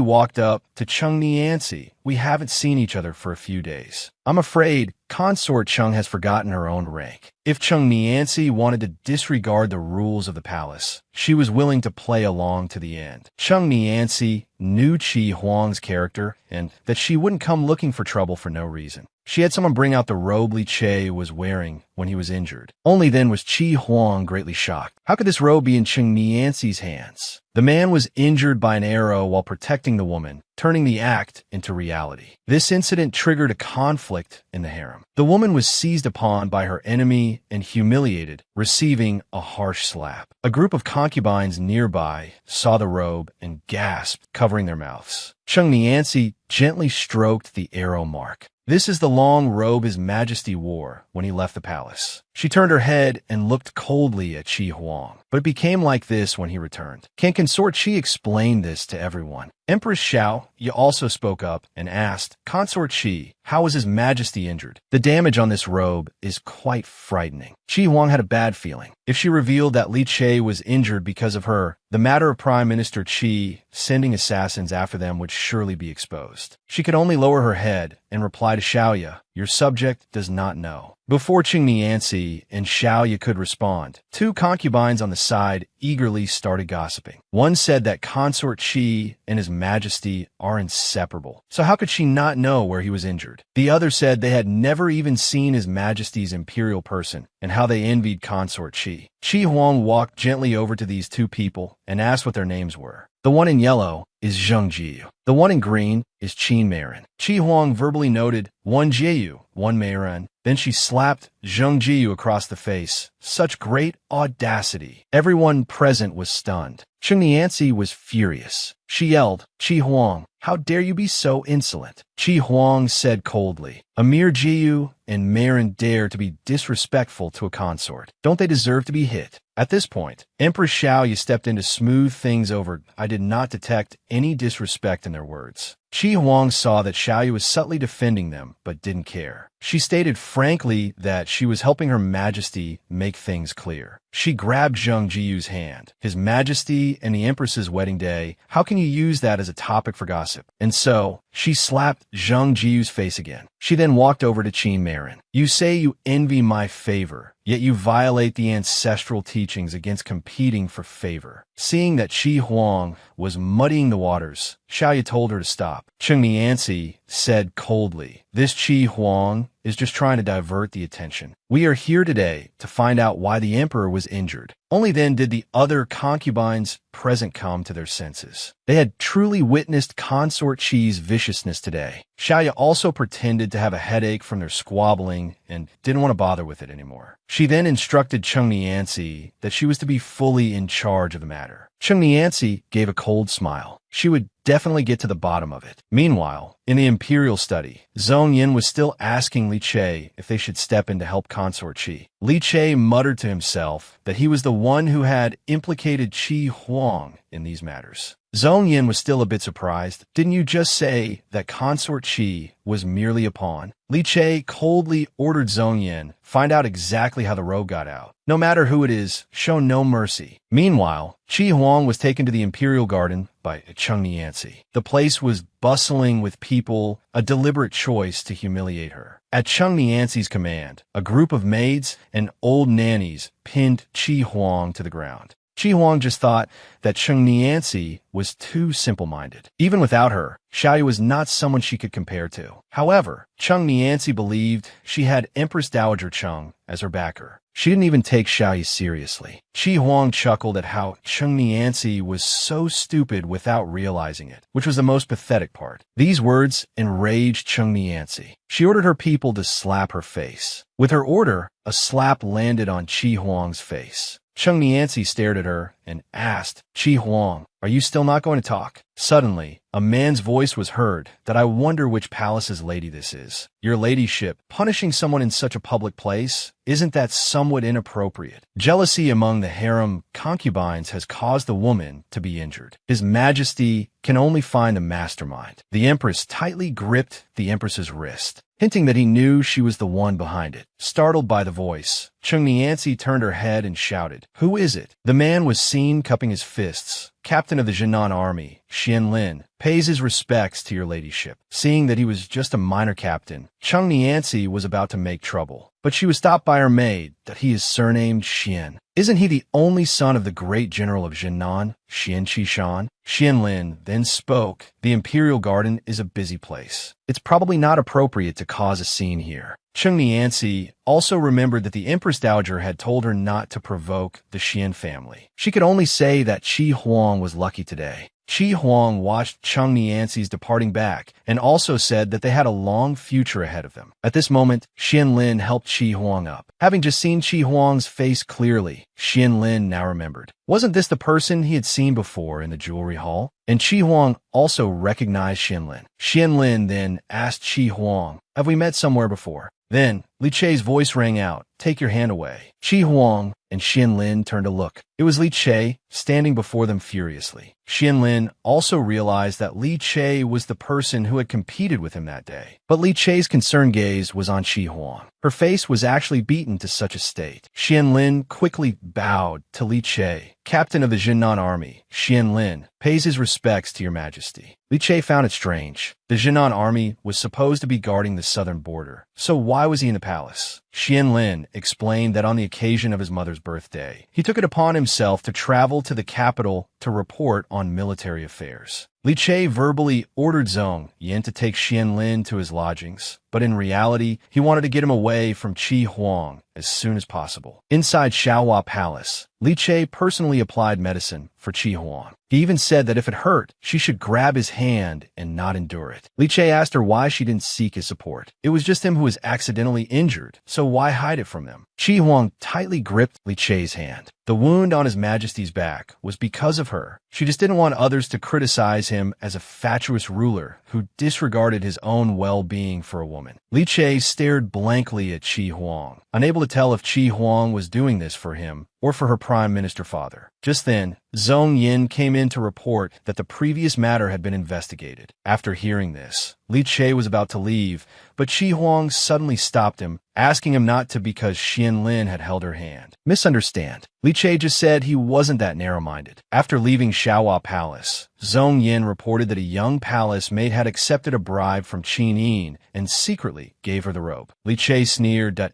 walked up to Cheng Nianzi. "We haven't seen each other for a few days. I'm afraid Consort Cheng has forgotten her own rank." If Cheng Nianzi wanted to disregard the rules of the palace, she was willing to play along to the end. Cheng Nianzi knew Qi Huang's character and that she wouldn't come looking for trouble for no reason. She had someone bring out the robe Li Che was wearing when he was injured. Only then was Qi Huang greatly shocked. How could this robe be in Cheng Nianzi's hands? The man was injured by an arrow while protecting the woman, turning the act into reality. This incident triggered a conflict in the harem. The woman was seized upon by her enemy and humiliated, receiving a harsh slap. A group of concubines nearby saw the robe and gasped, covering their mouths. Cheng Niancy gently stroked the arrow mark. This is the long robe His Majesty wore when he left the palace. She turned her head and looked coldly at Qi Huang, but it became like this when he returned. Can Consort Qi explain this to everyone? Empress Shia also spoke up and asked, Consort Qi, how was His Majesty injured? The damage on this robe is quite frightening. Qi Huang had a bad feeling. If she revealed that Li Che was injured because of her, the matter of Prime Minister Qi sending assassins after them would surely be exposed. She could only lower her head and reply to Xiaoya, your subject does not know. Before Cheng Niancy and Xiaoya could respond, two concubines on the side eagerly started gossiping. One said that Consort Qi and His Majesty are inseparable, so how could she not know where he was injured? The other said they had never even seen His Majesty's imperial person, and how they envied Consort Qi. Qi Huang walked gently over to these two people and asked what their names were. The one in yellow is Zheng Jiyu. The one in green is Qin Meiren. Qi Huang verbally noted, one Jiyu, one Meiren. Then she slapped Zheng Jiyu across the face. Such great audacity. Everyone present was stunned. Cheng Niancy was furious. She yelled, Qi Huang, how dare you be so insolent? Qi Huang said coldly, a mere Jiyu and Meiren dare to be disrespectful to a consort. Don't they deserve to be hit? At this point, Empress Shia stepped in to smooth things over. I did not detect any disrespect in their words. Qi Huang saw that Xiaoyu was subtly defending them, but didn't care. She stated frankly that she was helping Her Majesty make things clear. She grabbed Zheng Jiyu's hand. His Majesty and the Empress's wedding day, how can you use that as a topic for gossip? And so, she slapped Zheng Jiyu's face again. She then walked over to Qin Meiren. You say you envy my favor, yet you violate the ancestral teachings against competing for favor. Seeing that Qi Huang was muddying the waters, Xiaoya told her to stop. Cheng Niancy said coldly, this Qi Huang is just trying to divert the attention. We are here today to find out why the emperor was injured. Only then did the other concubines present come to their senses. They had truly witnessed Consort Qi's viciousness today. Xiaoya also pretended to have a headache from their squabbling and didn't want to bother with it anymore. She then instructed Cheng Niancy that she was to be fully in charge of the matter. Cheng Niancy gave a cold smile. She would definitely get to the bottom of it. Meanwhile, in the imperial study, Zhong Yin was still asking Li Che if they should step in to help Consort Qi. Li Che muttered to himself that he was the one who had implicated Qi Huang in these matters. Zhong Yin was still a bit surprised. Didn't you just say that Consort Qi was merely a pawn? Li Che coldly ordered Zhong Yin, find out exactly how the robe got out. No matter who it is, show no mercy. Meanwhile, Qi Huang was taken to the imperial garden by Cheng Niancy. The place was bustling with people, a deliberate choice to humiliate her. At Cheng Niancy's command, a group of maids and old nannies pinned Qi Huang to the ground. Qi Huang just thought that Cheng Niancy was too simple-minded. Even without her, Xiaoyu was not someone she could compare to. However, Cheng Niancy believed she had Empress Dowager Cheng as her backer. She didn't even take Xiaoyu seriously. Qi Huang chuckled at how Cheng Niancy was so stupid without realizing it, which was the most pathetic part. These words enraged Cheng Niancy. She ordered her people to slap her face. With her order, a slap landed on Qi Huang's face. Cheng Niancy stared at her and asked, Qi Huang, are you still not going to talk? Suddenly, a man's voice was heard that I wonder which palace's lady this is. Your ladyship, punishing someone in such a public place, isn't that somewhat inappropriate? Jealousy among the harem concubines has caused the woman to be injured. His Majesty can only find the mastermind. The Empress tightly gripped the Empress's wrist, hinting that he knew she was the one behind it. Startled by the voice, Cheng Niancy turned her head and shouted, Who is it? The man was seen cupping his fists. Captain of the Jinan army, Xian Lin, pays his respects to your ladyship. Seeing that he was just a minor captain, Cheng Niancy was about to make trouble. But she was stopped by her maid that he is surnamed Xian. Isn't he the only son of the great general of Jinan, Xian Qishan? Xian Lin then spoke, The imperial garden is a busy place. It's probably not appropriate to cause a scene here. Cheng Niancy also remembered that the Empress Dowager had told her not to provoke the Xian family. She could only say that Qi Huang was lucky today. Qi Huang watched Cheng Nianxi's departing back and also said that they had a long future ahead of them. At this moment, Xianlin helped Qi Huang up. Having just seen Qi Huang's face clearly, Xianlin now remembered. Wasn't this the person he had seen before in the jewelry hall? And Qi Huang also recognized Xianlin. Xianlin then asked Qi Huang, "Have we met somewhere before?" Then, Li Chei's voice rang out, "Take your hand away." Qi Huang and Xianlin turned to look. It was Li Chei, standing before them furiously. Xianlin also realized that Li Chei was the person who had competed with him that day. But Li Chei's concerned gaze was on Qi Huang. Her face was actually beaten to such a state. Xianlin quickly bowed to Li Chei. "Captain of the Jinnan army, Xianlin, pays his respects to your majesty." Li Chei found it strange. The Jinnan army was supposed to be guarding the southern border, so why was he in the palace? Xianlin explained that on the occasion of his mother's birthday, he took it upon himself to travel to the capital to report on military affairs. Li Chei verbally ordered Zhong Yin to take Xianlin to his lodgings, but in reality, he wanted to get him away from Qi Huang as soon as possible. Inside Xiaohua Palace, Li Chei personally applied medicine for Qi Huang. He even said that if it hurt, she should grab his hand and not endure it. Li Chei asked her why she didn't seek his support. It was just him who was accidentally injured, so why hide it from them? Qi Huang tightly gripped Li Chei's hand. The wound on his majesty's back was because of her. She just didn't want others to criticize him as a fatuous ruler who disregarded his own well-being for a woman. Li Chei stared blankly at Qi Huang, unable to tell if Qi Huang was doing this for him or for her prime minister father. Just then, Zhong Yin came in to report that the previous matter had been investigated. After hearing this, Li Chei was about to leave, but Qi Huang suddenly stopped him, asking him not to because Xianlin had held her hand. Misunderstand. Li Chei just said he wasn't that narrow-minded. After leaving Xiaohua Palace, Zhong Yin reported that a young palace maid had accepted a bribe from Qin Yin and secretly gave her the robe. Li Chei sneered that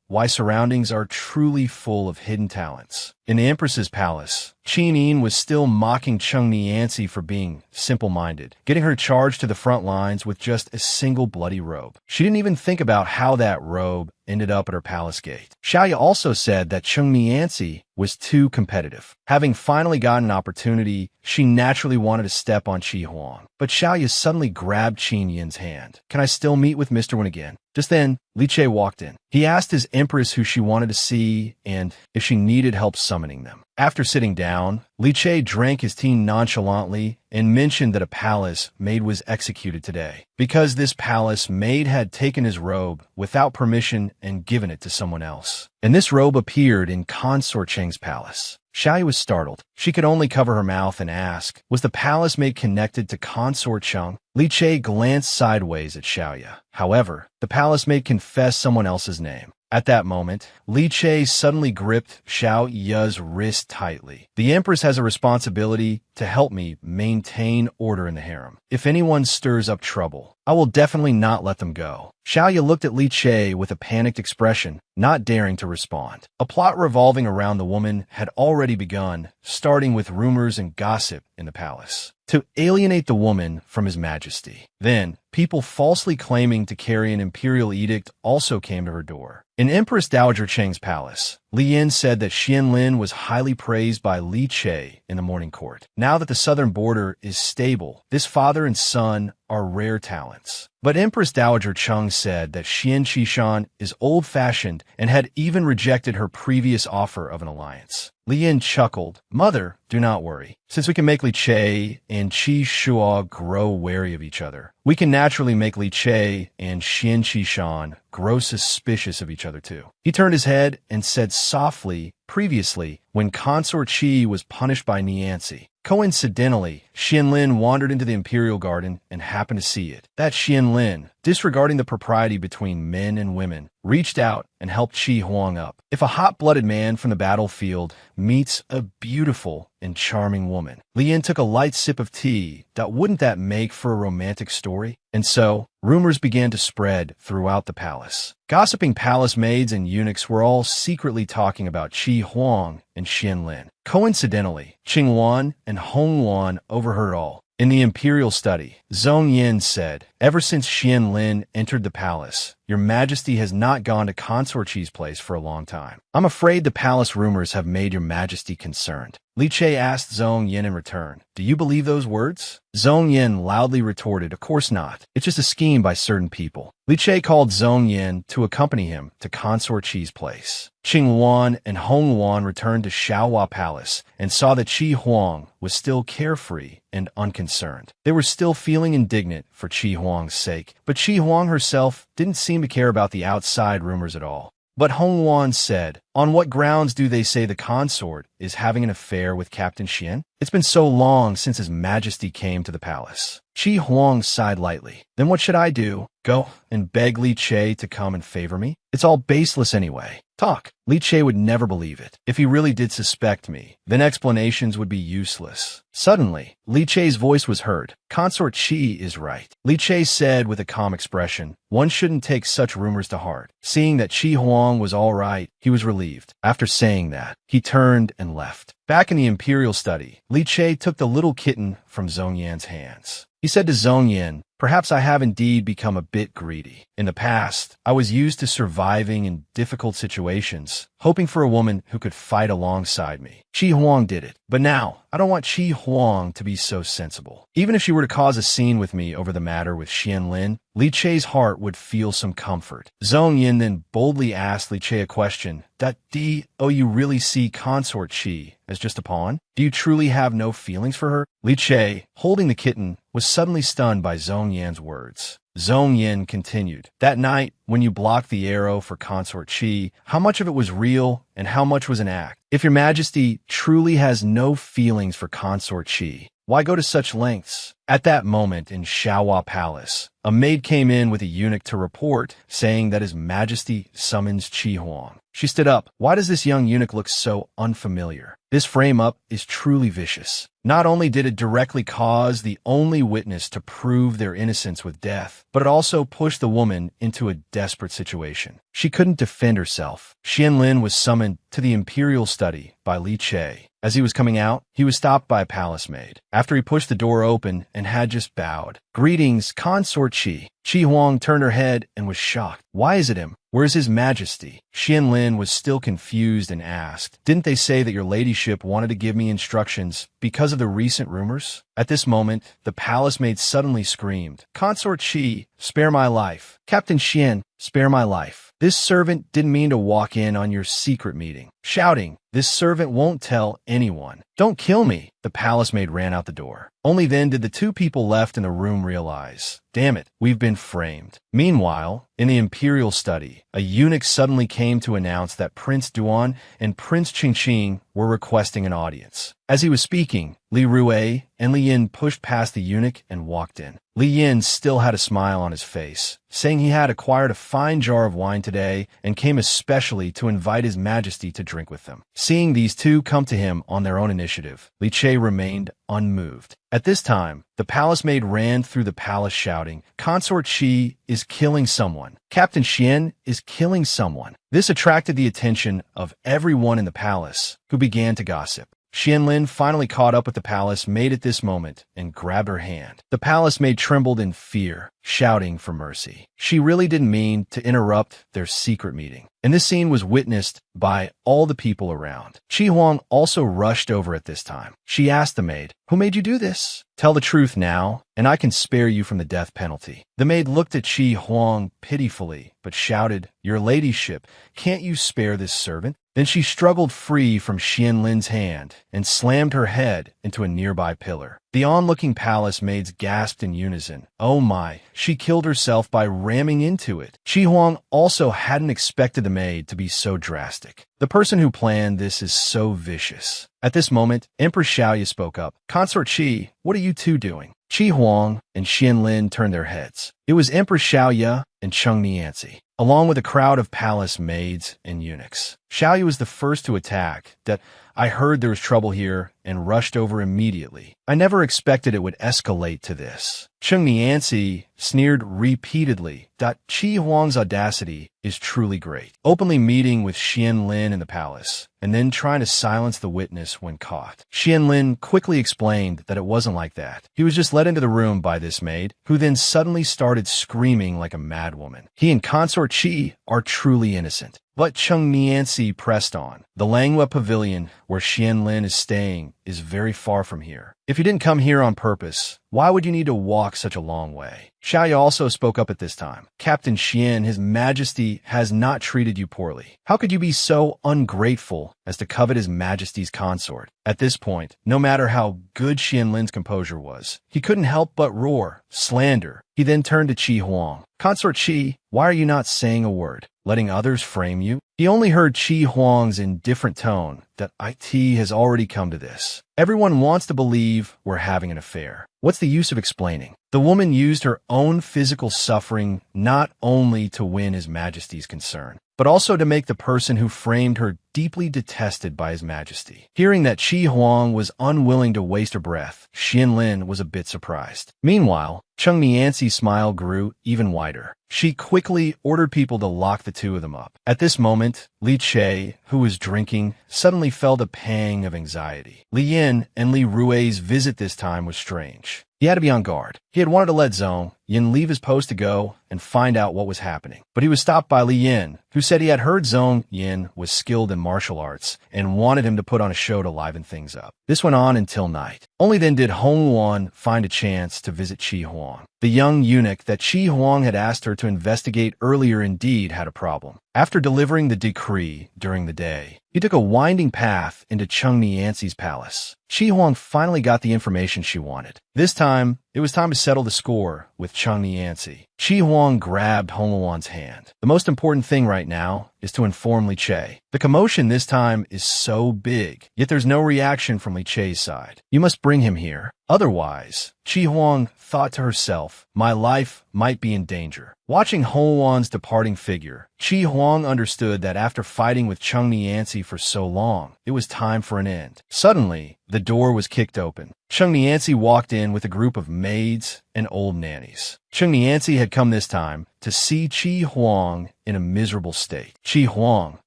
why surroundings are truly full of hidden talents. In the Empress's palace, Qin Yin was still mocking Cheng Nianxi for being simple-minded, getting her charged to the front lines with just a single bloody robe. She didn't even think about how that robe ended up at her palace gate. Shia also said that Cheng Nianxi was too competitive. Having finally gotten an opportunity, she naturally wanted to step on Qi Huang. But Xiaoya suddenly grabbed Qin Yin's hand. "Can I still meet with Mr. Wen again?" Just then, Li Chei walked in. He asked his empress who she wanted to see and if she needed help summoning them. After sitting down, Li Chei drank his tea nonchalantly and mentioned that a palace maid was executed today, because this palace maid had taken his robe without permission and given it to someone else. And this robe appeared in Consort Cheng's palace. Shia was startled. She could only cover her mouth and ask, was the palace maid connected to Consort Cheng? Li Chei glanced sideways at Xiaoya. However, the palace maid confessed someone else's name. At that moment, Li Chei suddenly gripped Xiao Ya's wrist tightly. "The Empress has a responsibility to help me maintain order in the harem. If anyone stirs up trouble, I will definitely not let them go." Xiaoya looked at Li Chei with a panicked expression, not daring to respond. A plot revolving around the woman had already begun, starting with rumors and gossip in the palace, to alienate the woman from his majesty. Then, people falsely claiming to carry an imperial edict also came to her door. In Empress Dowager Cheng's palace, Li Yin said that Xianlin was highly praised by Li Chei in the morning court. Now that the southern border is stable, this father and son are rare talents. But Empress Dowager Cheng said that Xian Qishan is old-fashioned and had even rejected her previous offer of an alliance. Li Yin chuckled. "Mother, do not worry. Since we can make Li Chei and Qi Shuo grow wary of each other, we can naturally make Li Chei and Xian Qishan grow suspicious of each other too." He turned his head and said softly, "Previously, when Consort Qi was punished by Nianxi, coincidentally, Xianlin wandered into the Imperial Garden and happened to see it. That Xianlin, disregarding the propriety between men and women, reached out and helped Qi Huang up. If a hot-blooded man from the battlefield meets a beautiful and charming woman," Li Yin took a light sip of tea, wouldn't that make for a romantic story? And so, rumors began to spread throughout the palace. Gossiping palace maids and eunuchs were all secretly talking about Qi Huang and Xianlin. Coincidentally, Qing Wan and Hong Wan overheard all. In the imperial study, Zhong Yin said, "Ever since Xianlin entered the palace, your majesty has not gone to Consort Qi's place for a long time. I'm afraid the palace rumors have made your majesty concerned." Li Che asked Zhong Yin in return. Do you believe those words? Zhong Yin loudly retorted, of course not. It's just a scheme by certain people. Li Che called Zhong Yin to accompany him to Consort Qi's place. Qing Wan and Hong Wan returned to Xiaohua Palace and saw that Qi Huang was still carefree and unconcerned. They were still feeling indignant for Qi Huang's sake, but Qi Huang herself didn't seem to care about the outside rumors at all. But Hong Wan said, on what grounds do they say the consort is having an affair with Captain Xian? It's been so long since His Majesty came to the palace. Qi Huang sighed lightly. Then what should I do? Go and beg Li Che to come and favor me? It's all baseless anyway. Talk. Li Che would never believe it. If he really did suspect me, then explanations would be useless. Suddenly, Li Che's voice was heard. Consort Qi is right. Li Che said with a calm expression. One shouldn't take such rumors to heart. Seeing that Qi Huang was all right, he was relieved. After saying that, he turned and left. Back in the imperial study, Li Che took the little kitten from Zhong Yan's hands. He said to Zhong Yan, perhaps I have indeed become a bit greedy. In the past, I was used to surviving in difficult situations, hoping for a woman who could fight alongside me. Qi Huang did it. But now, I don't want Qi Huang to be so sensible. Even if she were to cause a scene with me over the matter with Xian Lin, Li Che's heart would feel some comfort. Zhong Yin then boldly asked Li Che a question. Do you really see Consort Qi as just a pawn? Do you truly have no feelings for her? Li Che, holding the kitten, was suddenly stunned by Zhong Yan's words. Zhong Yin continued, that night, when you blocked the arrow for Consort Qi, how much of it was real and how much was an act? If your Majesty truly has no feelings for Consort Qi, why go to such lengths? At that moment in Xiaohua Palace, a maid came in with a eunuch to report, saying that His Majesty summons Qi Huang. She stood up. Why does this young eunuch look so unfamiliar? This frame-up is truly vicious. Not only did it directly cause the only witness to prove their innocence with death, but it also pushed the woman into a desperate situation. She couldn't defend herself. Xian Lin was summoned to the imperial study by Li Che. As he was coming out, he was stopped by a palace maid. After he pushed the door open and had just bowed. Greetings, Consort Qi. Qi Huang turned her head and was shocked. Why is it him? Where's His Majesty? Xian Lin was still confused and asked, didn't they say that your ladyship wanted to give me instructions because of the recent rumors? At this moment, the palace maid suddenly screamed, Consort Qi, spare my life. Captain Xian, spare my life. This servant didn't mean to walk in on your secret meeting. Shouting, this servant won't tell anyone. Don't kill me. The palace maid ran out the door. Only then did the two people left in the room realize, damn it, we've been framed. Meanwhile, in the imperial study, a eunuch suddenly came to announce that Prince Duan and Prince Qingqing were requesting an audience. As he was speaking, Li Rui and Li Yin pushed past the eunuch and walked in. Li Yin still had a smile on his face, saying he had acquired a fine jar of wine today and came especially to invite His Majesty to drink with them. Seeing these two come to him on their own initiative, Li Che remained unmoved. At this time, the palace maid ran through the palace shouting, Consort Qi is killing someone. Captain Xian is killing someone. This attracted the attention of everyone in the palace, who began to gossip. Xian Lin finally caught up with the palace maid at this moment and grabbed her hand. The palace maid trembled in fear, shouting for mercy. She really didn't mean to interrupt their secret meeting. And this scene was witnessed by all the people around. Qi Huang also rushed over at this time. She asked the maid, who made you do this? Tell the truth now, and I can spare you from the death penalty. The maid looked at Qi Huang pitifully, but shouted, your ladyship, can't you spare this servant? Then she struggled free from Xian Lin's hand and slammed her head into a nearby pillar. The onlooking palace maids gasped in unison. Oh my, she killed herself by ramming into it. Qi Huang also hadn't expected the maid to be so drastic. The person who planned this is so vicious. At this moment, Empress Shia spoke up. Consort Qi, what are you two doing? Qi Huang and Xian Lin turned their heads. It was Empress Shia and Cheng Nianzi, along with a crowd of palace maids and eunuchs. Shia was the first to attack. That I heard there was trouble here and rushed over immediately. I never expected it would escalate to this. Cheng Nianzi sneered repeatedly. Qi Huang's audacity is truly great. Openly meeting with Xian Lin in the palace, and then trying to silence the witness when caught. Xian Lin quickly explained that it wasn't like that. He was just led into the room by this maid, who then suddenly started screaming like a madwoman. He and Consort Qi are truly innocent. But Chung Nianzi pressed on. The Langua Pavilion, where Xianlin is staying, is very far from here. If you didn't come here on purpose, why would you need to walk such a long way? Shia also spoke up at this time. Captain Xian, His Majesty has not treated you poorly. How could you be so ungrateful as to covet His Majesty's consort? At this point, no matter how good Xianlin's composure was, he couldn't help but roar, slander. He then turned to Qi Huang. Consort Qi, why are you not saying a word, letting others frame you? He only heard Qi Huang's indifferent tone that it has already come to this. Everyone wants to believe we're having an affair. What's the use of explaining? The woman used her own physical suffering not only to win His Majesty's concern, but also to make the person who framed her deeply detested by His Majesty. Hearing that Qi Huang was unwilling to waste her breath, Xianlin was a bit surprised. Meanwhile, Chung Nianzi's smile grew even wider. She quickly ordered people to lock the two of them up. At this moment, Li Che, who was drinking, suddenly felt a pang of anxiety. Li Yin and Li Rui's visit this time was strange. He had to be on guard. He had wanted to let Zhong Yin leave his post to go and find out what was happening. But he was stopped by Li Yin, who said he had heard Zhong Yin was skilled in martial arts and wanted him to put on a show to liven things up. This went on until night. Only then did Hong Luan find a chance to visit Qi Huang. The young eunuch that Qi Huang had asked her to investigate earlier indeed had a problem. After delivering the decree during the day, he took a winding path into Chung Nianzi's palace. Qi Huang finally got the information she wanted. This time, it was time to settle the score with Chung Nianzi. Qi Huang grabbed Hong Luan's hand. The most important thing right now is to inform Li Che. The commotion this time is so big, yet there's no reaction from Li Che's side. You must bring him here. Otherwise, Qi Huang thought to herself, my life might be in danger. Watching Hong Luan's departing figure, Qi Huang understood that after fighting with Chung Nianzi for so long, it was time for an end. Suddenly, the door was kicked open. Chung Nianzi walked in with a group of maids and old nannies. Chung Nianzi had come this time to see Qi Huang in a miserable state. Qi Huang,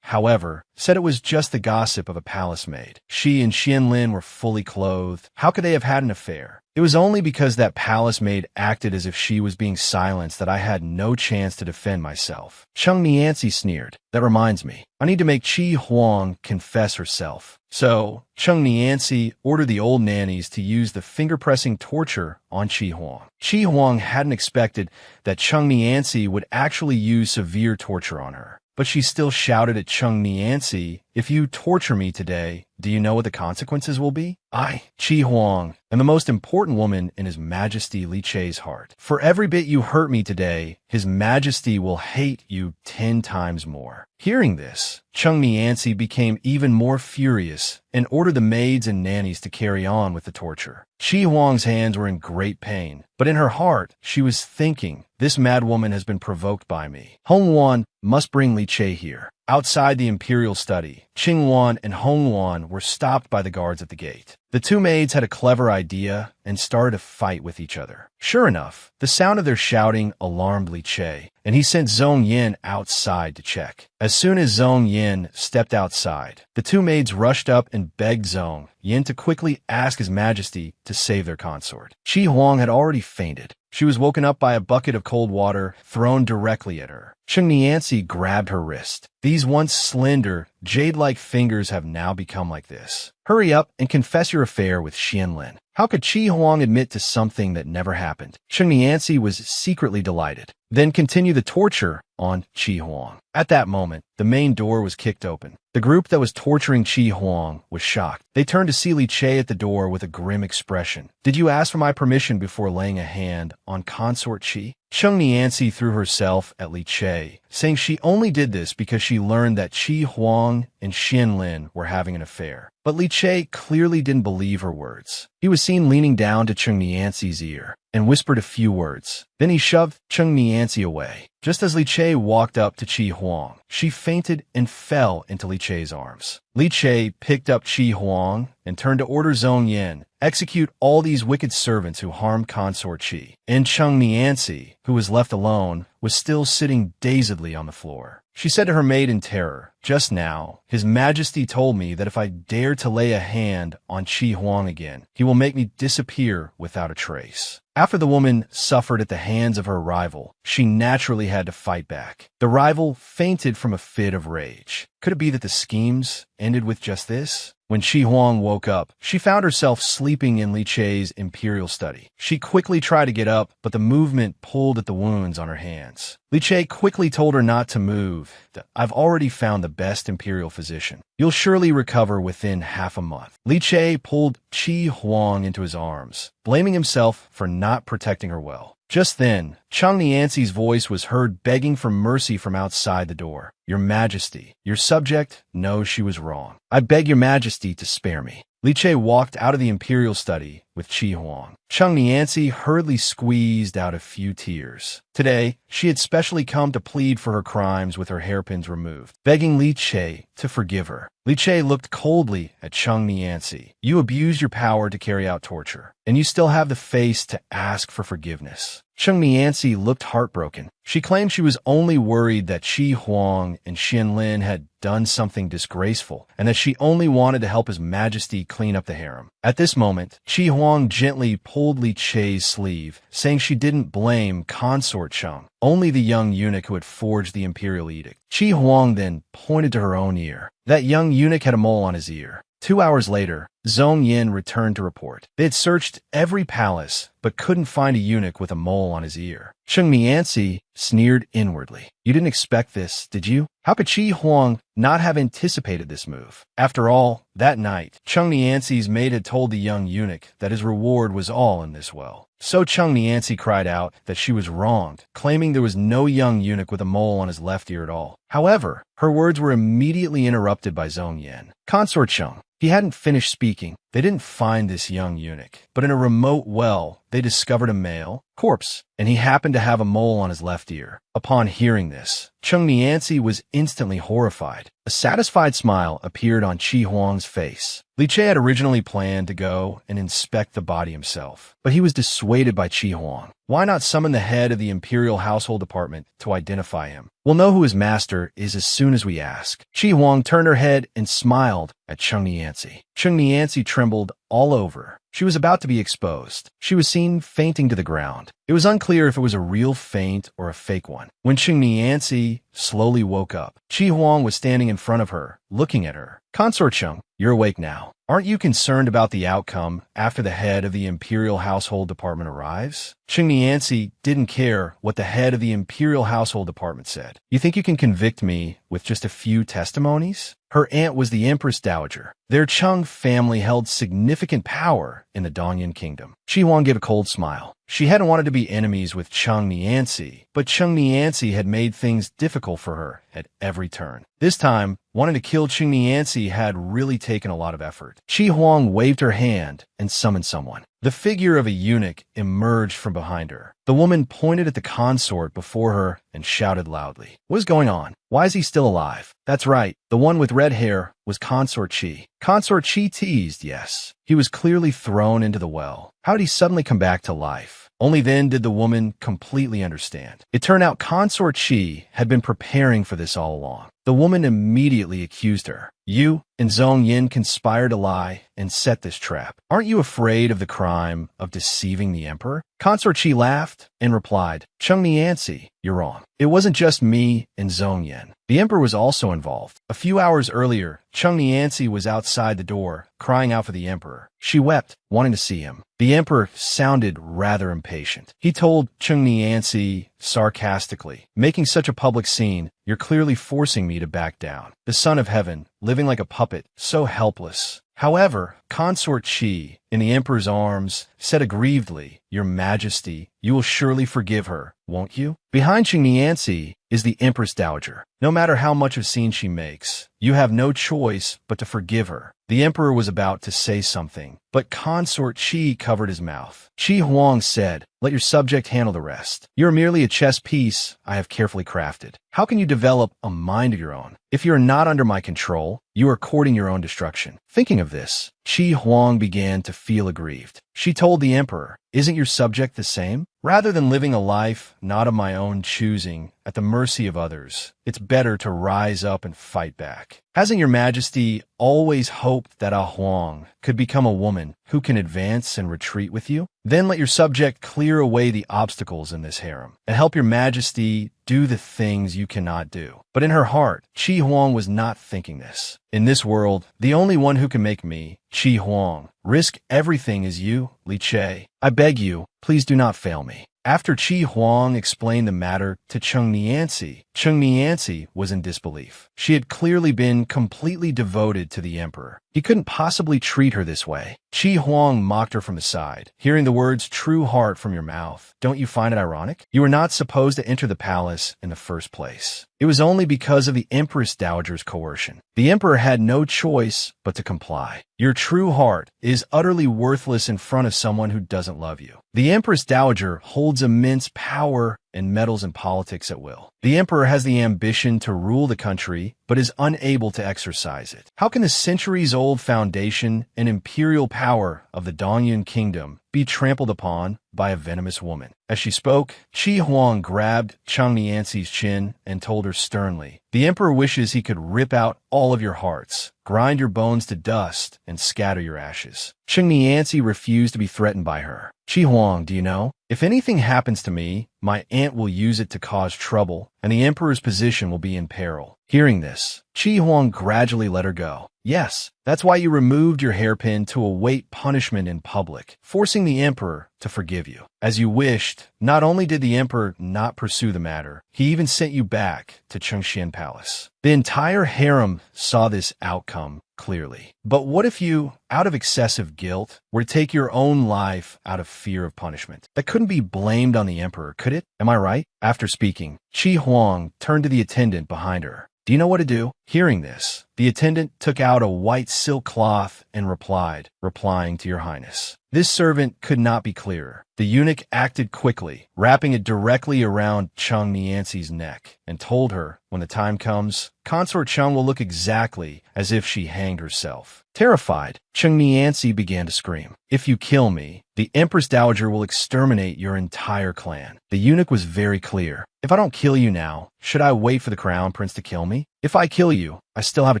however, said it was just the gossip of a palace maid. She and Xianlin were fully clothed. How could they have had an affair? It was only because that palace maid acted as if she was being silenced that I had no chance to defend myself. Chung Nianzi sneered. That reminds me, I need to make Qi Huang confess herself. So, Chung Nianzi ordered the old nannies to use the finger-pressing torture on Qi Huang. Qi Huang hadn't expected that Chung Nianzi would actually use severe torture on her. But she still shouted at Chung Nianzi, if you torture me today, do you know what the consequences will be? I, Qi Huang, am the most important woman in His Majesty Li Che's heart. For every bit you hurt me today, His Majesty will hate you 10 times more. Hearing this, Chung Nianzi became even more furious and ordered the maids and nannies to carry on with the torture. Qi Huang's hands were in great pain, but in her heart, she was thinking, this mad woman has been provoked by me. Hong Luan must bring Li Che here. Outside the imperial study, Qing Wan and Hong Luan were stopped by the guards at the gate. The two maids had a clever idea and started to fight with each other. Sure enough, the sound of their shouting alarmed Li Che, and he sent Zhong Yin outside to check. As soon as Zhong Yin stepped outside, the two maids rushed up and begged Zhong Yin to quickly ask His Majesty to save their consort. Qi Huang had already fainted. She was woken up by a bucket of cold water thrown directly at her. Chung Nianzi grabbed her wrist. These once slender, jade-like fingers have now become like this. Hurry up and confess your affair with Xianlin. How could Qi Huang admit to something that never happened? Chung Nianzi was secretly delighted. Then continue the torture on Qi Huang. At that moment, the main door was kicked open. The group that was torturing Qi Huang was shocked. They turned to see Li Che at the door with a grim expression. Did you ask for my permission before laying a hand on consort Qi? Chung Nianzi threw herself at Li Che, saying she only did this because she learned that Qi Huang and Xianlin were having an affair. But Li Che clearly didn't believe her words. He was seen leaning down to Chung Nianzi's ear and whispered a few words. Then he shoved Chung Nianzi away. Just as Li Che walked up to Qi Huang, she fainted and fell into Li Che's arms. Li Che picked up Qi Huang and turned to order Zhong Yin, execute all these wicked servants who harmed consort Qi. And Chung Nianzi, who was left alone, was still sitting dazedly on the floor. She said to her maid in terror, "Just now, His Majesty told me that if I dare to lay a hand on Qi Huang again, he will make me disappear without a trace." After the woman suffered at the hands of her rival, she naturally had to fight back. The rival fainted from a fit of rage. Could it be that the schemes ended with just this? When Qi Huang woke up, she found herself sleeping in Li Che's imperial study. She quickly tried to get up, but the movement pulled at the wounds on her hands. Li Che quickly told her not to move. "I've already found the best imperial physician. You'll surely recover within half a month." Li Che pulled Qi Huang into his arms, blaming himself for not protecting her well. Just then, Cheng Nianxi's voice was heard begging for mercy from outside the door. "Your Majesty, your subject knows she was wrong. I beg your Majesty to spare me." Li Che walked out of the imperial study with Qi Huang. Cheng Nianxi hurriedly squeezed out a few tears. Today, she had specially come to plead for her crimes with her hairpins removed, begging Li Che to forgive her. Li Che looked coldly at Cheng Nianxi. "You abused your power to carry out torture, and you still have the face to ask for forgiveness." Cheng Nianxi looked heartbroken. She claimed she was only worried that Qi Huang and Xianlin had done something disgraceful, and that she only wanted to help His Majesty clean up the harem. At this moment, Qi Huang gently pulled Li Che's sleeve, saying she didn't blame consort Cheng, only the young eunuch who had forged the imperial edict. Qi Huang then pointed to her own ear. That young eunuch had a mole on his ear. 2 hours later, Zhong Yin returned to report. They had searched every palace, but couldn't find a eunuch with a mole on his ear. Cheng Nianxi sneered inwardly. "You didn't expect this, did you? How could Qi Huang not have anticipated this move?" After all, that night, Cheng Nianxi's maid had told the young eunuch that his reward was all in this well. So Cheng Nianxi cried out that she was wronged, claiming there was no young eunuch with a mole on his left ear at all. However, her words were immediately interrupted by Zhong Yin. "Consort Cheng." He hadn't finished speaking. They didn't find this young eunuch, but in a remote well, they discovered a male corpse, and he happened to have a mole on his left ear. Upon hearing this, Cheng Nianxi was instantly horrified. A satisfied smile appeared on Qi Huang's face. Li Che had originally planned to go and inspect the body himself, but he was dissuaded by Qi Huang. Why not summon the head of the Imperial Household Department to identify him? We'll know who his master is as soon as we ask. Qi Huang turned her head and smiled at Cheng Nianxi. Cheng Nianxi trembled all over. She was about to be exposed. She was seen fainting to the ground. It was unclear if it was a real faint or a fake one. When Cheng Nianxi slowly woke up, Qi Huang was standing in front of her, looking at her. "Consort Cheng, you're awake now. Aren't you concerned about the outcome after the head of the Imperial Household Department arrives?" Cheng Nianxi didn't care what the head of the Imperial Household Department said. "You think you can convict me with just a few testimonies?" Her aunt was the Empress Dowager. Their Cheng family held significant power in the Dongyan Kingdom. Qi Huang gave a cold smile. She hadn't wanted to be enemies with Cheng Nianxi, but Cheng Nianxi had made things difficult for her at every turn. This time, wanting to kill Cheng Nianxi had really taken a lot of effort. Qi Huang waved her hand and summoned someone. The figure of a eunuch emerged from behind her. The woman pointed at the consort before her and shouted loudly. "What is going on? Why is he still alive?" That's right, the one with red hair was Consort Qi. Consort Qi teased, yes. He was clearly thrown into the well. How did he suddenly come back to life? Only then did the woman completely understand. It turned out Consort Qi had been preparing for this all along. The woman immediately accused her. "You and Zhong Yin conspired to lie and set this trap. Aren't you afraid of the crime of deceiving the emperor?" Consort Qi laughed and replied, "Cheng Nianxi, you're wrong. It wasn't just me and Zhong Yin. The emperor was also involved. A few hours earlier, Cheng Nianxi was outside the door, crying out for the emperor. She wept, wanting to see him. The emperor sounded rather impatient. He told Cheng Nianxi sarcastically, "Making such a public scene, you're clearly forcing me to back down. The son of heaven, living like a puppet, so helpless." However, Consort Qi, in the emperor's arms, said aggrievedly, "Your Majesty, you will surely forgive her, won't you?" Behind Cheng Nianxi is the Empress Dowager. No matter how much of a scene she makes, you have no choice but to forgive her. The emperor was about to say something, but Consort Qi covered his mouth. Qi Huang said, "Let your subject handle the rest. You're merely a chess piece I have carefully crafted. How can you develop a mind of your own? If you're not under my control, you are courting your own destruction." Thinking of this, Qi Huang began to feel aggrieved. She told the emperor, "Isn't your subject the same?" Rather than living a life not of my own choosing, at the mercy of others, it's better to rise up and fight back. Hasn't your majesty always hoped that a Huang could become a woman who can advance and retreat with you? Then let your subject clear away the obstacles in this harem, and help your majesty do the things you cannot do. But in her heart, Qi Huang was not thinking this. In this world, the only one who can make me, Qi Huang, risk everything is you, Li Che. I beg you, please do not fail me. After Qi Huang explained the matter to Cheng Nianzi was in disbelief. She had clearly been completely devoted to the emperor. He couldn't possibly treat her this way. Qi Huang mocked her from the side. Hearing the words "true heart" from your mouth, don't you find it ironic? You were not supposed to enter the palace in the first place. It was only because of the Empress Dowager's coercion. The emperor had no choice but to comply. Your true heart is utterly worthless in front of someone who doesn't love you. The Empress Dowager holds immense power and meddles in politics at will. The emperor has the ambition to rule the country, but is unable to exercise it. How can the centuries-old foundation and imperial power of the Dongyun kingdom be trampled upon by a venomous woman? As she spoke, Qi Huang grabbed Cheng Nianzi's chin and told her sternly, "The emperor wishes he could rip out all of your hearts, grind your bones to dust, and scatter your ashes." Cheng Nianzi refused to be threatened by her. "Qi Huang, do you know? If anything happens to me, my aunt will use it to cause trouble, and the emperor's position will be in peril." Hearing this, Qi Huang gradually let her go. "Yes, that's why you removed your hairpin to await punishment in public, forcing the emperor to forgive you. As you wished, not only did the emperor not pursue the matter, he even sent you back to Chengxian Palace." The entire harem saw this outcome clearly. But what if you, out of excessive guilt, were to take your own life out of fear of punishment? That couldn't be blamed on the emperor, could it? Am I right? After speaking, Qi Huang turned to the attendant behind her. "Do you know what to do?" Hearing this, the attendant took out a white silk cloth and replying to your highness. This servant could not be clearer. The eunuch acted quickly, wrapping it directly around Cheng Nianzi's neck, and told her, when the time comes, Consort Cheng will look exactly as if she hanged herself. Terrified, Cheng Nianzi began to scream, "If you kill me, the Empress Dowager will exterminate your entire clan." The eunuch was very clear. "If I don't kill you now, should I wait for the crown prince to kill me? If I kill you, I still have a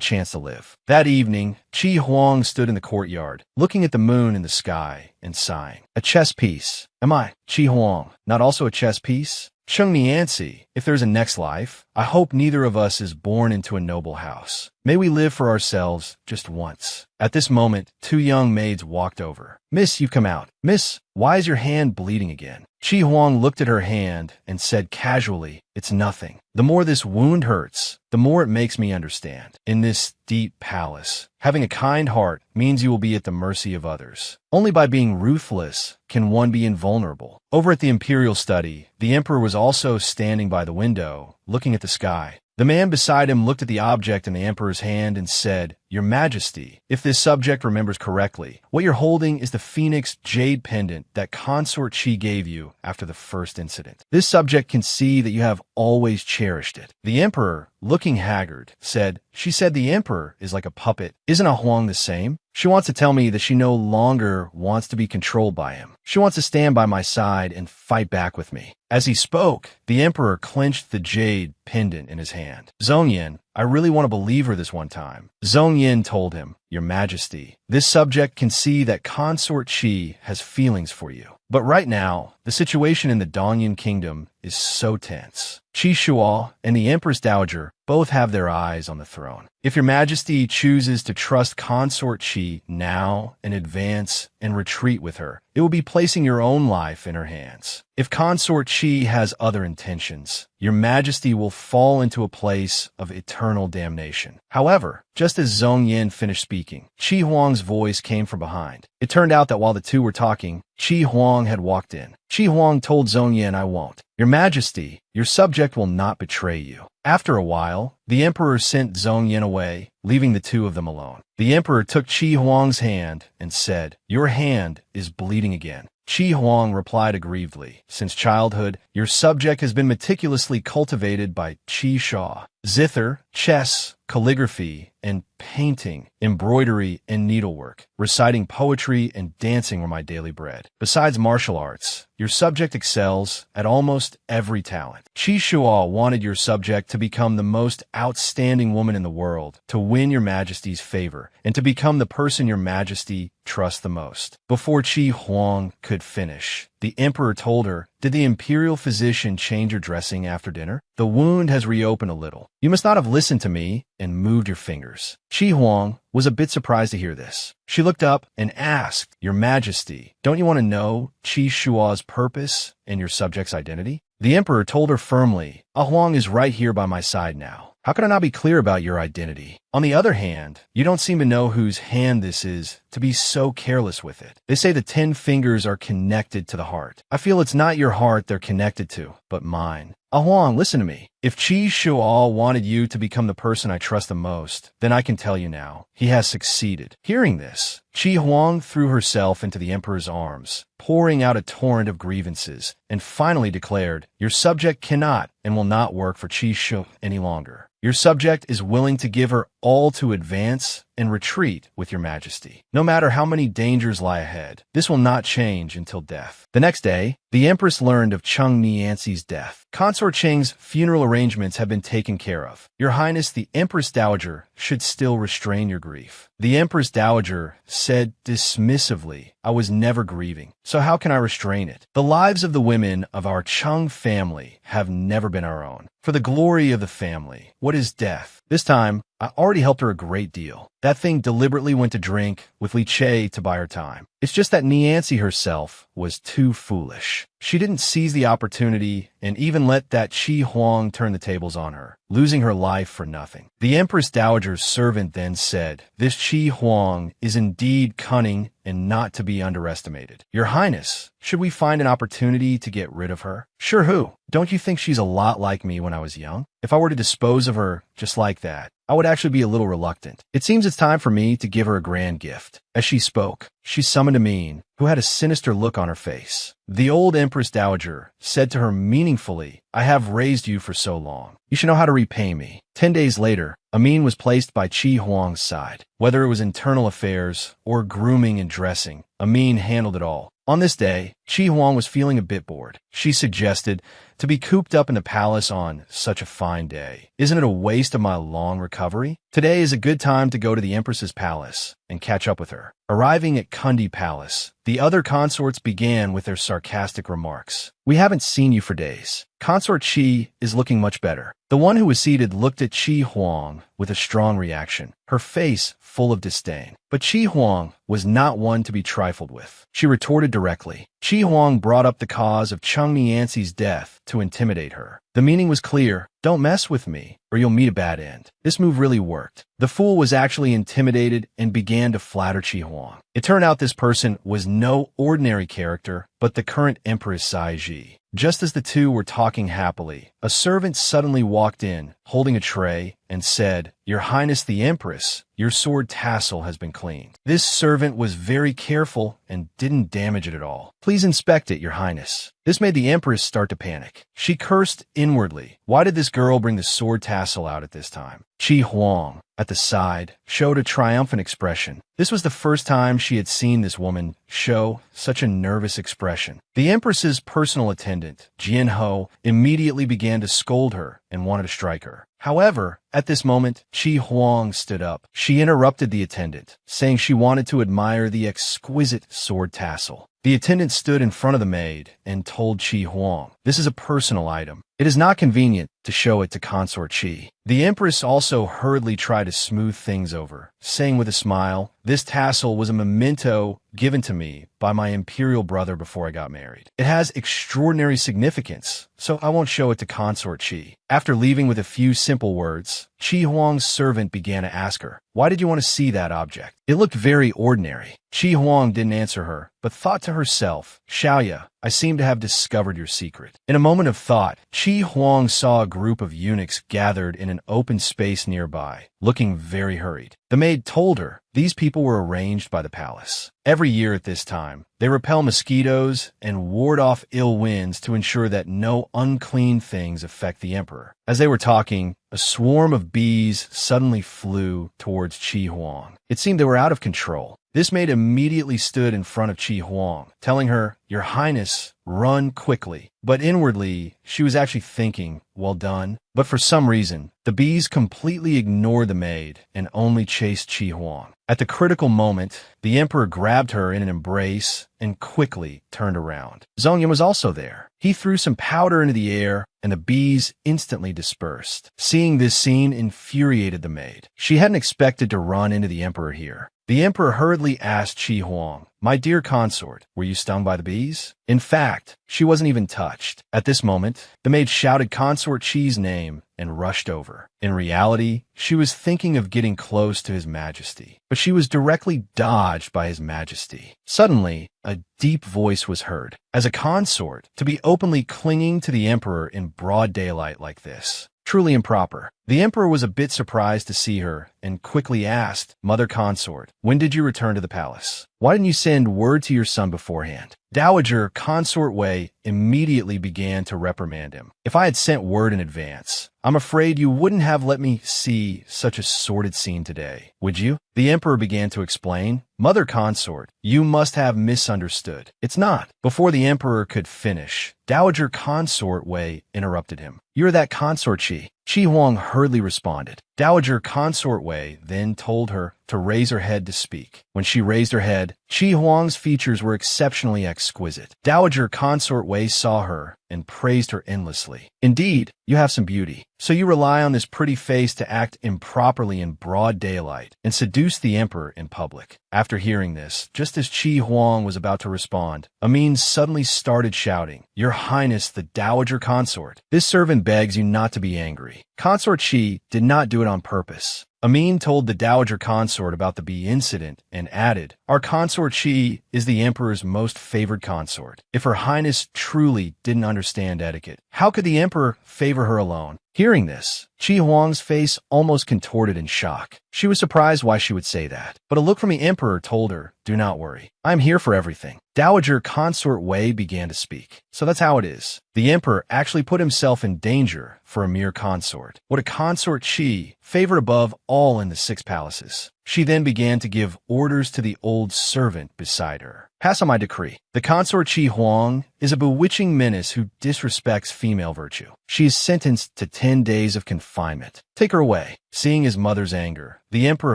chance to live." That evening, Qi Huang stood in the courtyard, looking at the moon in the sky and sighing. "A chess piece. Am I, Qi Huang, not also a chess piece? Cheng Nianzi, if there's a next life, I hope neither of us is born into a noble house. May we live for ourselves just once." At this moment, two young maids walked over. "Miss, you've come out. Miss, why is your hand bleeding again?" Qi Huang looked at her hand and said casually, "It's nothing. The more this wound hurts, the more it makes me understand. In this deep palace, having a kind heart means you will be at the mercy of others. Only by being ruthless can one be invulnerable." Over at the imperial study, the emperor was also standing by the window, looking at the sky. The man beside him looked at the object in the emperor's hand and said, "Your Majesty, if this subject remembers correctly, what you're holding is the phoenix jade pendant that Consort Qi gave you after the first incident. This subject can see that you have always cherished it." The emperor, looking haggard, said, "She said the emperor is like a puppet. Isn't a Huang the same? She wants to tell me that she no longer wants to be controlled by him. She wants to stand by my side and fight back with me." As he spoke, the emperor clenched the jade pendant in his hand. "Zhongyan, I really want to believe her this one time." Zhongyan told him, "Your Majesty, this subject can see that Consort Qi has feelings for you. But right now, the situation in the Dongyun kingdom is so tense. Qi Shuo and the Empress Dowager both have their eyes on the throne. If your Majesty chooses to trust Consort Qi now and advance and retreat with her, it will be placing your own life in her hands. If Consort Qi has other intentions, your Majesty will fall into a place of eternal damnation." However, just as Zhongyan finished speaking, Qi Huang's voice came from behind. It turned out that while the two were talking, Qi Huang had walked in. Qi Huang told Zhongyan, "I won't. Your Majesty, your subject will not betray you." After a while, the emperor sent Zhongyan away, leaving the two of them alone. The emperor took Qi Huang's hand and said, "Your hand is bleeding again." Qi Huang replied aggrievedly, "Since childhood, your subject has been meticulously cultivated by Qi Sha." zither, chess, calligraphy, and painting, embroidery, and needlework. Reciting poetry and dancing were my daily bread. Besides martial arts, your subject excels at almost every talent. Shia wanted your subject to become the most outstanding woman in the world, to win your majesty's favor, and to become the person your majesty trusts the most. Before Qi Huang could finish, the emperor told her, "Did the imperial physician change your dressing after dinner? The wound has reopened a little. You must not have listened to me and moved your fingers." Qi Huang was a bit surprised to hear this. She looked up and asked, "Your Majesty, don't you want to know Qi Shua's purpose and your subject's identity?" The emperor told her firmly, "Ah Huang is right here by my side now. How could I not be clear about your identity? On the other hand, you don't seem to know whose hand this is to be so careless with it. They say the 10 fingers are connected to the heart. I feel it's not your heart they're connected to, but mine. Ah Huang, listen to me. If Qi Shuo wanted you to become the person I trust the most, then I can tell you now, he has succeeded." Hearing this, Qi Huang threw herself into the emperor's arms, pouring out a torrent of grievances, and finally declared, "Your subject cannot and will not work for Qi Shuo any longer. Your subject is willing to give her all to advance and retreat with your majesty. No matter how many dangers lie ahead, this will not change until death." The next day, the empress learned of Cheng Nianxi's death. Consort Cheng's funeral arrangements have been taken care of. Your Highness, the Empress Dowager should still restrain your grief. The Empress Dowager said dismissively, "I was never grieving, so how can I restrain it? The lives of the women of our Cheng family have never been our own. For the glory of the family, what is death? This time, I already helped her a great deal. That thing deliberately went to drink with Li Che to buy her time. It's just that Niancy herself was too foolish. She didn't seize the opportunity and even let that Qi Huang turn the tables on her, losing her life for nothing." The Empress Dowager's servant then said, "This Qi Huang is indeed cunning and not to be underestimated. Your Highness, should we find an opportunity to get rid of her?" "Sure, who? Don't you think she's a lot like me when I was young? If I were to dispose of her just like that, I would actually be a little reluctant. It seems it's time for me to give her a grand gift." As she spoke, she summoned a Mean, who had a sinister look on her face. The old Empress Dowager said to her meaningfully, "I have raised you for so long. You should know how to repay me." 10 days later, Amin was placed by Qi Huang's side. Whether it was internal affairs or grooming and dressing, Amin handled it all. On this day, Qi Huang was feeling a bit bored. She suggested, "To be cooped up in the palace on such a fine day, isn't it a waste of my long recovery? Today is a good time to go to the Empress's palace and catch up with her." Arriving at Kundi Palace, the other consorts began with their sarcastic remarks. "We haven't seen you for days. Consort Qi is looking much better." The one who was seated looked at Qi Huang with a strong reaction, her face full of disdain. But Qi Huang was not one to be trifled with. She retorted directly. Qi Huang brought up the cause of Cheng Niancy's death to intimidate her. The meaning was clear: don't mess with me, or you'll meet a bad end. This move really worked. The fool was actually intimidated and began to flatter Qi Huang. It turned out this person was no ordinary character, but the current Empress Shia. Just as the two were talking happily, a servant suddenly walked in, holding a tray, and said, "Your Highness the Empress, your sword tassel has been cleaned." This servant was very careful and didn't damage it at all. "Please inspect it, Your Highness." This made the Empress start to panic. She cursed inwardly. Why did this girl bring the sword tassel out at this time? Qi Huang, at the side, showed a triumphant expression. This was the first time she had seen this woman show such a nervous expression. The Empress's personal attendant, Jian Ho, immediately began to scold her and wanted to strike her. However, at this moment, Qi Huang stood up. She interrupted the attendant, saying she wanted to admire the exquisite sword tassel. The attendant stood in front of the maid and told Qi Huang, "This is a personal item. It is not convenient to show it to Consort Qi." The Empress also hurriedly tried to smooth things over, saying with a smile, "This tassel was a memento given to me by my imperial brother before I got married. It has extraordinary significance, so I won't show it to Consort Qi." After leaving with a few simple words, Qi Huang's servant began to ask her, "Why did you want to see that object? It looked very ordinary." Qi Huang didn't answer her, but thought to herself, "Shia, I seem to have discovered your secret. In a moment of thought, Qi Huang saw a group of eunuchs gathered in an open space nearby, looking very hurried. The maid told her these people were arranged by the palace. Every year at this time, they repel mosquitoes and ward off ill winds to ensure that no unclean things affect the emperor. As they were talking, a swarm of bees suddenly flew towards Qi Huang. It seemed they were out of control. This maid immediately stood in front of Qi Huang, telling her, "Your Highness, run quickly." But inwardly, she was actually thinking, "Well done." But for some reason, the bees completely ignored the maid and only chased Qi Huang. At the critical moment, the emperor grabbed her in an embrace and quickly turned around. Zhongyan was also there. He threw some powder into the air, and the bees instantly dispersed. Seeing this scene infuriated the maid. She hadn't expected to run into the emperor here. The emperor hurriedly asked Qi Huang, "My dear consort, were you stung by the bees?" In fact, she wasn't even touched. At this moment, the maid shouted consort Qi's name and rushed over. In reality, she was thinking of getting close to His Majesty, but she was directly dodged by His Majesty. Suddenly, a deep voice was heard. As a consort, to be openly clinging to the emperor in broad daylight like this, truly improper. The emperor was a bit surprised to see her and quickly asked, "Mother consort, when did you return to the palace? Why didn't you send word to your son beforehand?" Dowager Consort Wei immediately began to reprimand him. "If I had sent word in advance, I'm afraid you wouldn't have let me see such a sordid scene today, would you?" The emperor began to explain, "Mother consort, you must have misunderstood. It's not." Before the emperor could finish, Dowager Consort Wei interrupted him. "You're that consort Qi." Qi Huang hurriedly responded. Dowager Consort Wei then told her to raise her head to speak. When she raised her head, Qi Huang's features were exceptionally exquisite. Dowager Consort Wei saw her and praised her endlessly. "Indeed, you have some beauty. So you rely on this pretty face to act improperly in broad daylight and seduce the emperor in public." After hearing this, just as Qi Huang was about to respond, Amin suddenly started shouting, "Your Highness the Dowager Consort, this servant begs you not to be angry. Consort Qi did not do it on purpose." Amin told the Dowager Consort about the bee incident and added, "Our consort Qi is the emperor's most favored consort. If Her Highness truly didn't understand etiquette, how could the emperor favor her alone?" Hearing this, Qi Huang's face almost contorted in shock. She was surprised why she would say that, but a look from the emperor told her, "Do not worry. I'm here for everything." Dowager Consort Wei began to speak. "So that's how it is. The emperor actually put himself in danger for a mere consort. What a consort Qi, favored above all in the 6 palaces." She then began to give orders to the old servant beside her. "Pass on my decree. The consort Qi Huang is a bewitching menace who disrespects female virtue. She is sentenced to 10 days of confinement. Take her away." Seeing his mother's anger, the emperor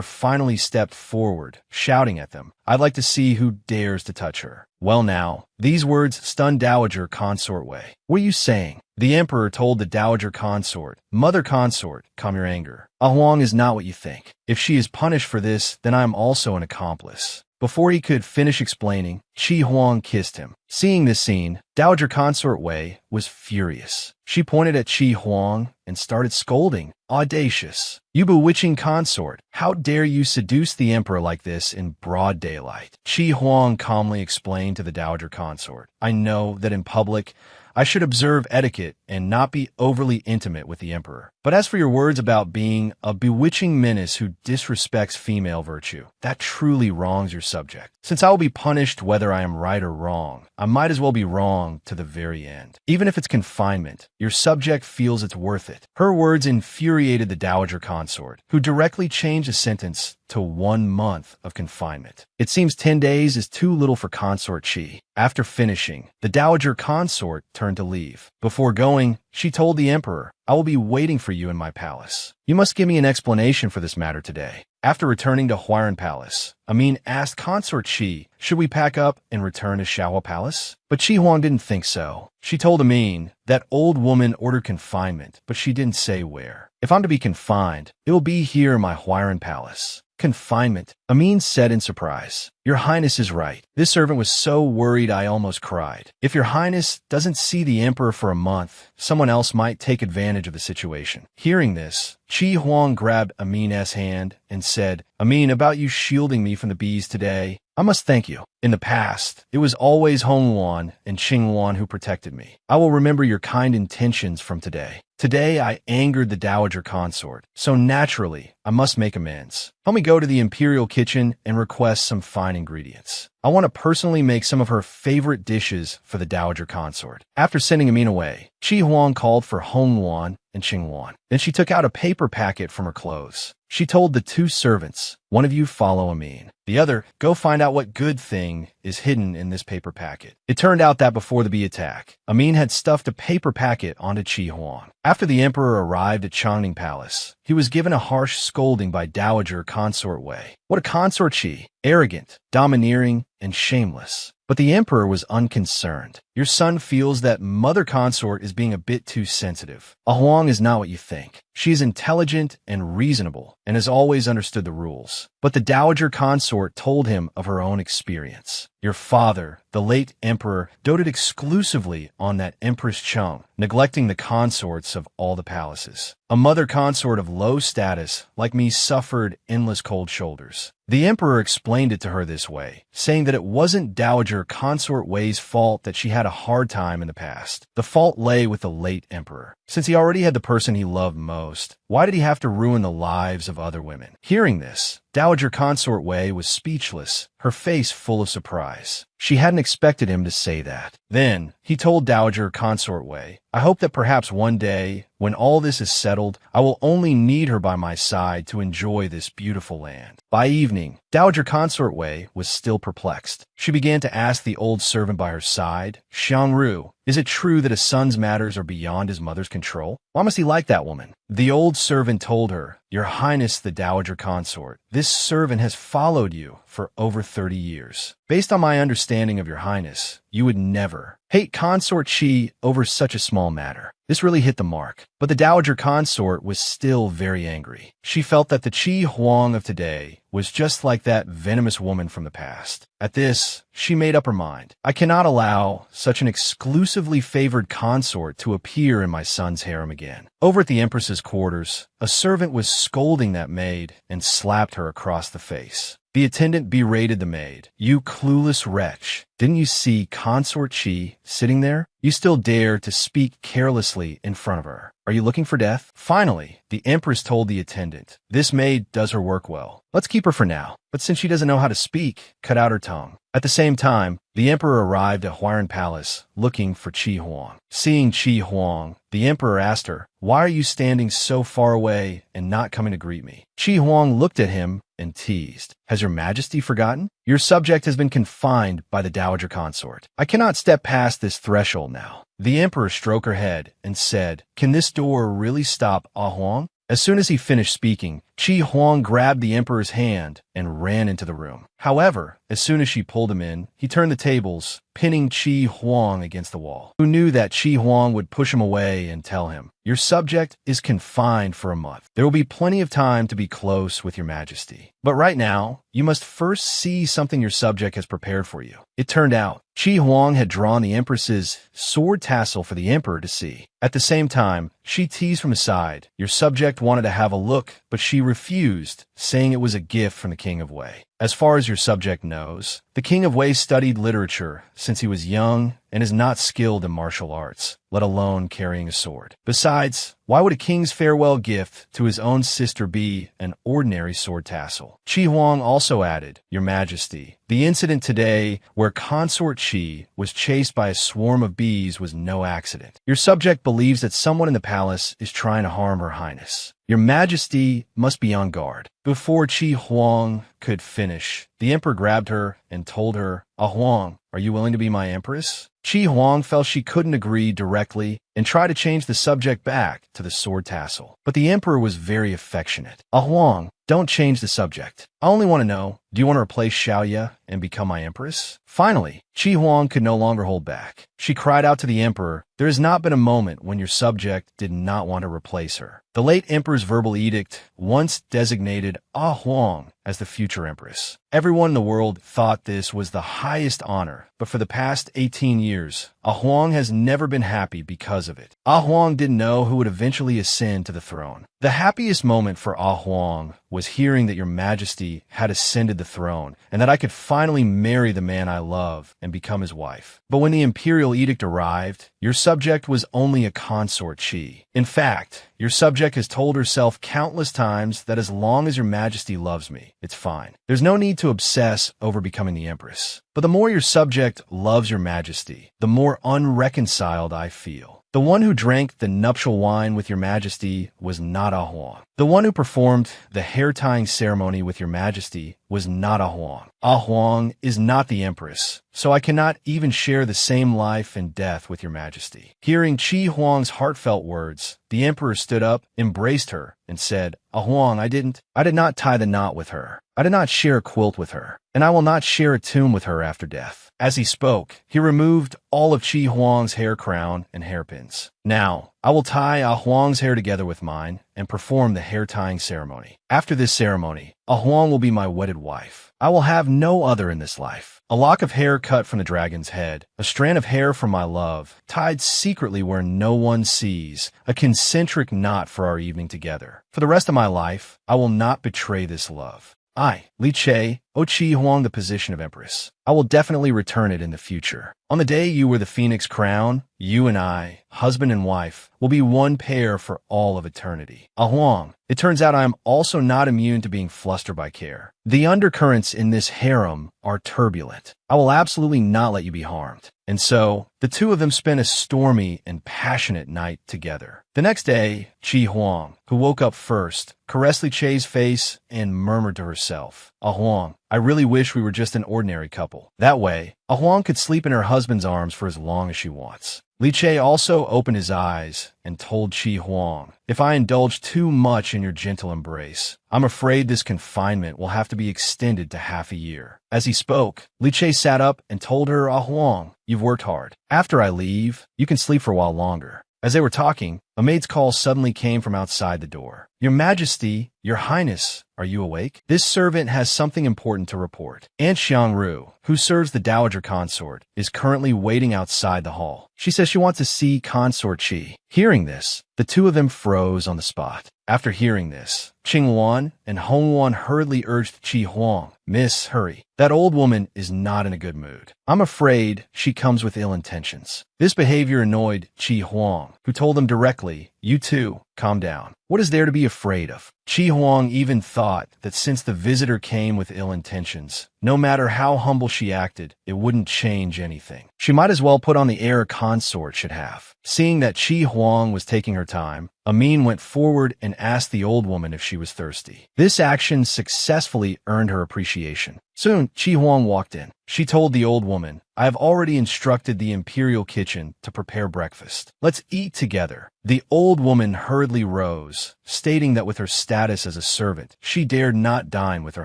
finally stepped forward, shouting at them, "I'd like to see who dares to touch her." Well now, these words stunned Dowager Consort Wei. "What are you saying?" The emperor told the Dowager Consort, "Mother consort, calm your anger. Huang is not what you think. If she is punished for this, then I am also an accomplice." Before he could finish explaining, Qi Huang kissed him. Seeing this scene, Dowager Consort Wei was furious. She pointed at Qi Huang and started scolding. "Audacious! You bewitching consort! How dare you seduce the emperor like this in broad daylight?" Qi Huang calmly explained to the Dowager Consort, "I know that in public, I should observe etiquette and not be overly intimate with the emperor. But as for your words about being a bewitching menace who disrespects female virtue, that truly wrongs your subject. Since I will be punished whether I am right or wrong, I might as well be wrong to the very end. Even if it's confinement, your subject feels it's worth it." Her words infuriated the Dowager Consort, who directly changed the sentence to 1 month of confinement. It seems 10 days is too little for Consort Qi. After finishing, the Dowager Consort turned to leave. Before going, she told the emperor, "I will be waiting for you in my palace. You must give me an explanation for this matter today." After returning to Huairan Palace, Amin asked Consort Qi, "Should we pack up and return to Xiahua Palace?" But Qi Huang didn't think so. She told Amin that old woman ordered confinement, but she didn't say where. "If I'm to be confined, it will be here in my Huairan Palace." Confinement, Amin said in surprise. Your Highness is right. This servant was so worried I almost cried. If your Highness doesn't see the Emperor for a month, someone else might take advantage of the situation. Hearing this, Qi Huang grabbed Amin's hand and said, Amin, about you shielding me from the bees today, I must thank you. In the past, it was always Hong Yuan and Qing Yuan who protected me. I will remember your kind intentions from today. Today, I angered the Dowager Consort, so naturally, I must make amends. Help me go to the Imperial Kitchen and request some fine ingredients. I want to personally make some of her favorite dishes for the Dowager Consort. After sending Amin away, Qi Huang called for Hong Yuan and Qing Yuan. Then she took out a paper packet from her clothes. She told the two servants, one of you follow Amin. The other, go find out what good thing is hidden in this paper packet. It turned out that before the bee attack, Amin had stuffed a paper packet onto Qi Huang. After the emperor arrived at Changning Palace, he was given a harsh scolding by Dowager Consort Wei. What a consort she! Arrogant, domineering, and shameless. But the emperor was unconcerned. Your son feels that mother consort is being a bit too sensitive. A Huang is not what you think. She is intelligent and reasonable, and has always understood the rules. But the Dowager Consort told him of her own experience. Your father, the late emperor, doted exclusively on that Empress Shia, neglecting the consorts of all the palaces. A mother consort of low status, like me, suffered endless cold shoulders. The emperor explained it to her this way, saying that it wasn't Dowager Consort Wei's fault that she had a hard time in the past. The fault lay with the late emperor. Since he already had the person he loved most, why did he have to ruin the lives of other women? Hearing this, Dowager Consort Wei was speechless, her face full of surprise. She hadn't expected him to say that. Then, he told Dowager Consort Wei, I hope that perhaps one day, when all this is settled, I will only need her by my side to enjoy this beautiful land. By evening, Dowager Consort Wei was still perplexed. She began to ask the old servant by her side, Xiangru, is it true that a son's matters are beyond his mother's control? Why must he like that woman? The old servant told her, Your Highness the Dowager Consort, this servant has followed you for over 30 years. Based on my understanding of your Highness, you would never hate Consort Qi over such a small matter. This really hit the mark. But the Dowager Consort was still very angry. She felt that the Qi Huang of today was just like that venomous woman from the past. At this, she made up her mind. I cannot allow such an exclusively favored consort to appear in my son's harem again. Over at the Empress's quarters, a servant was scolding that maid and slapped her across the face. The attendant berated the maid. You clueless wretch. Didn't you see Consort Qi sitting there? You still dare to speak carelessly in front of her. Are you looking for death? Finally, the Empress told the attendant, this maid does her work well. Let's keep her for now. But since she doesn't know how to speak, cut out her tongue. At the same time, the emperor arrived at Huaran Palace looking for Qi Huang. Seeing Qi Huang, the emperor asked her, why are you standing so far away and not coming to greet me? Qi Huang looked at him and teased. Has your majesty forgotten? Your subject has been confined by the Dowager Consort. I cannot step past this threshold now. The emperor stroked her head and said, can this door really stop Ah Huang? As soon as he finished speaking, Qi Huang grabbed the emperor's hand and ran into the room. However, as soon as she pulled him in, he turned the tables, pinning Qi Huang against the wall. Who knew that Qi Huang would push him away and tell him, your subject is confined for a month. There will be plenty of time to be close with your majesty. But right now, you must first see something your subject has prepared for you. It turned out, Qi Huang had drawn the empress's sword tassel for the emperor to see. At the same time, she teased from his side. Your subject wanted to have a look, but she refused, saying it was a gift from the King of Wei. As far as your subject knows, the King of Wei studied literature since he was young and is not skilled in martial arts, let alone carrying a sword. Besides, why would a king's farewell gift to his own sister be an ordinary sword tassel? Qi Huang also added, Your Majesty, the incident today where Consort Qi was chased by a swarm of bees was no accident. Your subject believes that someone in the palace is trying to harm Her Highness. Your Majesty must be on guard. Before Qi Huang could finish, the emperor grabbed her and told her, Huang, are you willing to be my empress? Qi Huang felt she couldn't agree directly and tried to change the subject back to the sword tassel. But the emperor was very affectionate. Huang, don't change the subject. I only want to know, do you want to replace Shia and become my empress? Finally, Qi Huang could no longer hold back. She cried out to the emperor, there has not been a moment when your subject did not want to replace her. The late emperor's verbal edict once designated Huang as the future empress. Everyone in the world thought this was the highest honor, but for the past 18 years, Huang has never been happy because of it. Huang didn't know who would eventually ascend to the throne. The happiest moment for Huang was hearing that your majesty had ascended the throne and that I could finally marry the man I love and become his wife. But when the imperial edict arrived, your subject was only a consort, Qi. In fact, your subject has told herself countless times that as long as your majesty loves me, it's fine. There's no need to obsess over becoming the empress. But the more your subject loves your majesty, the more unreconciled I feel. The one who drank the nuptial wine with your majesty was not Huang. The one who performed the hair-tying ceremony with your majesty was not Huang. Huang is not the empress, so I cannot even share the same life and death with your majesty. Hearing Qi Huang's heartfelt words, the emperor stood up, embraced her, and said, Huang, I did not tie the knot with her. I did not share a quilt with her, and I will not share a tomb with her after death. As he spoke, he removed all of Qi Huang's hair crown and hairpins. Now, I will tie Huang's hair together with mine and perform the hair-tying ceremony. After this ceremony, Huang will be my wedded wife. I will have no other in this life. A lock of hair cut from the dragon's head, a strand of hair from my love, tied secretly where no one sees, a concentric knot for our evening together. For the rest of my life, I will not betray this love. I, Li Che, owe Qi Huang the position of empress. I will definitely return it in the future. On the day you wear the phoenix crown, you and I, husband and wife, will be one pair for all of eternity. Huang, it turns out I am also not immune to being flustered by care. The undercurrents in this harem are turbulent. I will absolutely not let you be harmed. And so, the two of them spent a stormy and passionate night together. The next day, Qi Huang, who woke up first, caressed Li Che's face and murmured to herself, Huang, I really wish we were just an ordinary couple. That way, Huang could sleep in her husband's arms for as long as she wants. Li Che also opened his eyes and told Qi Huang, if I indulge too much in your gentle embrace, I'm afraid this confinement will have to be extended to half a year. As he spoke, Li Che sat up and told her, Huang, you've worked hard. After I leave, you can sleep for a while longer. As they were talking, a maid's call suddenly came from outside the door. Your Majesty, Your Highness, are you awake? This servant has something important to report. Aunt Xiangru, who serves the dowager consort, is currently waiting outside the hall. She says she wants to see consort Qi. Hearing this, the two of them froze on the spot. After hearing this, Qing Wan and Hong Wan hurriedly urged Qi Huang, Miss, hurry. That old woman is not in a good mood. I'm afraid she comes with ill intentions. This behavior annoyed Qi Huang, who told them directly, you two, calm down. What is there to be afraid of? Qi Huang even thought that since the visitor came with ill intentions, no matter how humble she acted, it wouldn't change anything. She might as well put on the air a consort should have. Seeing that Qi Huang was taking her time, Amin went forward and asked the old woman if she was thirsty. This action successfully earned her appreciation. Soon, Qi Huang walked in. She told the old woman, I have already instructed the imperial kitchen to prepare breakfast. Let's eat together. The old woman hurriedly rose, stating that with her status as a servant, she dared not dine with her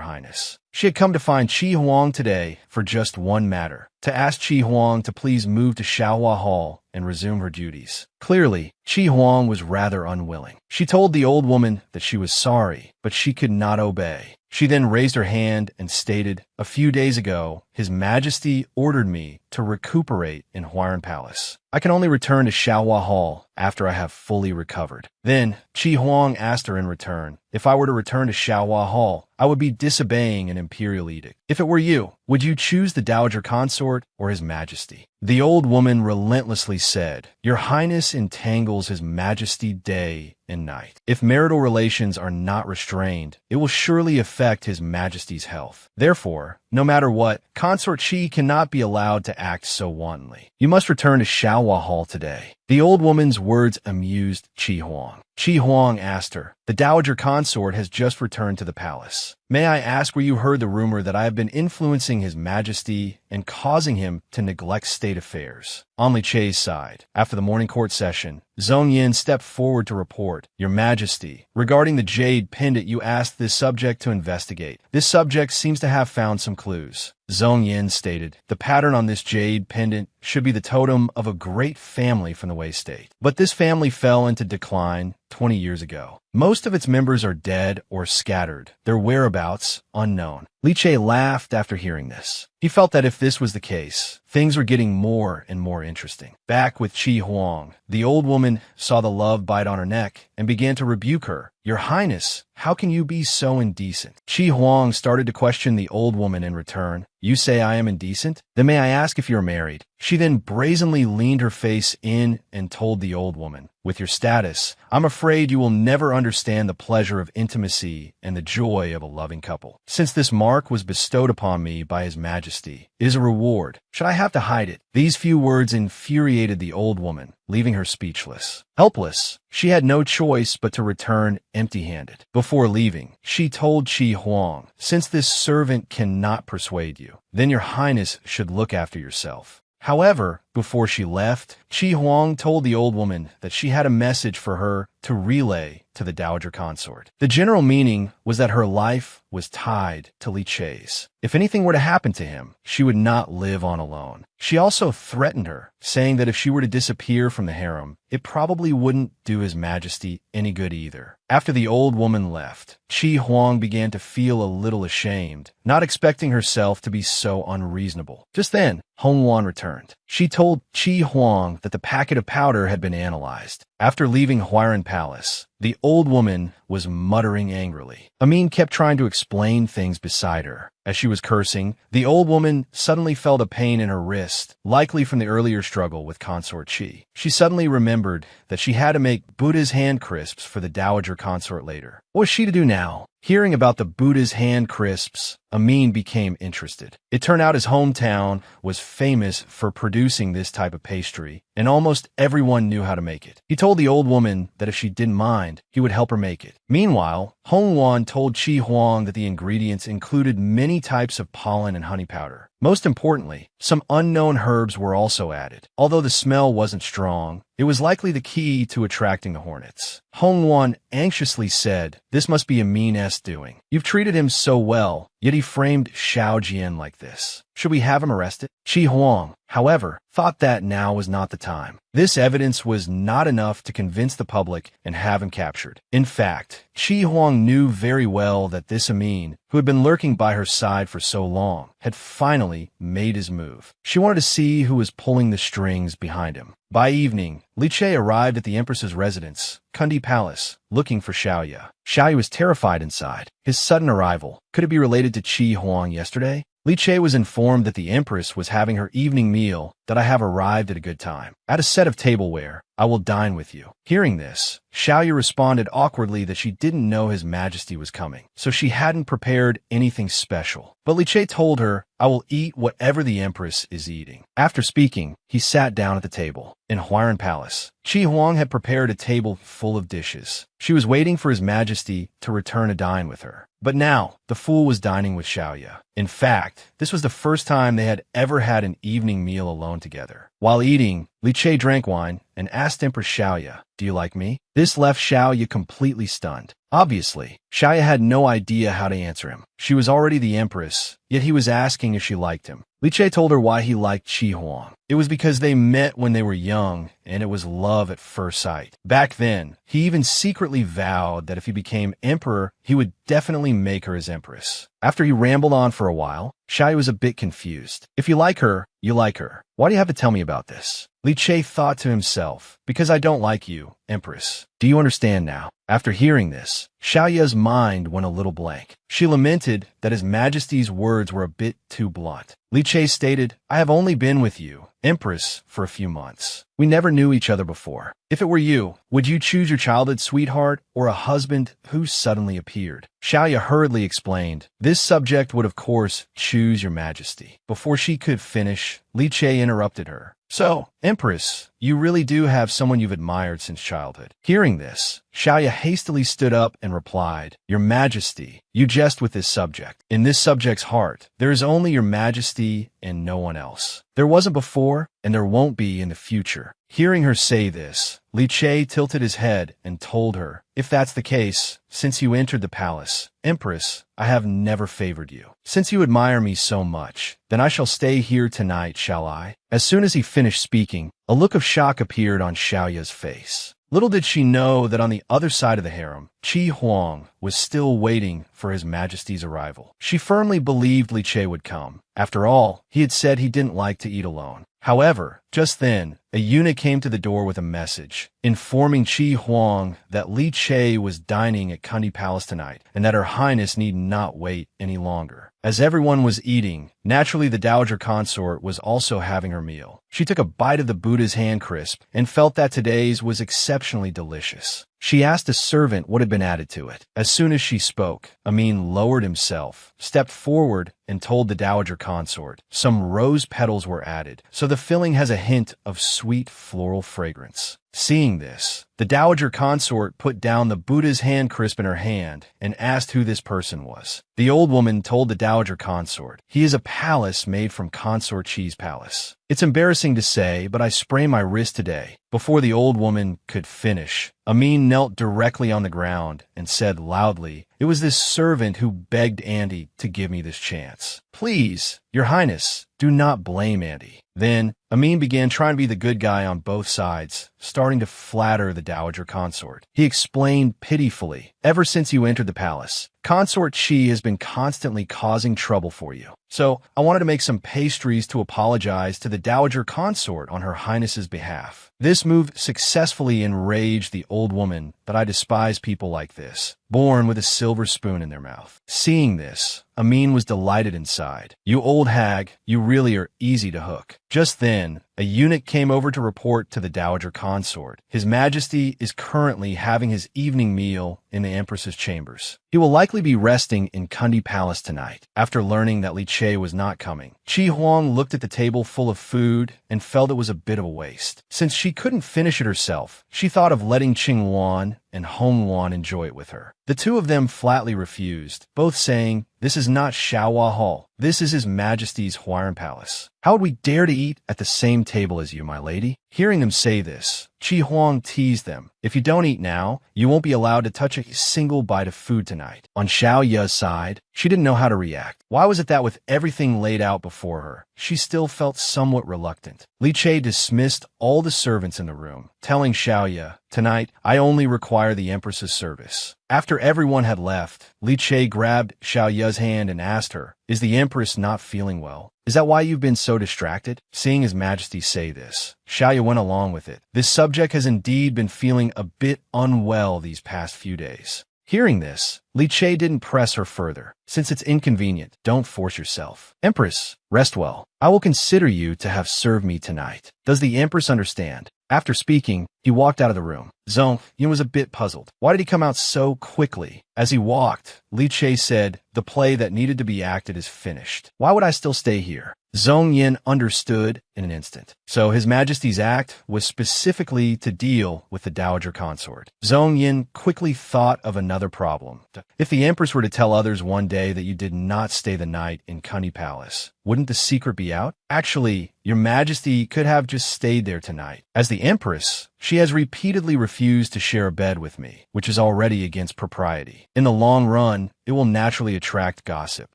highness. She had come to find Qi Huang today for just one matter, to ask Qi Huang to please move to Xiaohua Hall and resume her duties. Clearly, Qi Huang was rather unwilling. She told the old woman that she was sorry, but she could not obey. She then raised her hand and stated, a few days ago, His Majesty ordered me to recuperate in Huaran Palace. I can only return to Xiaohua Hall after I have fully recovered. Then, Qi Huang asked her in return, if I were to return to Xiaohua Hall, I would be disobeying an imperial edict. If it were you, would you choose the dowager consort or His Majesty? The old woman relentlessly said, Your Highness entangles His Majesty day and night. If marital relations are not restrained, it will surely affect His Majesty's health. Therefore, no matter what, Consort Qi cannot be allowed to act so wantonly. You must return to Xiaohua Hall today. The old woman's words amused Qi Huang. Qi Huang asked her, "The Dowager Consort has just returned to the palace. May I ask where you heard the rumor that I have been influencing His Majesty and causing him to neglect state affairs?" On Li Che's side, after the morning court session, Zhong Yin stepped forward to report, "Your Majesty, regarding the jade pendant you asked this subject to investigate. This subject seems to have found some clues." Zhong Yin stated, "The pattern on this jade pendant should be the totem of a great family from the Wei state. But this family fell into decline 20 years ago. Most of its members are dead or scattered, their whereabouts unknown." Li Che laughed after hearing this. He felt that if this was the case, things were getting more and more interesting. Back with Qi Huang, the old woman saw the love bite on her neck and began to rebuke her. "Your Highness, how can you be so indecent?" Qi Huang started to question the old woman in return. "You say I am indecent? Then may I ask if you're married?" She then brazenly leaned her face in and told the old woman, "With your status, I'm afraid you will never understand the pleasure of intimacy and the joy of a loving couple. Since this mark was bestowed upon me by His Majesty, it is a reward. Should I have to hide it?" These few words infuriated the old woman, leaving her speechless. Helpless, she had no choice but to return empty-handed. Before leaving, she told Qi Huang, "Since this servant cannot persuade you, then your Highness should look after yourself." However, before she left, Qi Huang told the old woman that she had a message for her to relay to the Dowager Consort. The general meaning was that her life was tied to Li Che's. If anything were to happen to him, she would not live on alone. She also threatened her, saying that if she were to disappear from the harem, it probably wouldn't do His Majesty any good either. After the old woman left, Qi Huang began to feel a little ashamed, not expecting herself to be so unreasonable. Just then, Hong Wan returned. She told Qi Huang that the packet of powder had been analyzed. After leaving Huairan Palace, the old woman was muttering angrily. Amin kept trying to explain things beside her. As she was cursing, the old woman suddenly felt a pain in her wrist, likely from the earlier struggle with Consort Qi. She suddenly remembered that she had to make Buddha's hand crisps for the Dowager Consort later. What was she to do now? Hearing about the Buddha's hand crisps, Amin became interested. It turned out his hometown was famous for producing this type of pastry, and almost everyone knew how to make it. He told the old woman that if she didn't mind, he would help her make it. Meanwhile, Hong Wan told Qi Huang that the ingredients included many types of pollen and honey powder. Most importantly, some unknown herbs were also added. Although the smell wasn't strong, it was likely the key to attracting the hornets. Hong Wan anxiously said, "This must be Amin's doing. You've treated him so well, yet he framed Xiao Jian like this. Should we have him arrested?" Qi Huang, however, thought that now was not the time. This evidence was not enough to convince the public and have him captured. In fact, Qi Huang knew very well that this Amin, who had been lurking by her side for so long, had finally made his move. She wanted to see who was pulling the strings behind him. By evening, Li Che arrived at the Empress's residence, Kundi Palace, looking for Xiaoya. Xiaoya was terrified inside. His sudden arrival, could it be related to Qi Huang yesterday? Li Che was informed that the Empress was having her evening meal, that I have arrived at a good time. Add a set of tableware. I will dine with you. Hearing this, Xiaoya responded awkwardly that she didn't know His Majesty was coming, so she hadn't prepared anything special. But Li Che told her, "I will eat whatever the Empress is eating." After speaking, he sat down at the table. In Huairan Palace, Qi Huang had prepared a table full of dishes. She was waiting for His Majesty to return to dine with her. But now, the fool was dining with Xiaoya. In fact, this was the first time they had ever had an evening meal alone together. While eating, Li Che drank wine and asked Empress Xiaoya, "Do you like me?" This left Xiaoya completely stunned. Obviously, Xiaoya had no idea how to answer him. She was already the Empress, yet he was asking if she liked him. Li Che told her why he liked Qi Huang. It was because they met when they were young, and it was love at first sight. Back then, he even secretly vowed that if he became emperor, he would definitely make her his empress. After he rambled on for a while, Xiaoya was a bit confused. If you like her, you like her. Why do you have to tell me about this? Li Che thought to himself, because I don't like you, Empress. Do you understand now? After hearing this, Xiaoya's mind went a little blank. She lamented that His Majesty's words were a bit too blunt. Li Che stated, "I have only been with you Empress for a few months. We never knew each other before. If it were you, would you choose your childhood sweetheart or a husband who suddenly appeared? Shia hurriedly explained, this subject would of course choose your majesty. Before she could finish, Li Che interrupted her. So, Empress, you really do have someone you've admired since childhood. Hearing this, Shia hastily stood up and replied, Your Majesty, you jest with this subject. In this subject's heart, there is only your majesty and no one else. There wasn't before, and there won't be in the future. Hearing her say this, Li Che tilted his head and told her, If that's the case, since you entered the palace, Empress, I have never favored you. Since you admire me so much, then I shall stay here tonight, shall I? As soon as he finished speaking, a look of shock appeared on Xiaoya's face. Little did she know that on the other side of the harem, Qi Huang was still waiting for His Majesty's arrival. She firmly believed Li Che would come. After all, he had said he didn't like to eat alone. However, just then, a eunuch came to the door with a message, informing Qi Huang that Li Che was dining at Kundi Palace tonight, and that Her Highness need not wait any longer. As everyone was eating, naturally the dowager consort was also having her meal. She took a bite of the Buddha's hand crisp and felt that today's was exceptionally delicious. She asked a servant what had been added to it. As soon as she spoke, Amin lowered himself, stepped forward, and told the dowager consort some rose petals were added, so the filling has a hint of sweet floral fragrance. Seeing this, the dowager consort put down the Buddha's hand crisp in her hand and asked who this person was. The old woman told the dowager consort, He is a palace made from Consort Qi's palace. It's embarrassing to say, but I sprained my wrist today. Before the old woman could finish, Amin knelt directly on the ground and said loudly, It was this servant who begged Andy to give me this chance. Please, Your Highness, do not blame Andy. Then, Amin began trying to be the good guy on both sides, starting to flatter the dowager consort. He explained pitifully, Ever since you entered the palace, Consort Qi has been constantly causing trouble for you. So, I wanted to make some pastries to apologize to the dowager consort on Her Highness's behalf. This move successfully enraged the old woman, but I despise people like this, born with a silver spoon in their mouth. Seeing this, Amin was delighted inside. You old hag, you really are easy to hook. Just then, a eunuch came over to report to the dowager consort. His Majesty is currently having his evening meal in the Empress's chambers. He will likely be resting in Kundi Palace tonight. After learning that Li Che was not coming, Qi Huang looked at the table full of food and felt it was a bit of a waste. Since she couldn't finish it herself, she thought of letting Qing Wan and Hong Wan enjoy it with her. The two of them flatly refused, both saying, This is not Shaohua Hall. This is His Majesty's Huaran Palace. How would we dare to eat at the same table as you, my lady? Hearing them say this, Qi Huang teased them. If you don't eat now, you won't be allowed to touch a single bite of food tonight. On Xiao Ya's side, she didn't know how to react. Why was it that with everything laid out before her, she still felt somewhat reluctant? Li Che dismissed all the servants in the room, telling Xiao Ya, Tonight, I only require the Empress's service. After everyone had left, Li Che grabbed Xiao Ya's hand and asked her, Is the Empress not feeling well? Is that why you've been so distracted? Seeing His Majesty say this, Xiao Ya went along with it. This subject has indeed been feeling a bit unwell these past few days. Hearing this, Li Che didn't press her further. Since it's inconvenient, don't force yourself. Empress, rest well. I will consider you to have served me tonight. Does the Empress understand? After speaking, he walked out of the room. Zhong Yin was a bit puzzled. Why did he come out so quickly? As he walked, Li Che said, The play that needed to be acted is finished. Why would I still stay here? Zhong Yin understood in an instant. So His Majesty's act was specifically to deal with the dowager consort. Zhong Yin quickly thought of another problem. If the Empress were to tell others one day that you did not stay the night in Kundi Palace, wouldn't the secret be out? Actually, Your Majesty could have just stayed there tonight. As the Empress, she has repeatedly refused to share a bed with me, which is already against propriety. In the long run, it will naturally attract gossip.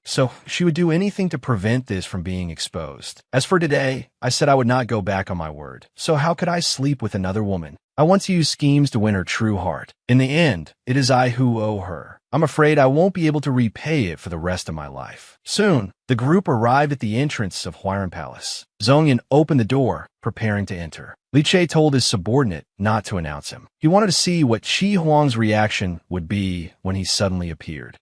So she would do anything to prevent this from being exposed. As for today, I said I would not go back on my word. So how could I sleep with another woman? I want to use schemes to win her true heart. In the end, it is I who owe her. I'm afraid I won't be able to repay it for the rest of my life. Soon, the group arrived at the entrance of Huaran Palace. Zhong Yin opened the door, preparing to enter. Li Che told his subordinate not to announce him. He wanted to see what Qi Huang's reaction would be when he suddenly appeared.